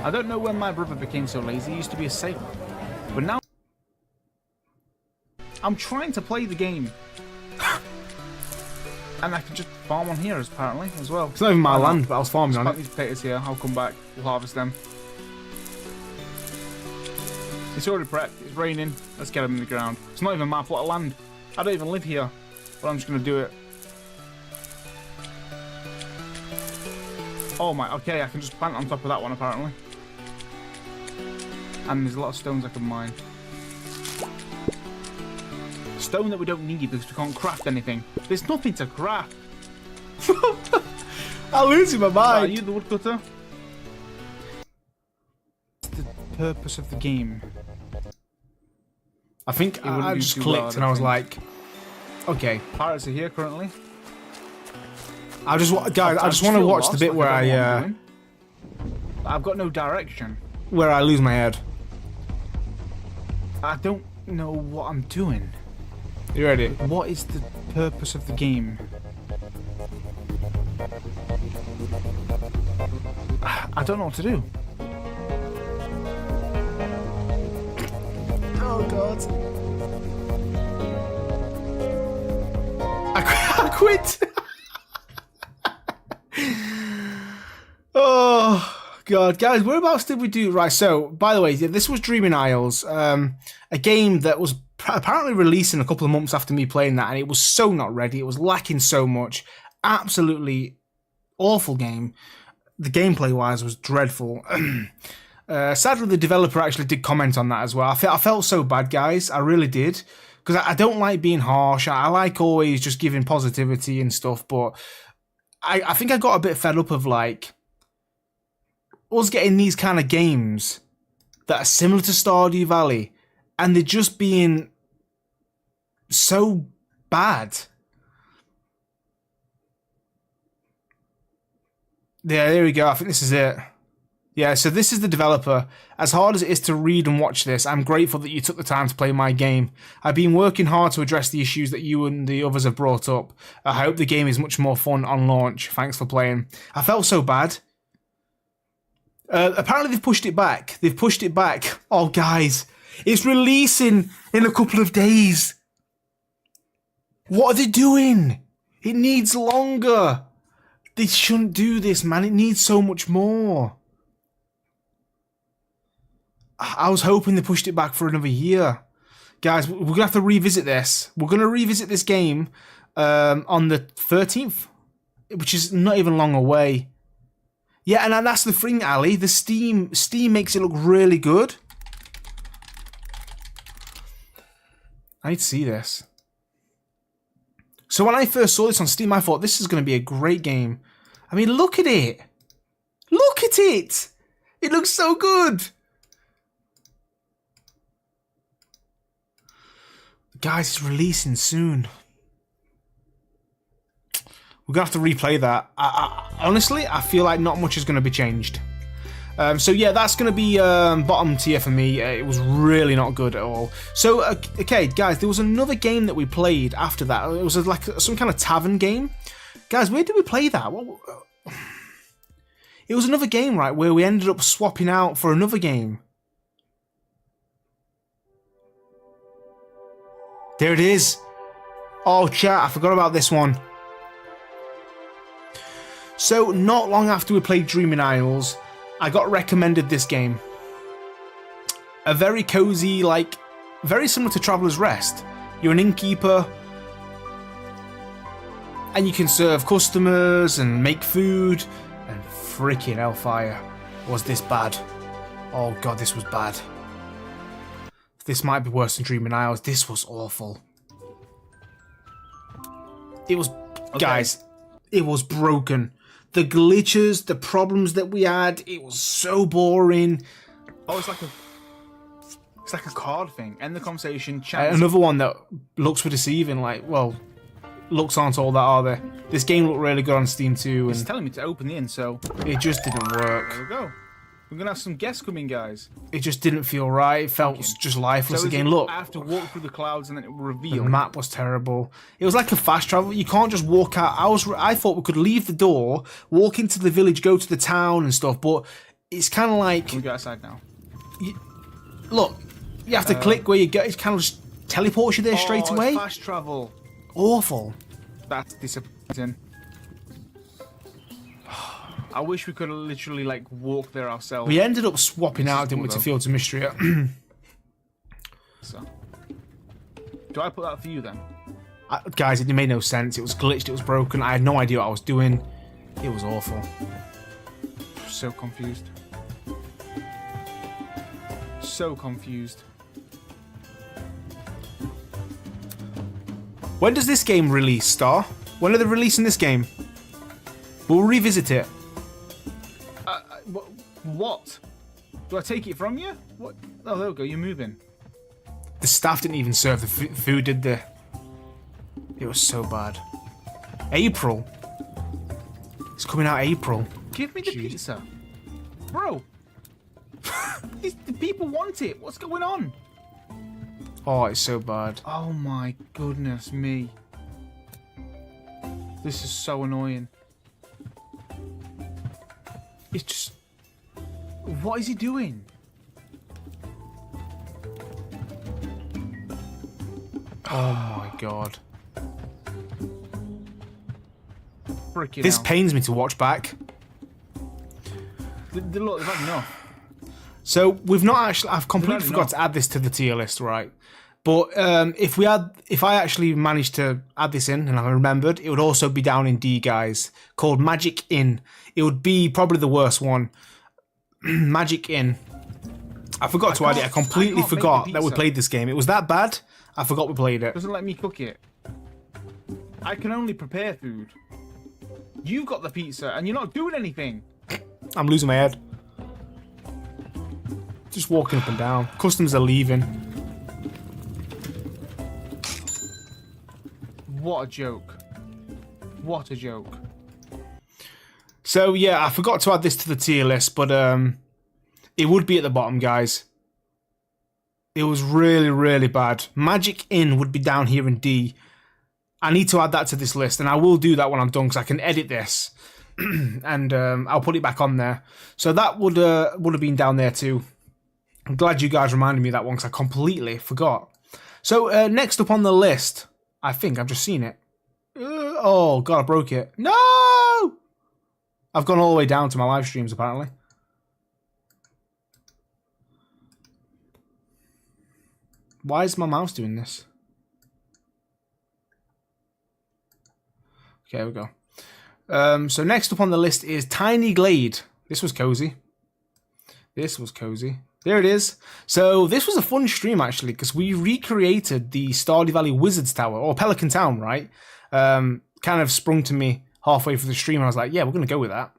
I don't know when my brother became so lazy. He used to be a sailor, but now I'm trying to play the game, and I can just farm on here apparently as well. It's not even my land, but I was farming on it. These potatoes here. I'll come back. We'll harvest them. It's already prepped. It's raining. Let's get them in the ground. It's not even my plot of land. I don't even live here, but I'm just gonna do it. Oh my. Okay, I can just plant on top of that one apparently. And there's a lot of stones I can mine. Stone that we don't need because we can't craft anything. There's nothing to craft. I'm losing my mind. Are you the woodcutter? What's the purpose of the game? I think I just clicked and I was like, okay. Pirates are here currently. I just want to watch the bit where I've got no direction. Where I lose my head. I don't know what I'm doing. You ready? What is the purpose of the game? I don't know what to do. Oh god. I quit. Oh god, guys, whereabouts did we do? Right, so by the way, this was Dreaming Isles, a game that was apparently releasing a couple of months after me playing that, and it was so not ready. It was lacking so much. Absolutely awful game. The gameplay wise was dreadful. Sadly, the developer actually did comment on that as well. I felt so bad, guys. I really did, because I don't like being harsh. I like always just giving positivity and stuff, but I think I got a bit fed up of like us getting these kind of games that are similar to Stardew Valley, and they're just being so bad. Yeah, there we go. I think this is it. Yeah, so this is the developer. As hard as it is to read and watch this, I'm grateful that you took the time to play my game. I've been working hard to address the issues that you and the others have brought up. I hope the game is much more fun on launch. Thanks for playing. I felt so bad. Apparently they've pushed it back. They've pushed it back. Oh, guys. It's releasing in a couple of days. What are they doing? It needs longer. They shouldn't do this, man. It needs so much more. I was hoping they pushed it back for another year. Guys, we're going to have to revisit this. We're going to revisit this game on the 13th, which is not even long away. Yeah, and that's the thing, Ali. The Steam makes it look really good. I need to see this. So when I first saw this on Steam, I thought this is going to be a great game. I mean, look at it. Look at it. It looks so good. Guys, it's releasing soon. We're going to have to replay that. Honestly, I feel like not much is going to be changed. So yeah, that's going to be bottom tier for me. It was really not good at all. So, okay, guys, there was another game that we played after that. It was like some kind of tavern game. Guys, where did we play that? It was another game, right, where we ended up swapping out for another game. There it is. Oh, chat, I forgot about this one. So, not long after we played Dreaming Isles, I got recommended this game. A very cozy, like, very similar to Traveller's Rest. You're an innkeeper. and you can serve customers and make food. And freaking hellfire, was this bad? Oh god, this was bad. This might be worse than Dreaming Isles. This was awful. It was, guys, it was broken. The glitches, the problems that we had, it was so boring. Oh, it's like a card thing. End the conversation. Chance. Another one that looks were deceiving. Like, well, looks aren't all that, are they? This game looked really good on Steam too. It's telling me to open the inn, so it just didn't work. There we go. We're gonna have some guests coming, guys. It just didn't feel right. It felt just lifeless again. Look, I have to walk through the clouds and then it will reveal. The map was terrible. It was like a fast travel. You can't just walk out. I thought we could leave the door, walk into the village, go to the town and stuff, but it's kind of like. Can we go outside now? Look, you have to click where you go. It kind of just teleports you there straight away. Fast travel. Awful. That's disappointing. I wish we could have literally like walked there ourselves. We ended up swapping out, didn't we, to Fields of Mystery? So, do I put that for you then? Guys, it made no sense. It was glitched. It was broken. I had no idea what I was doing. It was awful. So confused. So confused. When does this game release, Star? When are they releasing this game? We'll revisit it. What? Do I take it from you? What? Oh, there we go. You're moving. The staff didn't even serve the food, did they? It was so bad. April. It's coming out April. Give me the pizza. Bro. The people want it. What's going on? Oh, it's so bad. Oh my goodness me. This is so annoying. It's just... What is he doing? Oh my god. Freaking This hell. pains me to watch back. Look, there's not enough. So we've not actually. I've completely forgot to add this to the tier list, right? But if I actually managed to add this in and I remembered, it would also be down in D, guys, called Magic Inn. It would be probably the worst one. Magic Inn. I forgot to add it. I completely forgot that we played this game. It was that bad. I forgot we played it. Doesn't let me cook it. I can only prepare food. You've got the pizza and you're not doing anything. I'm losing my head. Just walking up and down. Customers are leaving. What a joke. What a joke. So yeah, I forgot to add this to the tier list, but it would be at the bottom, guys. It was really, really bad. Magic Inn would be down here in D. I need to add that to this list, and I will do that when I'm done, because I can edit this. And I'll put it back on there. So that would have been down there too. I'm glad you guys reminded me of that one, because I completely forgot. So next up on the list, I think I've just seen it. Oh god, I broke it. No! I've gone all the way down to my live streams, apparently. Why is my mouse doing this? Okay, here we go. So next up on the list is Tiny Glade. This was cozy. This was cozy. There it is. So this was a fun stream, actually, because we recreated the Stardew Valley Wizards Tower, or Pelican Town, right? Kind of sprung to me halfway through the stream, and I was like, yeah, we're going to go with that.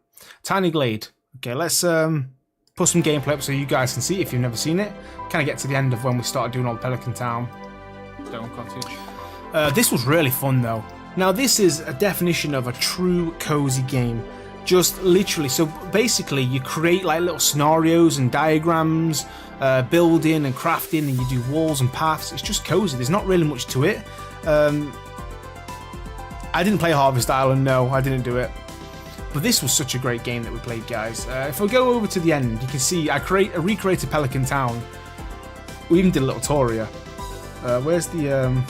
Tiny Glade. Okay, let's put some gameplay up so you guys can see if you've never seen it. Kind of get to the end of when we started doing all the Pelican Town. Stone Cottage. This was really fun, though. Now, this is a definition of a true cozy game. Just literally, so basically you create like little scenarios and diagrams, building and crafting, and you do walls and paths. It's just cozy. There's not really much to it. I didn't play Harvest Island, no, I didn't do it. But this was such a great game that we played, guys. If we go over to the end, you can see I recreated Pelican Town. We even did a little tour here. Where's the...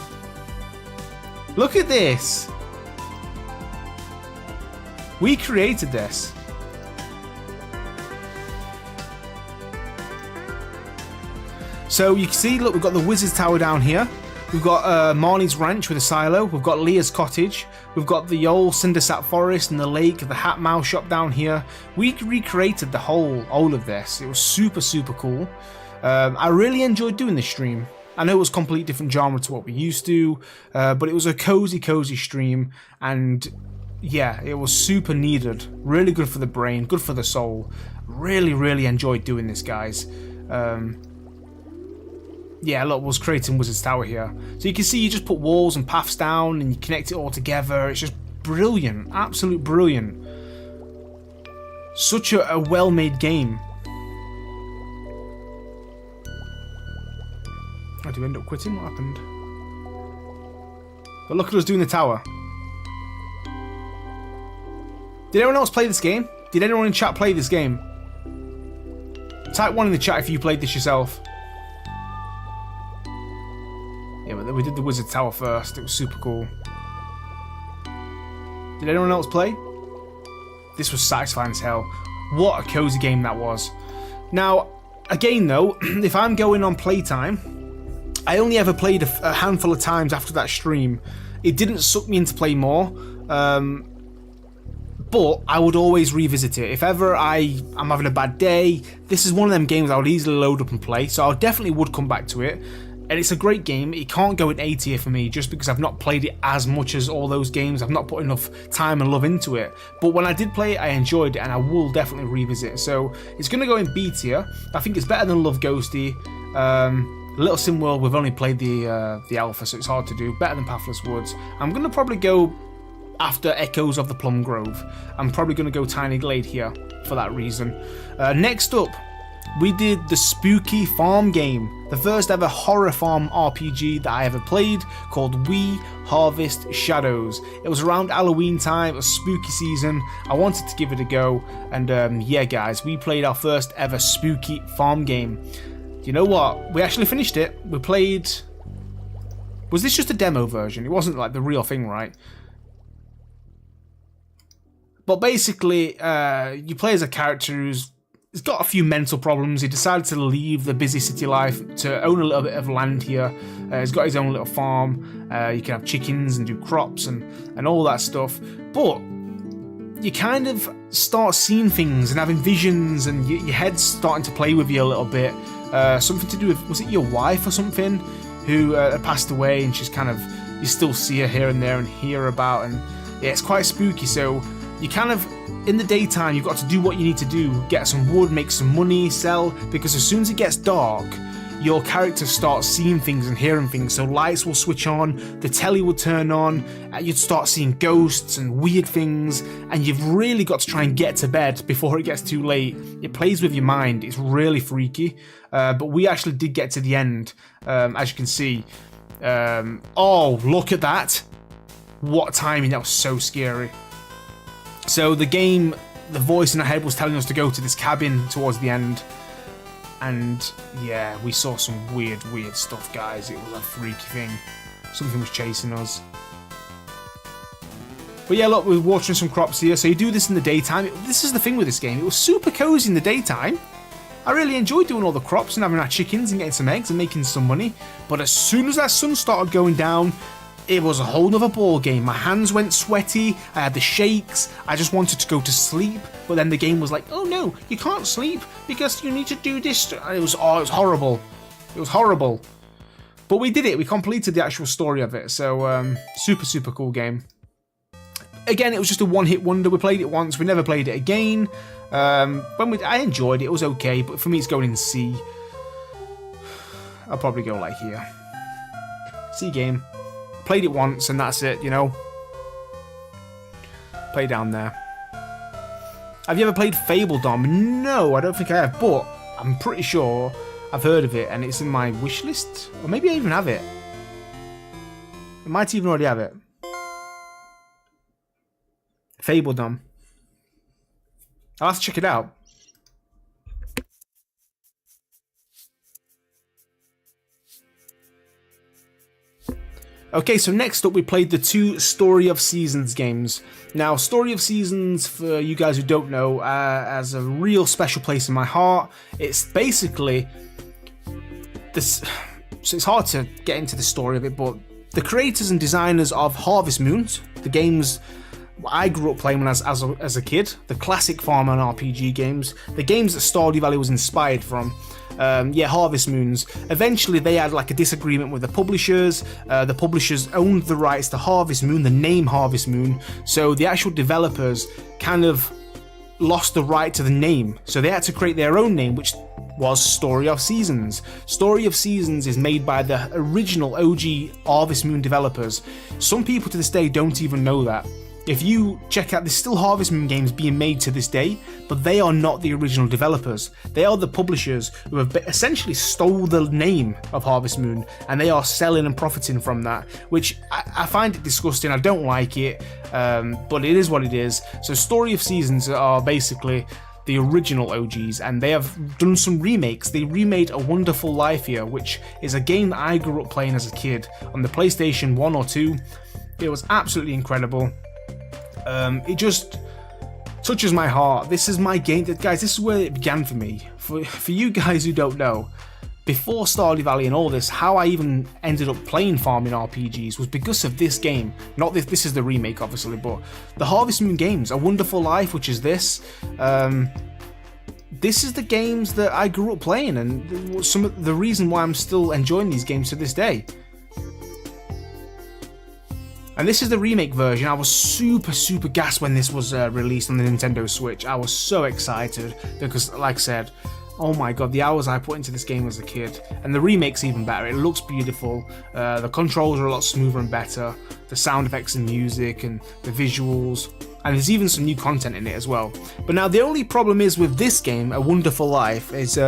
Look at this! We created this. So you can see, look, we've got the Wizard's Tower down here. We've got Marnie's Ranch with a silo. We've got Leah's Cottage. We've got the old Cindersap Forest and the lake, the Hat Mouse shop down here. We recreated the all of this. It was super, super cool. I really enjoyed doing this stream. I know it was a completely different genre to what we used to, but it was a cozy stream, and yeah, it was super needed. Really good for the brain, good for the soul. Really, really enjoyed doing this, guys. Yeah, look, was creating Wizard's Tower here. So you can see you just put walls and paths down and you connect it all together. It's just brilliant, absolute brilliant. Such a well-made game. How do we end up quitting? What happened? But look at us doing the tower. Did anyone else play this game? Did anyone in chat play this game? Type 1 in the chat if you played this yourself. Yeah, but we did the Wizard Tower first. It was super cool. Did anyone else play? This was satisfying as hell. What a cozy game that was. Now, again though, if I'm going on playtime, I only ever played a handful of times after that stream. It didn't suck me into play more. But I would always revisit it. If ever I'm having a bad day, this is one of them games I would easily load up and play. So I definitely would come back to it. And it's a great game. It can't go in A tier for me just because I've not played it as much as all those games. I've not put enough time and love into it. But when I did play it, I enjoyed it and I will definitely revisit. So it's going to go in B tier. I think it's better than Love Ghosty. Little Sim World, we've only played the alpha, so it's hard to do. Better than Pathless Woods. I'm going to probably go after Echoes of the Plum Grove. I'm probably going to go Tiny Glade here for that reason. Next up, we did the Spooky Farm game, the first ever horror farm RPG that I ever played, called We Harvest Shadows. It was around Halloween time, a spooky season. I wanted to give it a go, and yeah guys, we played our first ever spooky farm game. You know what? We actually finished it. We played... Was this just a demo version? It wasn't like the real thing, right? But basically, you play as a character who's got a few mental problems. He decided to leave the busy city life to own a little bit of land here. He's got his own little farm. You can have chickens and do crops and all that stuff. But you kind of start seeing things and having visions, and your head's starting to play with you a little bit. Something to do with, was it your wife or something, who passed away, and she's kind of, you still see her here and there and hear about, and yeah, it's quite spooky. So you kind of, in the daytime, you've got to do what you need to do. Get some wood, make some money, sell, because as soon as it gets dark, your character starts seeing things and hearing things. So lights will switch on, the telly will turn on, you'd start seeing ghosts and weird things, and you've really got to try and get to bed before it gets too late. It plays with your mind. It's really freaky. But we actually did get to the end, as you can see. Oh, look at that. What timing, that was so scary. So the game, the voice in our head was telling us to go to this cabin towards the end. And yeah, we saw some weird stuff, guys. It was a freaky thing. Something was chasing us. But yeah, look, we're watering some crops here. So you do this in the daytime. This is the thing with this game. It was super cozy in the daytime. I really enjoyed doing all the crops and having our chickens and getting some eggs and making some money. But as soon as that sun started going down, it was a whole nother ball game. My hands went sweaty, I had the shakes, I just wanted to go to sleep, but then the game was like, oh no, you can't sleep because you need to do this. It was horrible. It was horrible. But we did it, we completed the actual story of it, so super cool game. Again, it was just a one-hit wonder. We played it once, we never played it again. I enjoyed it, it was okay, but for me it's going in C. I'll probably go like here. C game. Played it once and that's it, you know. Play down there. Have you ever played Fable Dom? No, I don't think I have, but I'm pretty sure I've heard of it and it's in my wish list. Or maybe I even have it. I might even already have it. Fable Dom. I'll have to check it out. Okay, so next up we played the two Story of Seasons games. Now, Story of Seasons, for you guys who don't know, has a real special place in my heart. It's basically this. So it's hard to get into the story of it, but the creators and designers of Harvest Moon, the games I grew up playing when as a kid, the classic farm and RPG games, the games that Stardew Valley was inspired from. Harvest Moons. Eventually, they had like a disagreement with the publishers. The publishers owned the rights to Harvest Moon, the name Harvest Moon. So the actual developers kind of lost the right to the name. So they had to create their own name, which was Story of Seasons. Story of Seasons is made by the original OG Harvest Moon developers. Some people to this day don't even know that. If you check out, there's still Harvest Moon games being made to this day, but they are not the original developers. They are the publishers who have essentially stole the name of Harvest Moon, and they are selling and profiting from that, which I find it disgusting. I don't like it, but it is what it is. So Story of Seasons are basically the original OGs, and they have done some remakes. They remade A Wonderful Life here, which is a game that I grew up playing as a kid on the PlayStation 1 or 2. It was absolutely incredible. It just touches my heart. This is my game, guys. This is where it began for me. For you guys who don't know, before Stardew Valley and all this, how I even ended up playing farming RPGs was because of this game. Not this. This is the remake, obviously, but the Harvest Moon games, A Wonderful Life, which is this. This is the games that I grew up playing, and some of the reason why I'm still enjoying these games to this day. And this is the remake version. I was super gassed when this was released on the Nintendo Switch. I was so excited because, like I said, oh my god, the hours I put into this game as a kid. And the remake's even better. It looks beautiful. The controls are a lot smoother and better. The sound effects and music and the visuals. And there's even some new content in it as well. But now the only problem is with this game, A Wonderful Life, is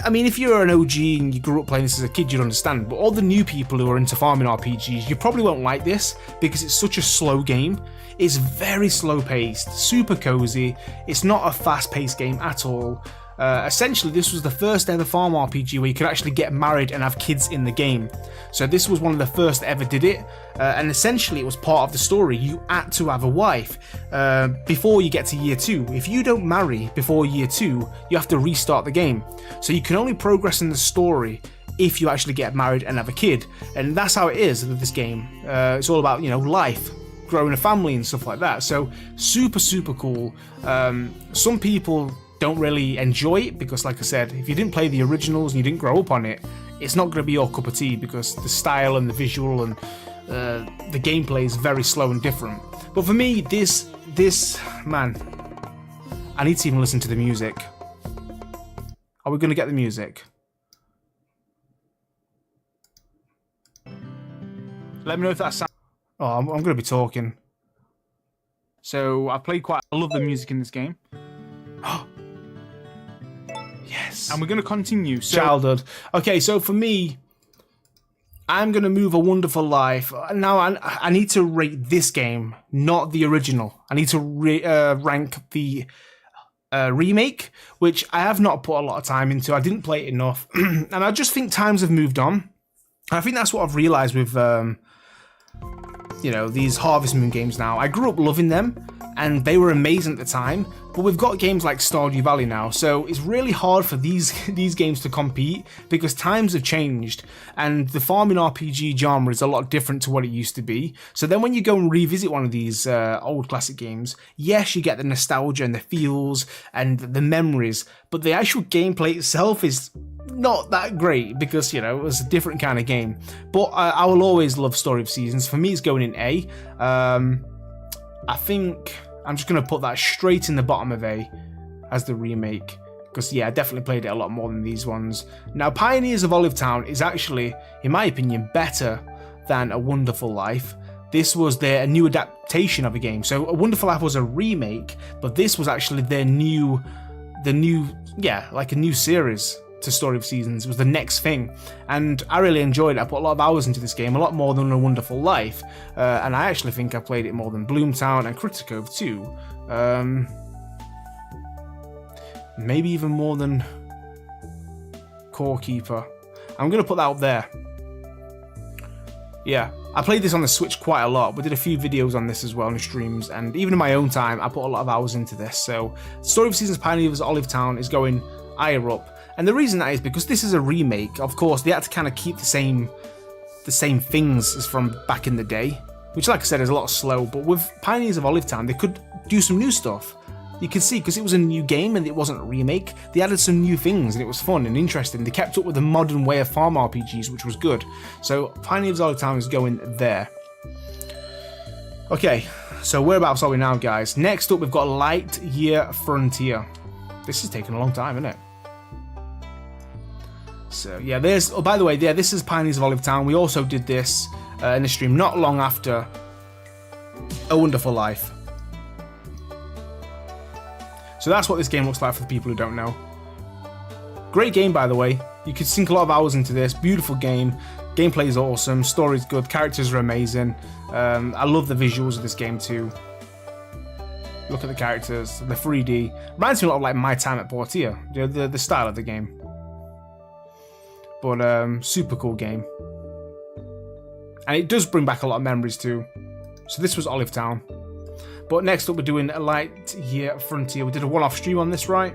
I mean, if you're an OG and you grew up playing this as a kid, you'd understand, but all the new people who are into farming RPGs, you probably won't like this because it's such a slow game. It's very slow paced, super cozy. It's not a fast paced game at all. Essentially, this was the first ever farm RPG where you could actually get married and have kids in the game. So this was one of the first that ever did it, and essentially it was part of the story. You had to have a wife before you get to year 2. If you don't marry before year 2, you have to restart the game. So you can only progress in the story if you actually get married and have a kid, and that's how it is with this game. It's all about, you know, life, growing a family and stuff like that. So super cool. Some people don't really enjoy it because, like I said, if you didn't play the originals and you didn't grow up on it, it's not going to be your cup of tea because the style and the visual and the gameplay is very slow and different. But for me, this man, I need to even listen to the music. Are we going to get the music? Let me know if that sounds... Oh, I'm going to be talking. So I love the music in this game. Yes. And we're going to continue. So, childhood. Okay, so for me, I'm going to move A Wonderful Life. Now, I need to rate this game, not the original. I need to rank the remake, which I have not put a lot of time into. I didn't play it enough. And I just think times have moved on. And I think that's what I've realised with, you know, these Harvest Moon games now. I grew up loving them, and they were amazing at the time, but we've got games like Stardew Valley now, so it's really hard for these games to compete because times have changed, and the farming RPG genre is a lot different to what it used to be. So then when you go and revisit one of these old classic games, yes, you get the nostalgia and the feels and the memories, but the actual gameplay itself is not that great because, you know, it was a different kind of game. But I will always love Story of Seasons. For me, it's going in A. I think I'm just going to put that straight in the bottom of A as the remake. Because, yeah, I definitely played it a lot more than these ones. Now, Pioneers of Olive Town is actually, in my opinion, better than A Wonderful Life. This was a new adaptation of a game. So, A Wonderful Life was a remake, but this was actually their new series to Story of Seasons. It was the next thing, and I really enjoyed it. I put a lot of hours into this game, a lot more than A Wonderful Life, and I actually think I played it more than Bloomtown and Critter Cove too. Maybe even more than Core Keeper. I'm going to put that up there. Yeah, I played this on the Switch quite a lot. We did a few videos on this as well in streams, and even in my own time, I put a lot of hours into this. So, Story of Seasons Pioneers Olive Town is going higher up. And the reason that is because this is a remake. Of course, they had to kind of keep the same things as from back in the day, which, like I said, is a lot slow. But with Pioneers of Olive Town, they could do some new stuff. You can see, because it was a new game and it wasn't a remake, they added some new things and it was fun and interesting. They kept up with the modern way of farm RPGs, which was good. So Pioneers of Olive Town is going there. Okay, so whereabouts are we now, guys? Next up, we've got Lightyear Frontier. This is taking a long time, isn't it? So yeah, there's. Oh, by the way, yeah, this is Pioneers of Olive Town. We also did this in the stream not long after A Wonderful Life. So that's what this game looks like for the people who don't know. Great game, by the way. You could sink a lot of hours into this. Beautiful game. Gameplay is awesome. Story's good. Characters are amazing. I love the visuals of this game too. Look at the characters. The 3D. Reminds me a lot of like My Time at Portia. You know, the style of the game. But super cool game. And it does bring back a lot of memories too. So this was Olive Town. But next up we're doing a Lightyear Frontier. We did a one-off stream on this, right?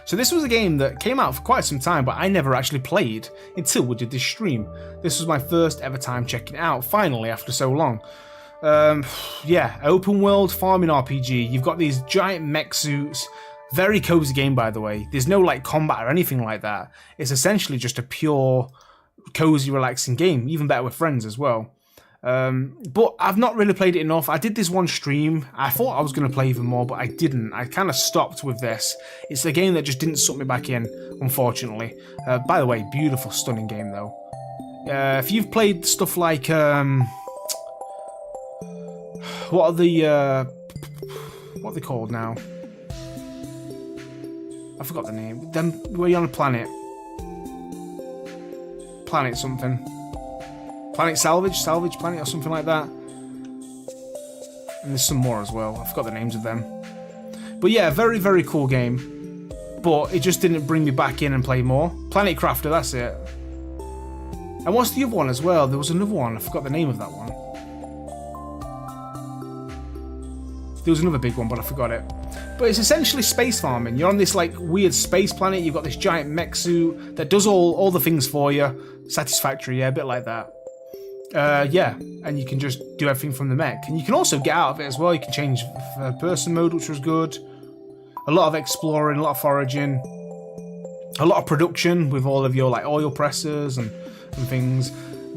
So this was a game that came out for quite some time, but I never actually played until we did this stream. This was my first ever time checking it out, finally, after so long. Yeah, open world farming RPG. You've got these giant mech suits. Very cozy game, by the way. There's no like combat or anything like that. It's essentially just a pure, cozy, relaxing game. Even better with friends as well. But I've not really played it enough. I did this one stream. I thought I was going to play even more, but I didn't. I kind of stopped with this. It's a game that just didn't suck me back in, unfortunately. By the way, beautiful, stunning game though. If you've played stuff like what are they called now? I forgot the name. Them where you're on a planet. Planet something. Planet Salvage Planet or something like that. And there's some more as well. I forgot the names of them. But yeah, very, very cool game. But it just didn't bring me back in and play more. Planet Crafter, that's it. And what's the other one as well? There was another one. I forgot the name of that one. There was another big one, but I forgot it. But it's essentially space farming. You're on this like weird space planet. You've got this giant mech suit that does all the things for you. Satisfactory, yeah, a bit like that. Yeah, and you can just do everything from the mech. And you can also get out of it as well. You can change person mode, which was good. A lot of exploring, a lot of foraging. A lot of production with all of your like oil presses and things.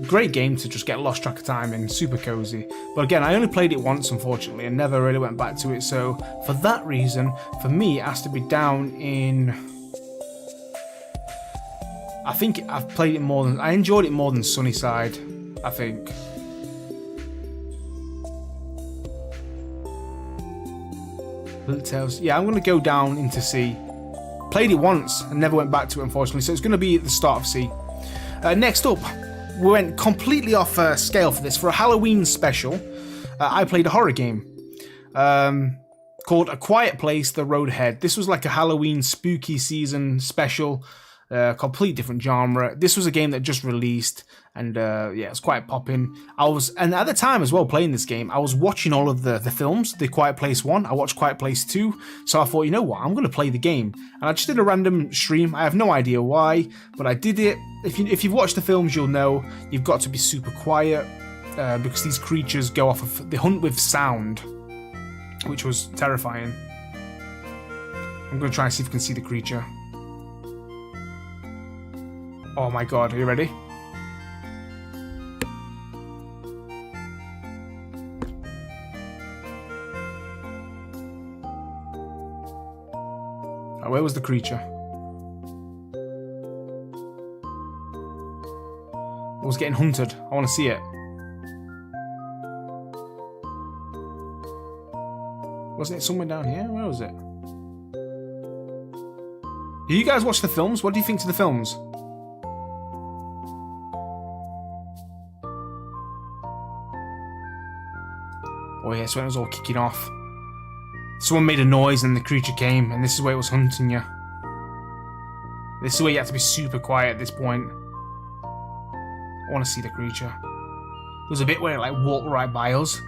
Great game to just get lost track of time in. Super cozy. But again, I only played it once, unfortunately, and never really went back to it. So for that reason, for me, it has to be down in... I think I've played it more than... I enjoyed it more than Sunnyside, I think. Little Tales. Yeah, I'm going to go down into C. Played it once and never went back to it, unfortunately. So it's going to be at the start of C. Next up, we went completely off scale for this. For a Halloween special, I played a horror game called A Quiet Place, The Road Ahead. This was like a Halloween spooky season special. Complete different genre. This was a game that just released, and yeah, it was quite popping. And at the time as well, playing this game, I was watching all of the films. The Quiet Place 1, I watched Quiet Place 2, so I thought, you know what, I'm going to play the game. And I just did a random stream. I have no idea why, but I did it. If you've watched the films, you'll know you've got to be super quiet because these creatures go off of... They hunt with sound, which was terrifying. I'm going to try and see if I can see the creature. Oh my god, are you ready? Oh, where was the creature? I was getting hunted. I want to see it. Wasn't it somewhere down here? Where was it? Do you guys watch the films? What do you think to the films? Oh yeah, so when it was all kicking off. Someone made a noise and the creature came, and this is where it was hunting you. This is where you have to be super quiet at this point. I want to see the creature. There was a bit where it like walked right by us.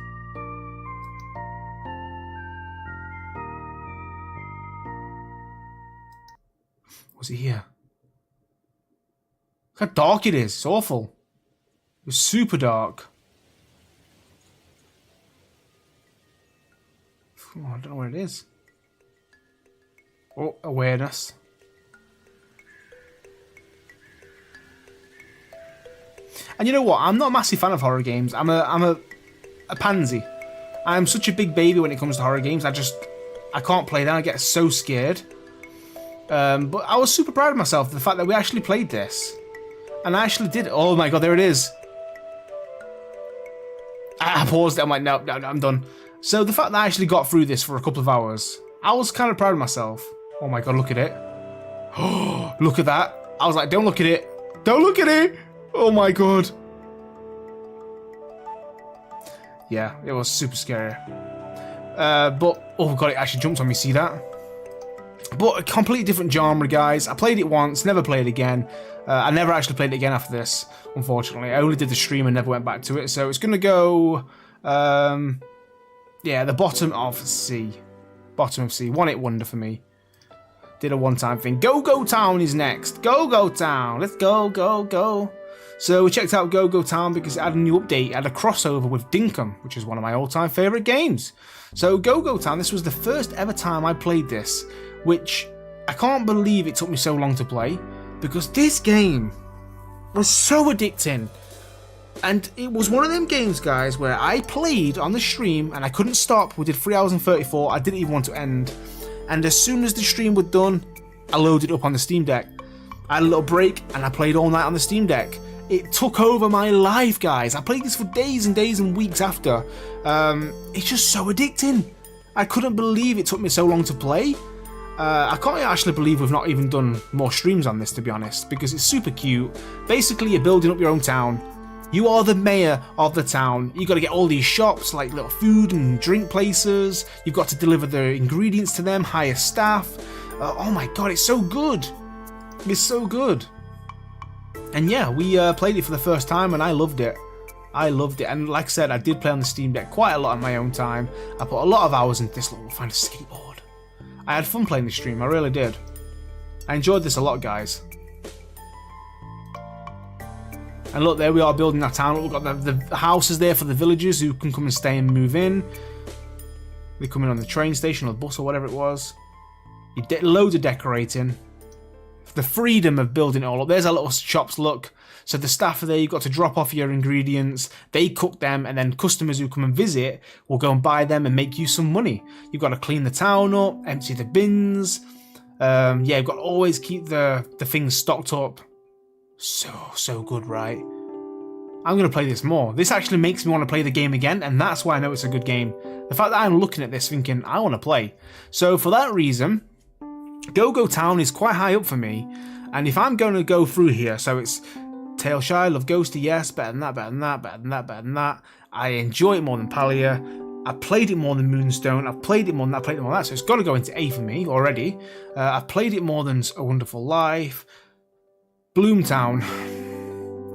Was it here? Look how dark it is. It's awful. It was super dark. Oh, I don't know where it is. Oh, awareness. And you know what? I'm not a massive fan of horror games. I'm a pansy. I'm such a big baby when it comes to horror games. I can't play them. I get so scared. But I was super proud of myself, the fact that we actually played this. And I actually did. Oh my god, there it is. I paused it. I'm like, no, I'm done. So the fact that I actually got through this for a couple of hours, I was kind of proud of myself. Oh my god, look at it. Oh, look at that. I was like, don't look at it. Don't look at it. Oh my god. Yeah, it was super scary. But, oh god, it actually jumped on me, see that? But a completely different genre, guys. I played it once, never played it again. I never actually played it again after this, unfortunately. I only did the stream and never went back to it. So it's going to go, yeah, the bottom of C. Bottom of C. One-hit wonder for me. Did a one-time thing. Go Town is next. Go Town. Let's go. So we checked out Go Town because it had a new update. It had a crossover with Dinkum, which is one of my all-time favourite games. So Go Town, this was the first ever time I played this, which I can't believe it took me so long to play, because this game was so addicting. And it was one of them games, guys, where I played on the stream and I couldn't stop. We did 3 hours and 34. I didn't even want to end. And as soon as the stream was done, I loaded it up on the Steam Deck. I had a little break and I played all night on the Steam Deck. It took over my life, guys. I played this for days and days and weeks after. It's just so addicting. I couldn't believe it took me so long to play. I can't actually believe we've not even done more streams on this, to be honest, because it's super cute. Basically, you're building up your own town. You are the mayor of the town. You got to get all these shops, like little food and drink places. You've got to deliver the ingredients to them, hire staff. Oh my god, it's so good. It's so good. And yeah, we played it for the first time and I loved it. I loved it. And like I said, I did play on the Steam Deck quite a lot in my own time. I put a lot of hours into this. Look, we'll find a skateboard. I had fun playing this stream, I really did. I enjoyed this a lot, guys. And look, there we are building our town. We've got the houses there for the villagers who can come and stay and move in. They come in on the train station or the bus or whatever it was. You did loads of decorating. The freedom of building it all up. There's our little shops, look. So the staff are there, you've got to drop off your ingredients, they cook them, and then customers who come and visit will go and buy them and make you some money. You've got to clean the town up, empty the bins. Yeah, you've got to always keep the things stocked up. So good, right? I'm going to play this more. This actually makes me want to play the game again, and that's why I know it's a good game. The fact that I'm looking at this thinking, I want to play. So for that reason, Go Town is quite high up for me. And if I'm going to go through here, so it's Tail Shy, Love Ghosty, yes, better than that, better than that, better than that, better than that. I enjoy it more than Palia. I played it more than Moonstone. I've played it more than that, played it more than that. So it's got to go into A for me already. I've played it more than A Wonderful Life. Bloomtown.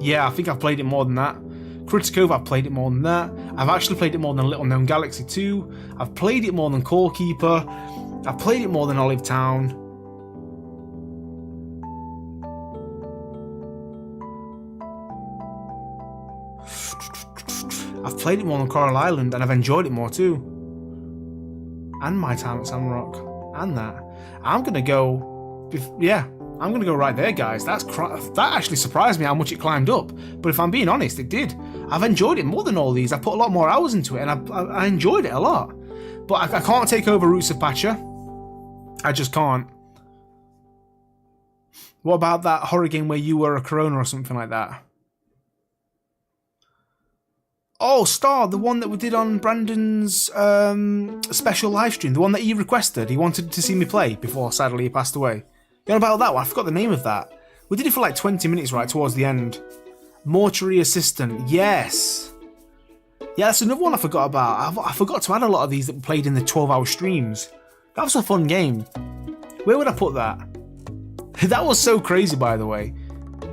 Yeah, I think I've played it more than that. Critico, I've played it more than that. I've actually played it more than Little Known Galaxy 2. I've played it more than Core Keeper. I've played it more than Olive Town. I've played it more than Coral Island, and I've enjoyed it more too. And My Time at Sandrock. And that. I'm going to go... Yeah, I'm going to go right there, guys. That actually surprised me how much it climbed up. But if I'm being honest, it did. I've enjoyed it more than all these. I put a lot more hours into it, and I enjoyed it a lot. But I can't take over Roots of Pacha. I just can't. What about that horror game where you were a Corona or something like that? Oh, Star, the one that we did on Brandon's special live stream, the one that he requested. He wanted to see me play before, sadly, he passed away. You know about that one? I forgot the name of that. We did it for like 20 minutes right towards the end. Mortuary Assistant, yes. Yeah, that's another one I forgot about. I forgot to add a lot of these that we played in the 12-hour streams. That was a fun game. Where would I put that? That was so crazy, by the way.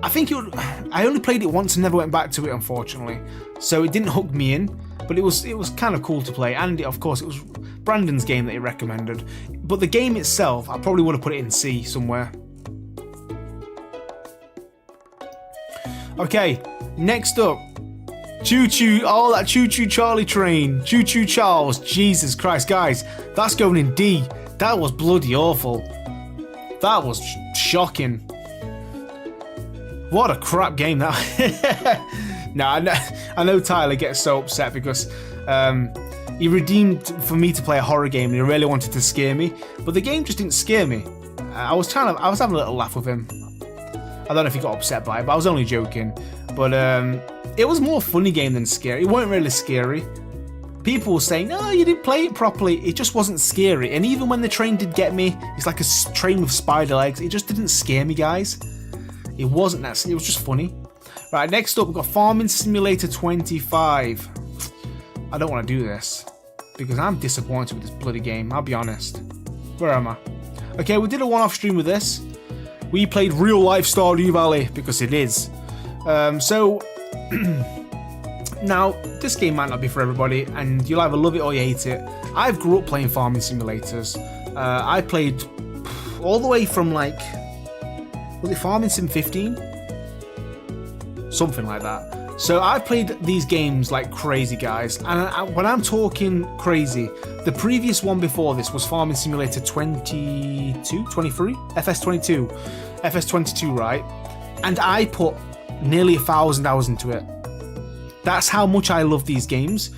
I think it would, I only played it once and never went back to it, unfortunately. So it didn't hook me in, but it was kind of cool to play. And of course, it was Brandon's game that he recommended. But the game itself, I probably would have put it in C somewhere. Okay, next up. Choo Choo, oh, that Choo Choo Charlie train. Choo Choo Charles, Jesus Christ, guys, that's going in D. That was bloody awful. That was shocking. What a crap game that. No, I know Tyler gets so upset because he redeemed for me to play a horror game and he really wanted to scare me, but the game just didn't scare me. I was having a little laugh with him. I don't know if he got upset by it, but I was only joking. But it was more funny game than scary. It wasn't really scary. People were saying, "No, you didn't play it properly." It just wasn't scary. And even when the train did get me, it's like a train with spider legs. It just didn't scare me, guys. It wasn't that. It was just funny. Right, next up we've got Farming Simulator 25. I don't want to do this because I'm disappointed with this bloody game. I'll be honest. Where am I? Okay, we did a one-off stream with this. We played real life Stardew Valley because it is. Now, this game might not be for everybody, and you'll either love it or you hate it. I've grew up playing farming simulators. I played all the way from like, was it Farming Sim 15? Something like that. So I played these games like crazy, guys. And when I'm talking crazy, the previous one before this was Farming Simulator 22, 23? FS22. FS22, right? And I put nearly 1,000 hours into it. That's how much I love these games.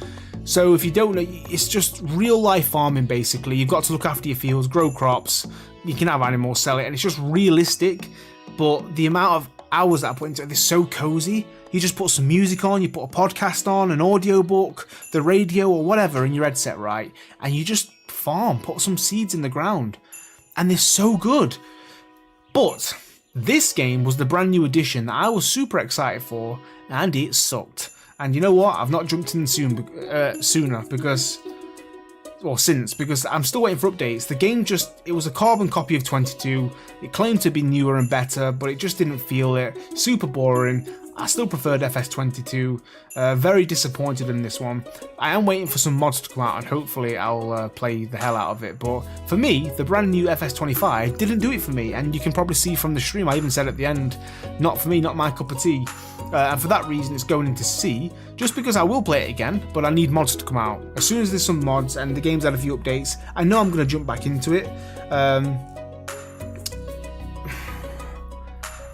So if you don't know, it's just real life farming basically. You've got to look after your fields, grow crops, you can have animals, sell it, and it's just realistic. But the amount of hours that I put into it is so cozy. You just put some music on, you put a podcast on, an audio book, the radio or whatever in your headset, right? And you just farm, put some seeds in the ground. And they're so good. But this game was the brand new edition that I was super excited for, and it sucked. And you know what? I've not jumped in sooner because I'm still waiting for updates. The game it was a carbon copy of 22. It claimed to be newer and better, but it just didn't feel it. Super boring. I still preferred FS22. Very disappointed in this one. I am waiting for some mods to come out and hopefully I'll play the hell out of it. But for me, the brand new FS25 didn't do it for me. And you can probably see from the stream, I even said at the end, not for me, not my cup of tea. And for that reason, it's going into C, just because I will play it again, but I need mods to come out. As soon as there's some mods and the game's had a few updates, I know I'm going to jump back into it.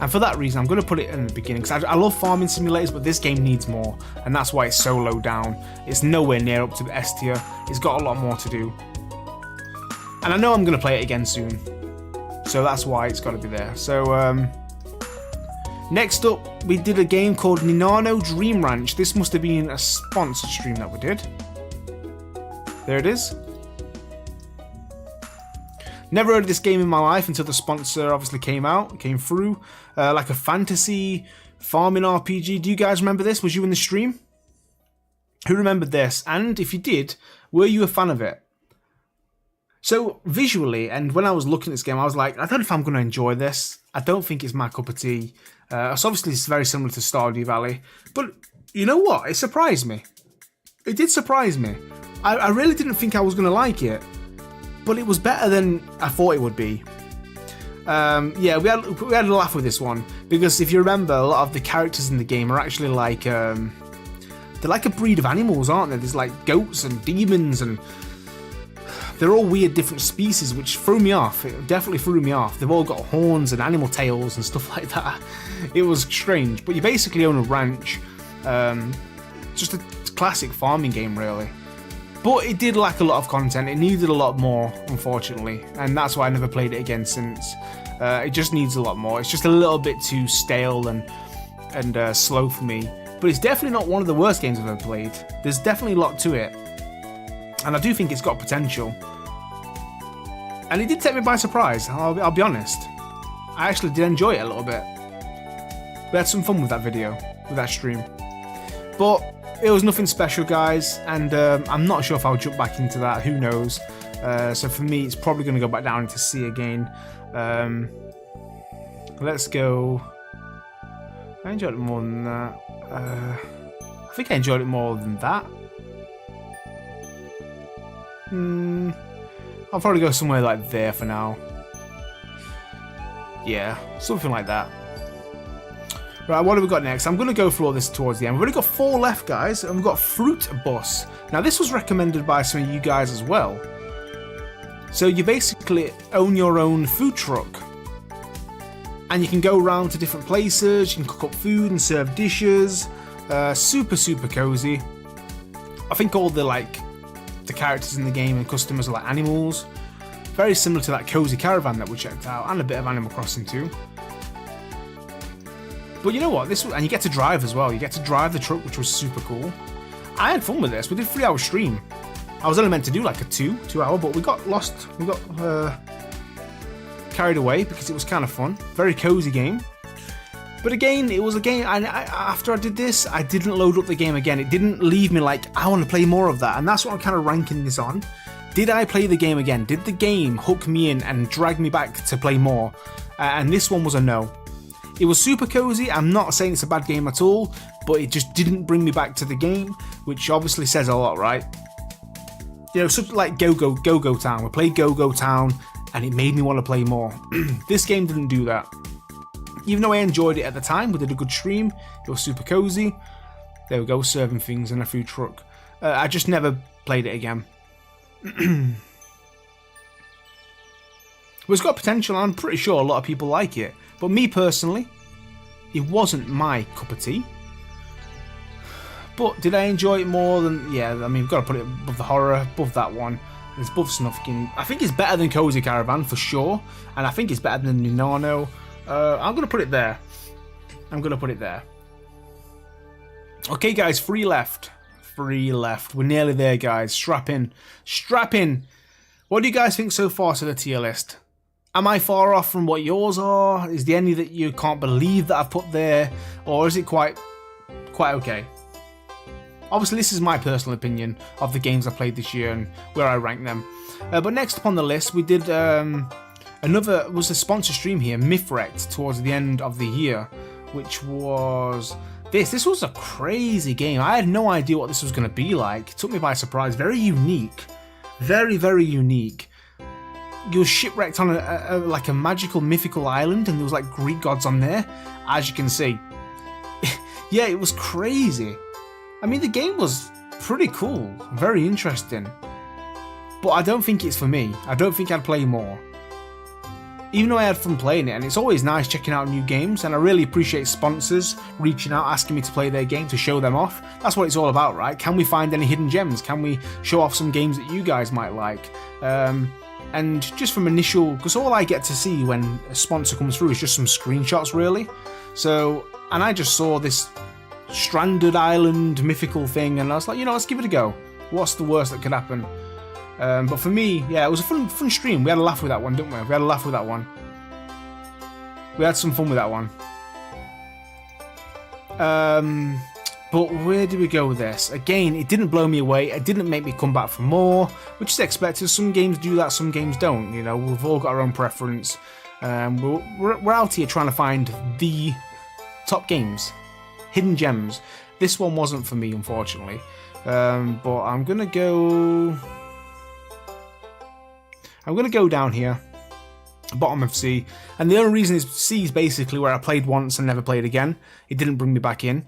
And for that reason, I'm going to put it in the beginning, because I love farming simulators, but this game needs more, and that's why it's so low down. It's nowhere near up to the S tier. It's got a lot more to do. And I know I'm going to play it again soon, so that's why it's got to be there. So, next up, we did a game called Ninano Dream Ranch. This must have been a sponsored stream that we did. There it is. Never heard of this game in my life until the sponsor obviously came through. Like a fantasy farming RPG. Do you guys remember this? Was you in the stream? Who remembered this? And if you did, were you a fan of it? So visually, and when I was looking at this game, I was like, I don't know if I'm going to enjoy this. I don't think it's my cup of tea. So obviously it's very similar to Stardew Valley. But you know what? It surprised me. It did surprise me. I really didn't think I was going to like it. But it was better than I thought it would be. Yeah, we had a laugh with this one, because if you remember, a lot of the characters in the game are actually like they're like a breed of animals, aren't they? There's like goats and demons, and they're all weird different species, which threw me off. It definitely threw me off. They've all got horns and animal tails and stuff like that. It was strange, but you basically own a ranch. Just a classic farming game, really. But it did lack a lot of content. It needed a lot more, unfortunately, and that's why I never played it again since. It just needs a lot more. It's just a little bit too stale and slow for me. But it's definitely not one of the worst games I've ever played. There's definitely a lot to it, and I do think it's got potential. And it did take me by surprise. I'll be honest. I actually did enjoy it a little bit. We had some fun with that video, with that stream. But it was nothing special, guys, and I'm not sure if I'll jump back into that. Who knows? So for me, it's probably going to go back down into C again. Let's go. I enjoyed it more than that. I think I enjoyed it more than that. I'll probably go somewhere like there for now. Yeah, something like that. Right, what have we got next? I'm going to go through all this towards the end. We've only got 4 left, guys, and we've got Fruit Bus. Now, this was recommended by some of you guys as well. So you basically own your own food truck. And you can go around to different places, you can cook up food and serve dishes. Super, super cozy. I think all the characters in the game and customers are like animals. Very similar to that cozy caravan that we checked out, and a bit of Animal Crossing too. But you know what? And you get to drive as well. You get to drive the truck, which was super cool. I had fun with this. We did a 3-hour stream. I was only meant to do like a 2-hour, but we got lost. We got carried away because it was kind of fun. Very cozy game. But again, it was a game, and after I did this, I didn't load up the game again. It didn't leave me like, I want to play more of that. And that's what I'm kind of ranking this on. Did I play the game again? Did the game hook me in and drag me back to play more? And this one was a no. It was super cozy. I'm not saying it's a bad game at all, but it just didn't bring me back to the game, which obviously says a lot, right? You know, something like Go-Go Town. We played Go-Go Town, and it made me want to play more. This game didn't do that. Even though I enjoyed it at the time, we did a good stream. It was super cozy. There we go, serving things in a food truck. I just never played it again. Well, it's got potential, and I'm pretty sure a lot of people like it. But me personally, it wasn't my cup of tea. But did I enjoy it more than... Yeah, I mean, we've got to put it above the horror, above that one. It's above Snufkin. I think it's better than Cozy Caravan, for sure. And I think it's better than Ninano. I'm going to put it there. I'm going to put it there. Okay, guys, 3 left. 3 left. We're nearly there, guys. Strap in. Strap in. What do you guys think so far to the tier list? Am I far off from what yours are? Is there any that you can't believe that I've put there? Or is it quite okay? Obviously, this is my personal opinion of the games I played this year and where I rank them. But next up on the list, we did was a sponsor stream here, Mythwrecked, towards the end of the year, which was this. This was a crazy game. I had no idea what this was going to be like. It took me by surprise. Very unique. Very, very unique. You were shipwrecked on a magical, mythical island, and there was like Greek gods on there, as you can see. Yeah, it was crazy. I mean, the game was pretty cool, very interesting. But I don't think it's for me. I don't think I'd play more. Even though I had fun playing it, and it's always nice checking out new games, and I really appreciate sponsors reaching out, asking me to play their game, to show them off. That's what it's all about, right? Can we find any hidden gems? Can we show off some games that you guys might like? And just from initial, because all I get to see when a sponsor comes through is just some screenshots, really. So, and I just saw this stranded island mythical thing, and I was like, you know, let's give it a go. What's the worst that could happen? But for me, yeah, it was a fun stream. We had a laugh with that one, didn't we? We had a laugh with that one. We had some fun with that one. But where did we go with this? Again, it didn't blow me away. It didn't make me come back for more, which is expected. Some games do that, some games don't. You know, we've all got our own preference. We're out here trying to find the top games, hidden gems. This one wasn't for me, unfortunately. But I'm gonna go down here, bottom of C, and the only reason is C is basically where I played once and never played again. It didn't bring me back in.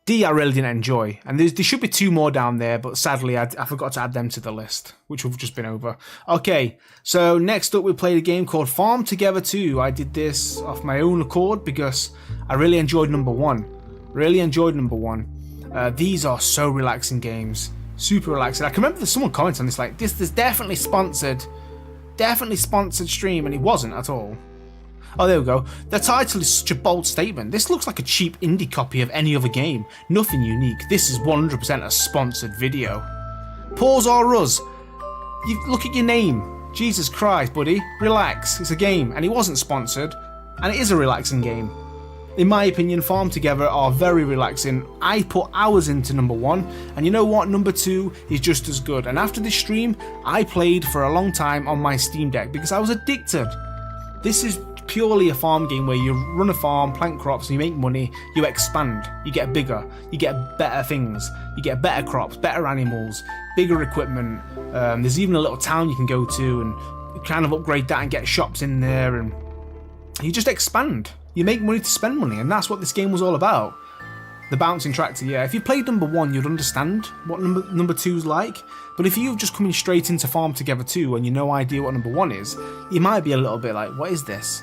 D I really didn't enjoy, and there should be 2 more down there, but sadly I forgot to add them to the list, which we've just been over. Okay, so next up we played a game called Farm Together 2. I did this off my own accord because I really enjoyed number 1. Really enjoyed number 1. These are so relaxing games, super relaxing. I can remember someone commented on this like, this is definitely sponsored stream, and it wasn't at all. Oh, there we go. The title is such a bold statement. This looks like a cheap indie copy of any other game. Nothing unique. This is 100% a sponsored video. Pause or us. You look at your name. Jesus Christ, buddy. Relax. It's a game, and it wasn't sponsored, and it is a relaxing game. In my opinion, Farm Together are very relaxing. I put hours into number 1, and you know what? Number 2 is just as good. And after this stream, I played for a long time on my Steam Deck because I was addicted. This is purely a farm game where you run a farm, plant crops, you make money, you expand, you get bigger, you get better things, you get better crops, better animals, bigger equipment. There's even a little town you can go to and kind of upgrade that and get shops in there, and you just expand. You make money to spend money, and that's what this game was all about. The bouncing tractor, yeah. If you played number 1, you'd understand what number 2's like. But if you've just coming straight into Farm Together 2 and you no idea what number 1 is, you might be a little bit like, what is this?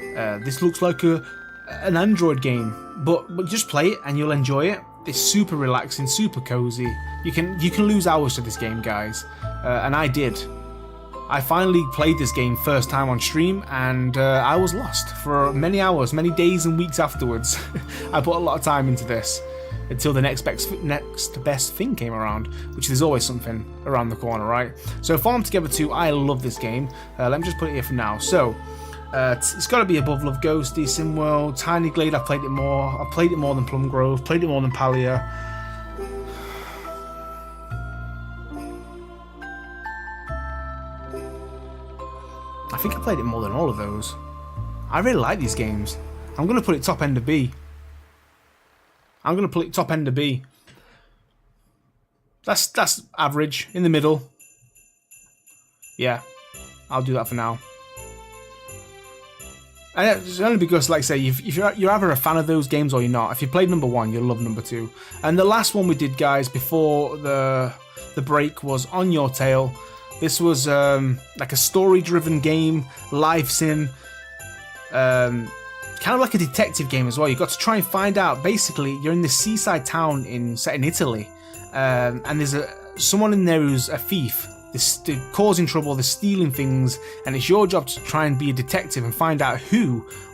This looks like an Android game, but just play it and you'll enjoy it. It's super relaxing, super cozy. You can lose hours to this game, guys, and I did. I finally played this game first time on stream, and I was lost for many hours, many days and weeks afterwards. I put a lot of time into this until the next best thing came around, which there's always something around the corner, right? So Farm Together 2, I love this game. Let me just put it here for now. So it's got to be above Love Ghosty, SimWorld, Tiny Glade. I've played it more. I've played it more than Plum Grove. Played it more than Palia. I think I played it more than all of those. I really like these games. I'm going to put it top end of B. I'm going to put it top end of B. That's average, in the middle. Yeah, I'll do that for now. And it's only because, like I say, if you're either a fan of those games or you're not. If you played number 1, you'll love number 2. And the last one we did, guys, before the break was On Your Tail. This was like a story-driven game, live sim, kind of like a detective game as well. You've got to try and find out. Basically, you're in this seaside town set in Italy, and there's someone in there who's a thief. They're causing trouble, they're stealing things, and it's your job to try and be a detective and find out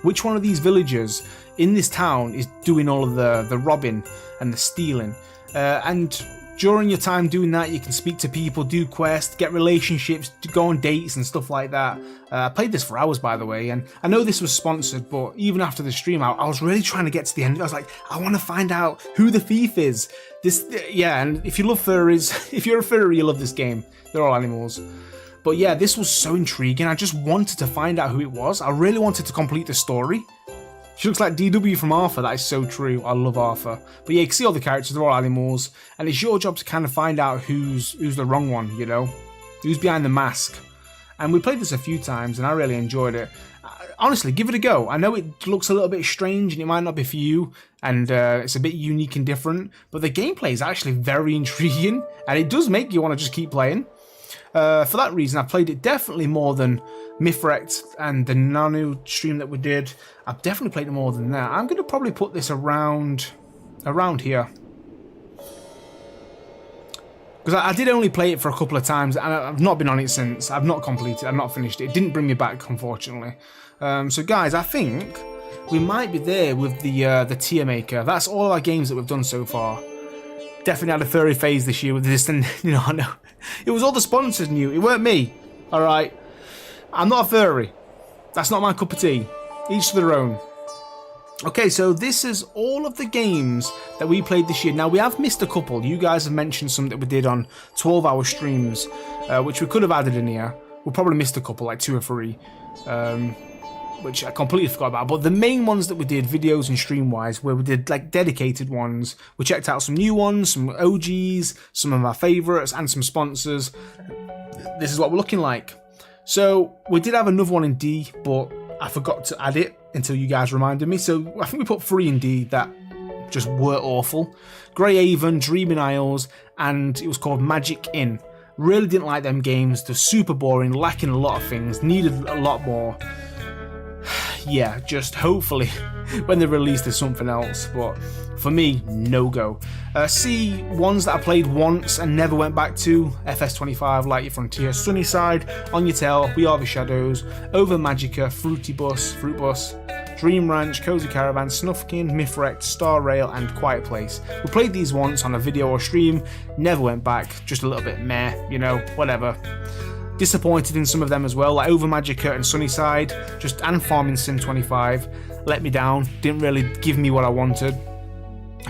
which one of these villagers in this town is doing all of the robbing and the stealing. And during your time doing that, you can speak to people, do quests, get relationships, go on dates and stuff like that. I played this for hours, by the way, and I know this was sponsored, but even after the stream, I was really trying to get to the end. I was like, I want to find out who the thief is. Yeah, and if you love furries, if you're a furry, you love this game. They're all animals. But yeah, this was so intriguing. I just wanted to find out who it was. I really wanted to complete the story. She looks like DW from Arthur. That is so true. I love Arthur. But yeah, you can see all the characters. They're all animals. And it's your job to kind of find out who's the wrong one, you know? Who's behind the mask. And we played this a few times and I really enjoyed it. Honestly, give it a go. I know it looks a little bit strange and it might not be for you. And it's a bit unique and different. But the gameplay is actually very intriguing. And it does make you want to just keep playing. For that reason, I've played it definitely more than Mythwrecked and the Nanu stream that we did. I've definitely played it more than that. I'm going to probably put this around here. Because I did only play it for a couple of times and I've not been on it since. I've not completed it, I've not finished it. It didn't bring me back, unfortunately. So guys, I think we might be there with the tier maker. That's all our games that we've done so far. Definitely had a furry phase this year with this, and you know, I know it was all the sponsors knew. It weren't me. All right, I'm not a furry. That's not my cup of tea. Each to their own. Okay, so this is all of the games that we played this year. Now we have missed a couple. You guys have mentioned some that we did on 12-hour streams, which we could have added in here. We probably missed a couple, like 2 or 3. Which I completely forgot about. But the main ones that we did, videos and stream-wise, where we did like dedicated ones, we checked out some new ones, some OGs, some of our favourites, and some sponsors. This is what we're looking like. So we did have another one in D, but I forgot to add it until you guys reminded me. So I think we put 3 in D that just were awful. Grey Haven, Dreaming Isles, and it was called Magic Inn. Really didn't like them games. They're super boring, lacking a lot of things, needed a lot more. Yeah, just hopefully when they release there's something else, but for me, no go. C, ones that I played once and never went back to: FS25, Light Your Frontier, Sunnyside, On Your Tail, We Are the Shadows, Over Magica, Fruit Bus, Dream Ranch, Cozy Caravan, Snufkin, Mythwrecked, Star Rail, and Quiet Place. We played these once on a video or stream, never went back, just a little bit meh, you know, whatever. Disappointed in some of them as well, like Over Magica and Sunnyside, and Farming Sim 25. Let me down, didn't really give me what I wanted.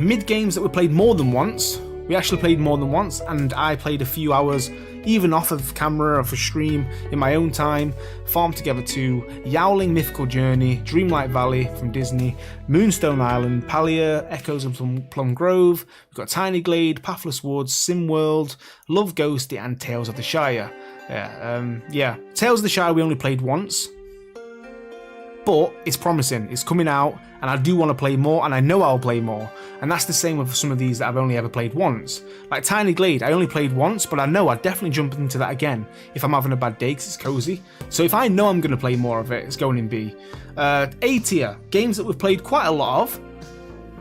Mid games that we played more than once. We actually played more than once, and I played a few hours, even off of camera or for stream, in my own time. Farm Together 2, Yowling Mythical Journey, Dreamlight Valley from Disney, Moonstone Island, Palia, Echoes of Plum Grove, we've got Tiny Glade, Pathless Woods, SimWorld, Love Ghosty, and Tales of the Shire. Yeah, Tales of the Shire we only played once. But it's promising, it's coming out, and I do want to play more, and I know I'll play more. And that's the same with some of these that I've only ever played once. Like Tiny Glade, I only played once, but I know I'd definitely jump into that again if I'm having a bad day, because it's cozy. So if I know I'm going to play more of it, it's going in B. A tier, games that we've played quite a lot of,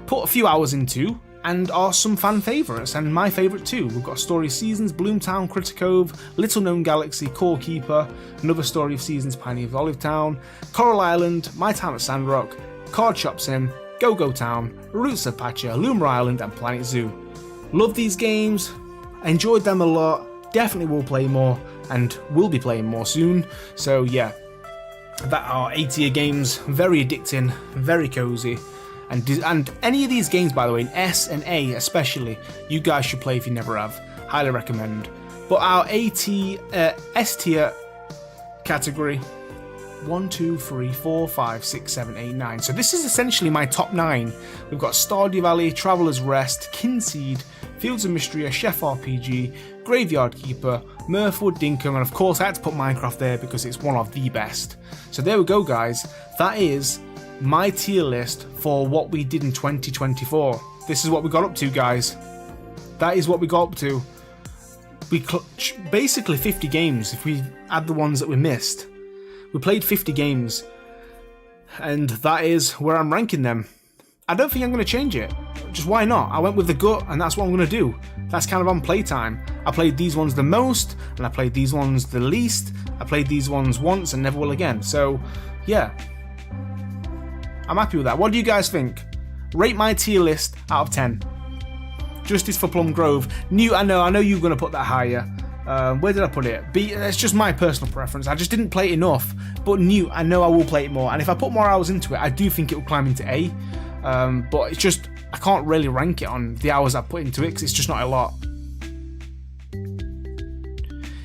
put a few hours into, and are some fan favourites, and my favourite too. We've got Story of Seasons, Bloomtown, Critter Cove, Little Known Galaxy, Core Keeper, Another Story of Seasons, Pioneer of Olive Town, Coral Island, My Time at Sandrock, Card Shop Sim, Go-Go Town, Roots of Patcha, Loomer Island, and Planet Zoo. Love these games, enjoyed them a lot, definitely will play more, and will be playing more soon. So yeah, that are A tier games, very addicting, very cozy. And any of these games, by the way, in S and A especially, you guys should play if you never have. Highly recommend. But our S tier category, 1, 2, 3, 4, 5, 6, 7, 8, 9. So this is essentially my top 9. We've got Stardew Valley, Traveller's Rest, Kinseed, Fields of Mystery, Chef RPG, Graveyard Keeper, Mirthwood, Dinkum, and of course I had to put Minecraft there because it's one of the best. So there we go, guys. That is my tier list for what we did in 2024. This is what we got up to, guys. That is what we got up to. We basically 50 games if we add the ones that we missed. We played 50 games, and that is where I'm ranking them. I don't think I'm going to change it. Just why not? I went with the gut, and that's what I'm going to do. That's kind of on playtime. I played these ones the most, and I played these ones the least. I played these ones once and never will again. So, yeah. I'm happy with that. What do you guys think? Rate my tier list out of 10. Justice for Plum Grove. New, I know you're going to put that higher. Where did I put it? B. It's just my personal preference. I just didn't play it enough. But new, I know I will play it more. And if I put more hours into it, I do think it will climb into A. But it's just, I can't really rank it on the hours I put into it because it's just not a lot.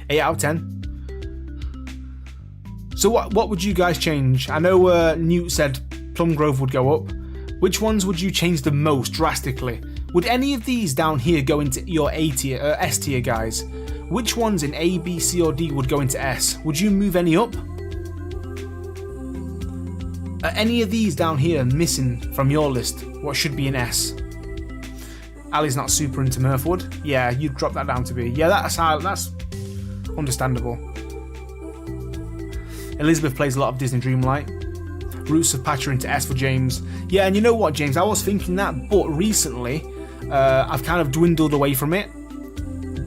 8 out of 10. So what would you guys change? I know Newt said Plum Grove would go up. Which ones would you change the most drastically? Would any of these down here go into your A tier, S tier, guys? Which ones in A, B, C, or D would go into S? Would you move any up? Are any of these down here missing from your list? What should be in S? Ali's not super into Mirthwood. Yeah, you'd drop that down to B. Yeah, that's understandable. Elizabeth plays a lot of Disney Dreamlight. Roots of Patcha into S for James. Yeah, and you know what, James? I was thinking that, but recently I've kind of dwindled away from it.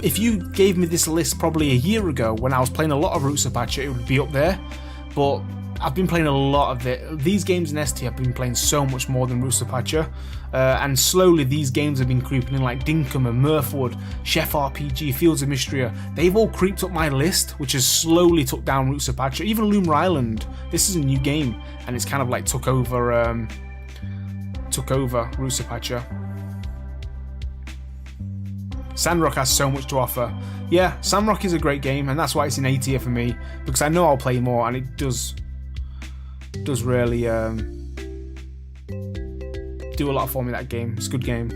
If you gave me this list probably a year ago when I was playing a lot of Roots of Patcha, it would be up there. But I've been playing a lot of it. These games in ST I've been playing so much more than Roots of Patcha. And slowly these games have been creeping in, like Dinkum and Mirthwood, Chef RPG, Fields of Mystery. They've all creeped up my list, which has slowly took down Roots of Patcha. Even Loomer Island, this is a new game, and it's kind of like took over Roots of Patcha. Sandrock has so much to offer. Yeah, Sandrock is a great game, and that's why it's in A tier for me, because I know I'll play more, and it does really do a lot for me, that game. It's a good game.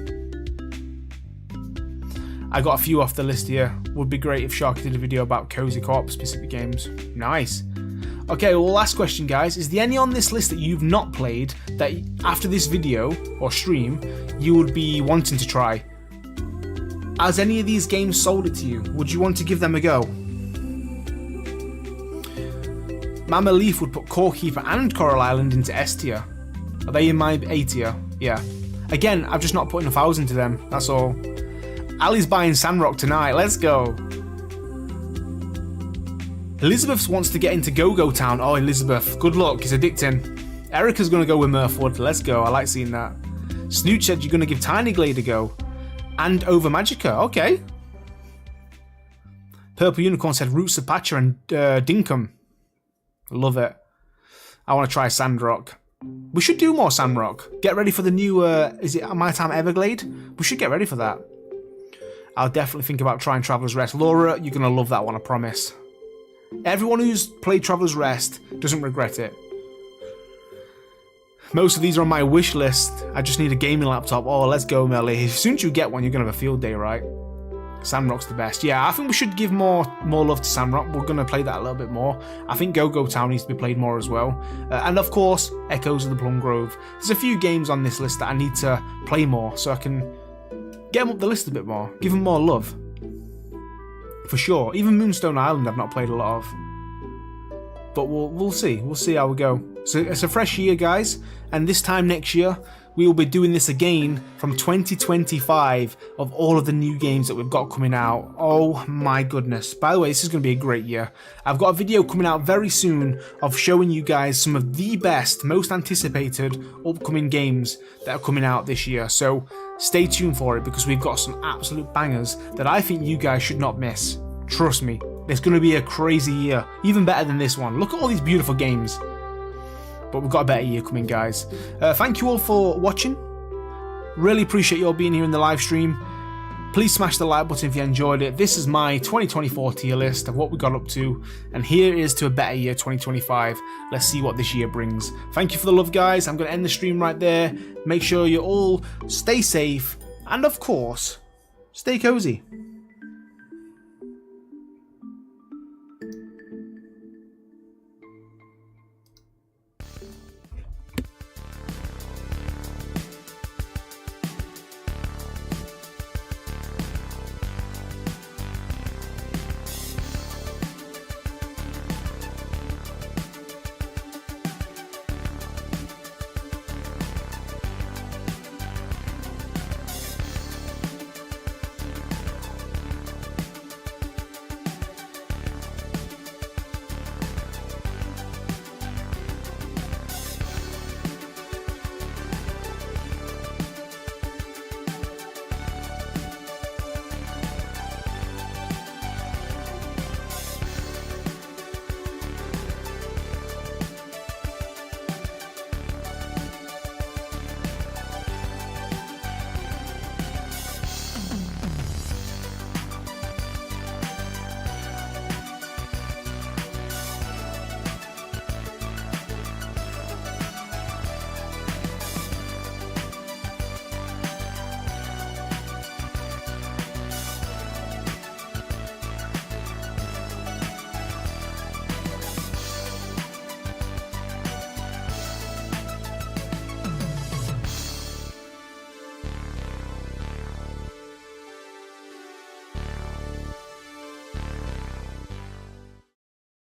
I got a few off the list here. Would be great if Sharky did a video about cozy co-op specific games. Nice. Okay, well, last question, guys. Is there any on this list that you've not played that after this video or stream you would be wanting to try? Has any of these games sold it to you? Would you want to give them a go? Mama Leaf would put Core Keeper and Coral Island into S tier. Are they in my A tier? Yeah. Again, I've just not put enough hours into them, that's all. Ali's buying Sandrock tonight, let's go. Elizabeth wants to get into Go-Go Town. Oh, Elizabeth, good luck, it's addicting. Erica's going to go with Mirthwood, let's go, I like seeing that. Snooch said you're going to give Tiny Glade a go. And Over Magica, okay. Purple Unicorn said Roots of Patcha and Dinkum. Love it. I want to try Sandrock. We should do more Sandrock. Get ready for the new, is it My Time Everglade? We should get ready for that. I'll definitely think about trying Traveller's Rest. Laura, you're going to love that one, I promise. Everyone who's played Traveller's Rest doesn't regret it. Most of these are on my wish list. I just need a gaming laptop. Oh, let's go, Melly. As soon as you get one, you're going to have a field day, right? Sandrock's the best. Yeah, I think we should give more love to Sandrock. We're going to play that a little bit more. I think Go-Go Town needs to be played more as well. And of course, Echoes of the Plum Grove. There's a few games on this list that I need to play more so I can get them up the list a bit more. Give them more love. For sure. Even Moonstone Island I've not played a lot of. But we'll see. We'll see how we go. So it's a fresh year, guys. And this time next year, we will be doing this again from 2025 of all of the new games that we've got coming out. Oh my goodness. By the way, this is going to be a great year. I've got a video coming out very soon of showing you guys some of the best, most anticipated upcoming games that are coming out this year. So stay tuned for it because we've got some absolute bangers that I think you guys should not miss. Trust me, it's going to be a crazy year. Even better than this one. Look at all these beautiful games. But we've got a better year coming, guys. Thank you all for watching. Really appreciate you all being here in the live stream. Please smash the like button if you enjoyed it. This is my 2024 tier list of what we got up to. And here is to a better year, 2025. Let's see what this year brings. Thank you for the love, guys. I'm going to end the stream right there. Make sure you all stay safe. And of course, stay cozy.